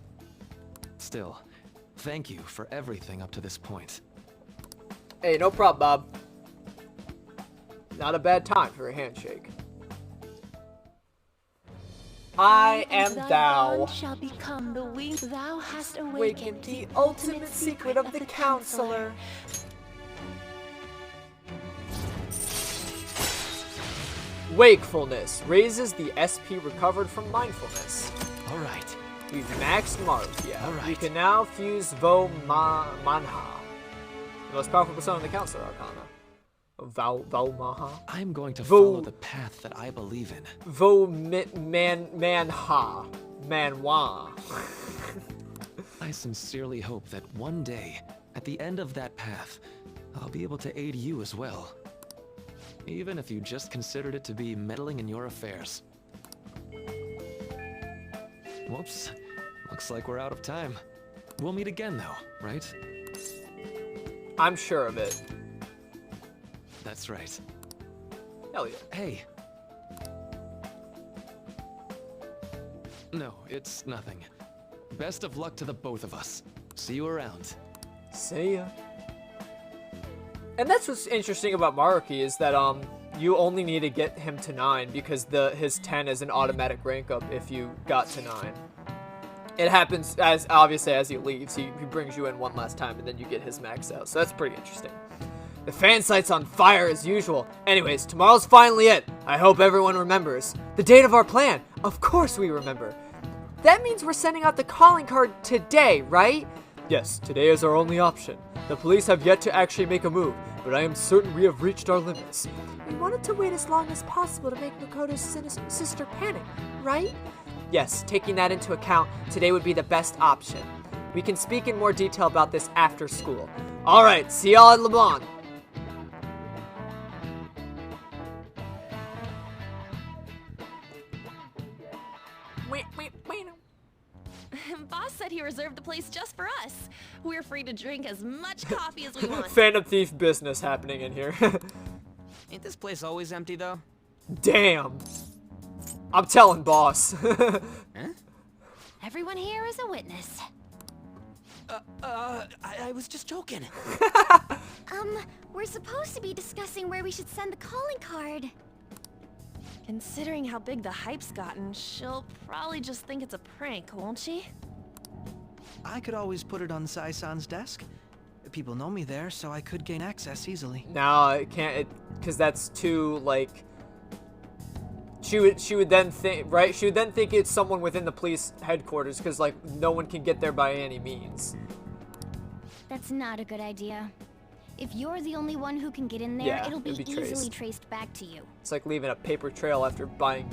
Speaker 12: Still, thank you for everything up to this point.
Speaker 1: Hey, no problem, Bob. Not a bad time for a handshake. I am thou.
Speaker 13: Shall become the wing thou hast
Speaker 1: Awakened the ultimate secret of the counselor. Wakefulness raises the SP recovered from mindfulness.
Speaker 12: Alright.
Speaker 1: We've maxed Maruki.
Speaker 12: Alright.
Speaker 1: We can now fuse Vo Manha, the most powerful persona in the Counselor Arcana. Vo Maha.
Speaker 12: I'm going to follow the path that I believe in.
Speaker 1: Vo Manha. Manwa.
Speaker 12: I sincerely hope that one day, at the end of that path, I'll be able to aid you as well. Even if you just considered it to be meddling in your affairs. Whoops. Looks like we're out of time. We'll meet again though, right?
Speaker 1: I'm sure of it.
Speaker 12: That's right.
Speaker 1: Hell yeah.
Speaker 12: Hey. No, it's nothing. Best of luck to the both of us. See you around.
Speaker 1: See ya. And that's what's interesting about Maruki is that you only need to get him to 9 because his 10 is an automatic rank up if you got to 9. It happens obviously as he leaves. He brings you in one last time and then you get his max out. So that's pretty interesting. The fan site's on fire as usual. Anyways, tomorrow's finally it. I hope everyone remembers. The date of our plan. Of course we remember. That means we're sending out the calling card today, right? Yes, today is our only option. The police have yet to actually make a move, but I am certain we have reached our limits.
Speaker 6: We wanted to wait as long as possible to make Makoto's sister panic, right?
Speaker 1: Yes, taking that into account, today would be the best option. We can speak in more detail about this after school. Alright, see y'all at LeBlanc.
Speaker 13: Boss said he reserved the place just for us. We're free to drink as much coffee as we want.
Speaker 1: Phantom Thief business happening in here.
Speaker 8: Ain't this place always empty, though?
Speaker 1: Damn. I'm telling boss.
Speaker 8: Huh?
Speaker 5: Everyone here is a witness.
Speaker 8: I was just joking.
Speaker 3: We're supposed to be discussing where we should send the calling card.
Speaker 13: Considering how big the hype's gotten, she'll probably just think it's a prank, won't she?
Speaker 8: I could always put it on Sai-san's desk. People know me there, so I could gain access easily.
Speaker 1: No, it can't, because that's too, like... She would then think, right? She would then think it's someone within the police headquarters, because, like, no one can get there by any means.
Speaker 3: That's not a good idea. If you're the only one who can get in there,
Speaker 1: Yeah,
Speaker 3: it'll be
Speaker 1: it'd be
Speaker 3: easily
Speaker 1: traced.
Speaker 3: traced back to you.
Speaker 1: It's like leaving a paper trail after buying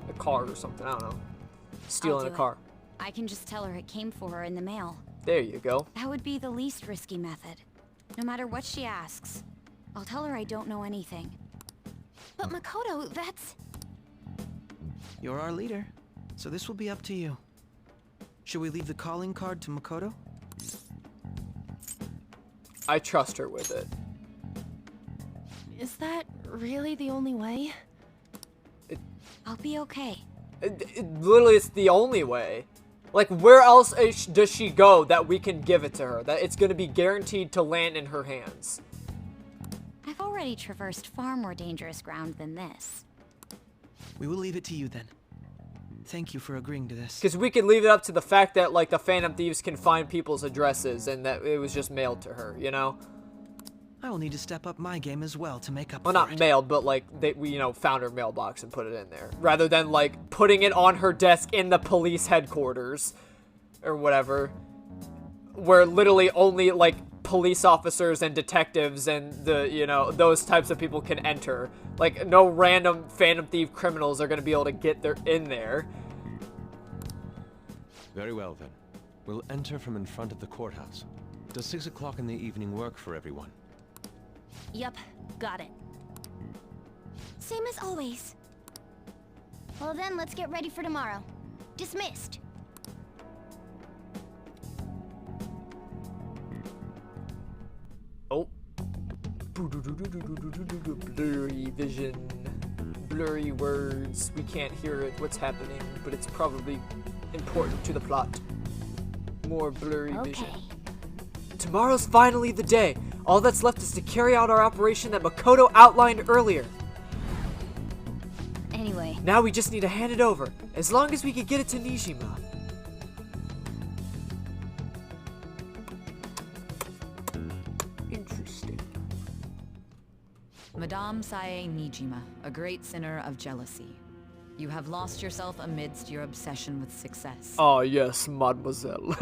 Speaker 1: a car or something. I don't know. Stealing a
Speaker 11: do it.
Speaker 1: car.
Speaker 11: I can just tell her it came for her in the mail.
Speaker 1: There you go.
Speaker 11: That would be the least risky method. No matter what she asks, I'll tell her I don't know anything.
Speaker 5: But Makoto, that's...
Speaker 8: You're our leader, so this will be up to you. Should we leave the calling card to Makoto?
Speaker 1: I trust her with it.
Speaker 13: Is that really the only way?
Speaker 11: I'll be okay.
Speaker 1: Literally, it's the only way. Like, where else does she go that we can give it to her? That it's going to be guaranteed to land in her hands.
Speaker 11: I've already traversed far more dangerous ground than this.
Speaker 8: We will leave it to you then. Thank you for agreeing to this.
Speaker 1: Because we could leave it up to the fact that, like, the Phantom Thieves can find people's addresses and that it was just mailed to her, you know?
Speaker 8: I will need to step up my game as well to make up
Speaker 1: Well,
Speaker 8: for
Speaker 1: not
Speaker 8: it.
Speaker 1: mailed, but, like, we, you know, found her mailbox and put it in there. Rather than, like, putting it on her desk in the police headquarters. Or whatever. Where literally only, like, police officers and detectives and the, you know, those types of people can enter. Like, no random Phantom Thief criminals are going to be able to get in there.
Speaker 14: Very well, then. We'll enter from in front of the courthouse. Does 6 o'clock in the evening work for everyone?
Speaker 13: Yep, got it.
Speaker 3: Same as always. Well then, let's get ready for tomorrow. Dismissed.
Speaker 1: Oh. Blurry vision. Blurry words. We can't hear it, what's happening, but it's probably important to the plot. More blurry vision. Tomorrow's finally the day. All that's left is to carry out our operation that Makoto outlined earlier.
Speaker 11: Anyway.
Speaker 1: Now we just need to hand it over, as long as we can get it to Nijima. Interesting.
Speaker 15: Madame Sae Nijima, a great sinner of jealousy. You have lost yourself amidst your obsession with success.
Speaker 1: Ah, yes, mademoiselle.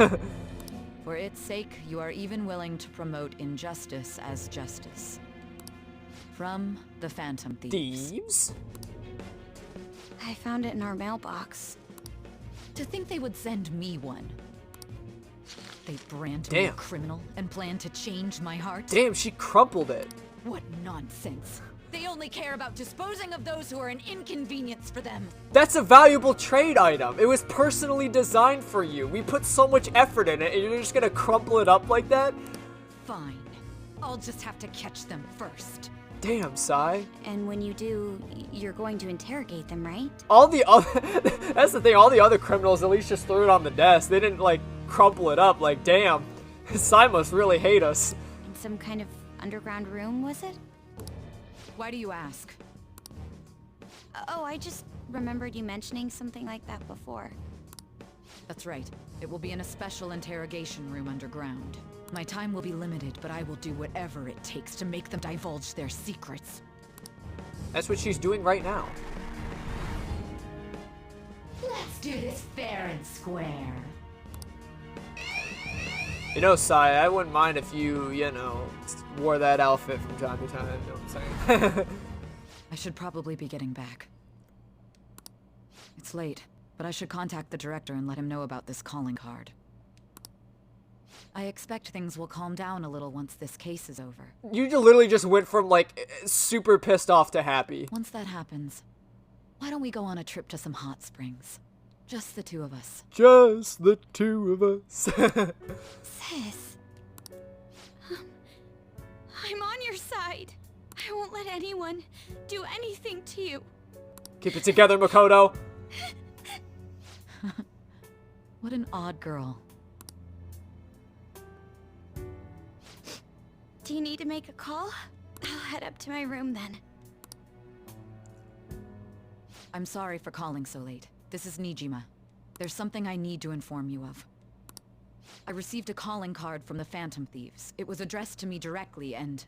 Speaker 15: For its sake, you are even willing to promote injustice as justice. From the Phantom Thieves.
Speaker 1: Thieves?
Speaker 11: I found it in our mailbox.
Speaker 15: To think they would send me one. They brand me a
Speaker 7: Damn.
Speaker 15: criminal and plan to change my heart?
Speaker 7: Damn, she crumpled it.
Speaker 15: What nonsense. They only care about disposing of those who are an inconvenience for them.
Speaker 7: That's a valuable trade item. It was personally designed for you. We put so much effort in it, and you're just gonna crumple it up like that?
Speaker 15: Fine. I'll just have to catch them first.
Speaker 7: Damn, Sai.
Speaker 9: And when you do, you're going to interrogate them, right?
Speaker 7: All the other... That's the thing, all the other criminals at least just threw it on the desk. They didn't, like, crumple it up. Like, damn. Sai must really hate us.
Speaker 9: In some kind of underground room, was it?
Speaker 15: Why do you ask?
Speaker 9: Oh, I just remembered you mentioning something like that before.
Speaker 15: That's right. It will be in a special interrogation room underground. My time will be limited, but I will do whatever it takes to make them divulge their secrets.
Speaker 7: That's what she's doing right now.
Speaker 15: Let's do this fair and square.
Speaker 7: You know, Sai, I wouldn't mind if you, you know, wore that outfit from time to time. You know what I'm saying?
Speaker 15: I should probably be getting back. It's late, but I should contact the director and let him know about this calling card. I expect things will calm down a little once this case is over.
Speaker 7: You literally just went from, like, super pissed off to happy.
Speaker 15: Once that happens, why don't we go on a trip to some hot springs? Just the two of us.
Speaker 7: Just the two of us.
Speaker 9: Sis. I'm on your side. I won't let anyone do anything to you.
Speaker 7: Keep it together, Makoto.
Speaker 15: What an odd girl.
Speaker 9: Do you need to make a call? I'll head up to my room then.
Speaker 15: I'm sorry for calling so late. This is Nijima. There's something I need to inform you of. I received a calling card from the Phantom Thieves. It was addressed to me directly and...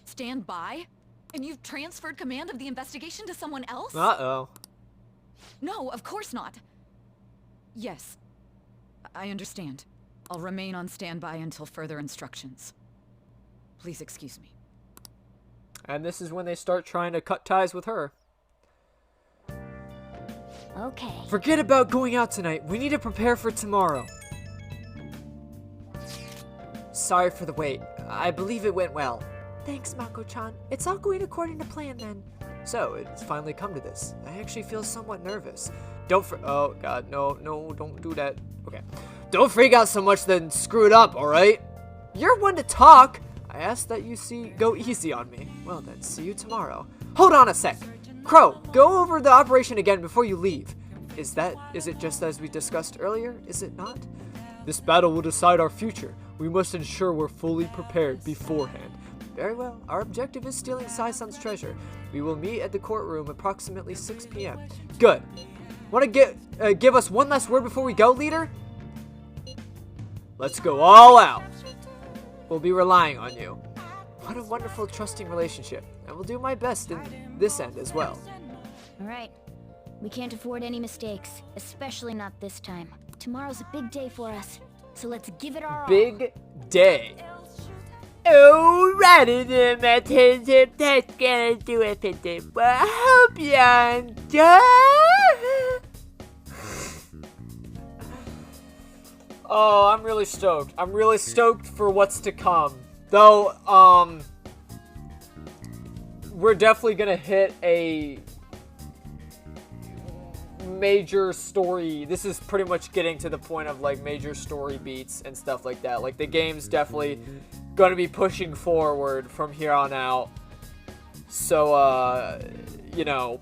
Speaker 15: Stand by? And you've transferred command of the investigation to someone else?
Speaker 7: Uh-oh.
Speaker 15: No, of course not. Yes. I understand. I'll remain on standby until further instructions. Please excuse me.
Speaker 7: And this is when they start trying to cut ties with her.
Speaker 9: Okay.
Speaker 7: Forget about going out tonight. We need to prepare for tomorrow. Sorry for the wait. I believe it went well.
Speaker 6: Thanks, Mako-chan. It's all going according to plan then.
Speaker 7: So, it's finally come to this. I actually feel somewhat nervous. Oh, God, no, don't do that. Okay. Don't freak out so much then screw it up, alright? You're one to talk. I ask that you go easy on me. Well then, see you tomorrow. Hold on a sec. Crow, go over the operation again before you leave. Is it just as we discussed earlier? Is it not? This battle will decide our future. We must ensure we're fully prepared beforehand. Very well. Our objective is stealing Sai-san's treasure. We will meet at the courtroom approximately 6 p.m. Good. Want to give us one last word before we go, leader? Let's go all out. We'll be relying on you. What a wonderful, trusting relationship. I will do my best in this end as well.
Speaker 9: Alright. We can't afford any mistakes, especially not this time. Tomorrow's a big day for us, so let's give it our all.
Speaker 7: Big day. Alrighty then, my attention. That's gonna do it for today. Well, I hope you enjoy. Oh, I'm really stoked. I'm really stoked for what's to come. Though, we're definitely gonna hit a major story. This is pretty much getting to the point of like major story beats and stuff like that. Like the game's definitely gonna be pushing forward from here on out. So, you know,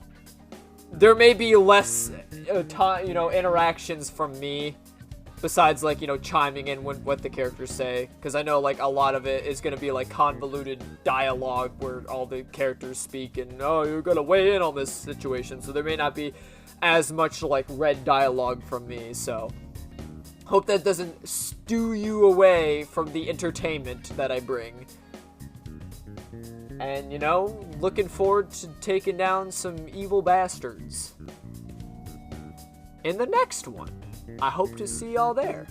Speaker 7: there may be less interactions from me. Besides, like, you know, chiming in what the characters say. Because I know, like, a lot of it is going to be, like, convoluted dialogue where all the characters speak and, oh, you're going to weigh in on this situation. So there may not be as much, like, read dialogue from me. So hope that doesn't stew you away from the entertainment that I bring. And, you know, looking forward to taking down some evil bastards in the next one. I hope to see y'all there.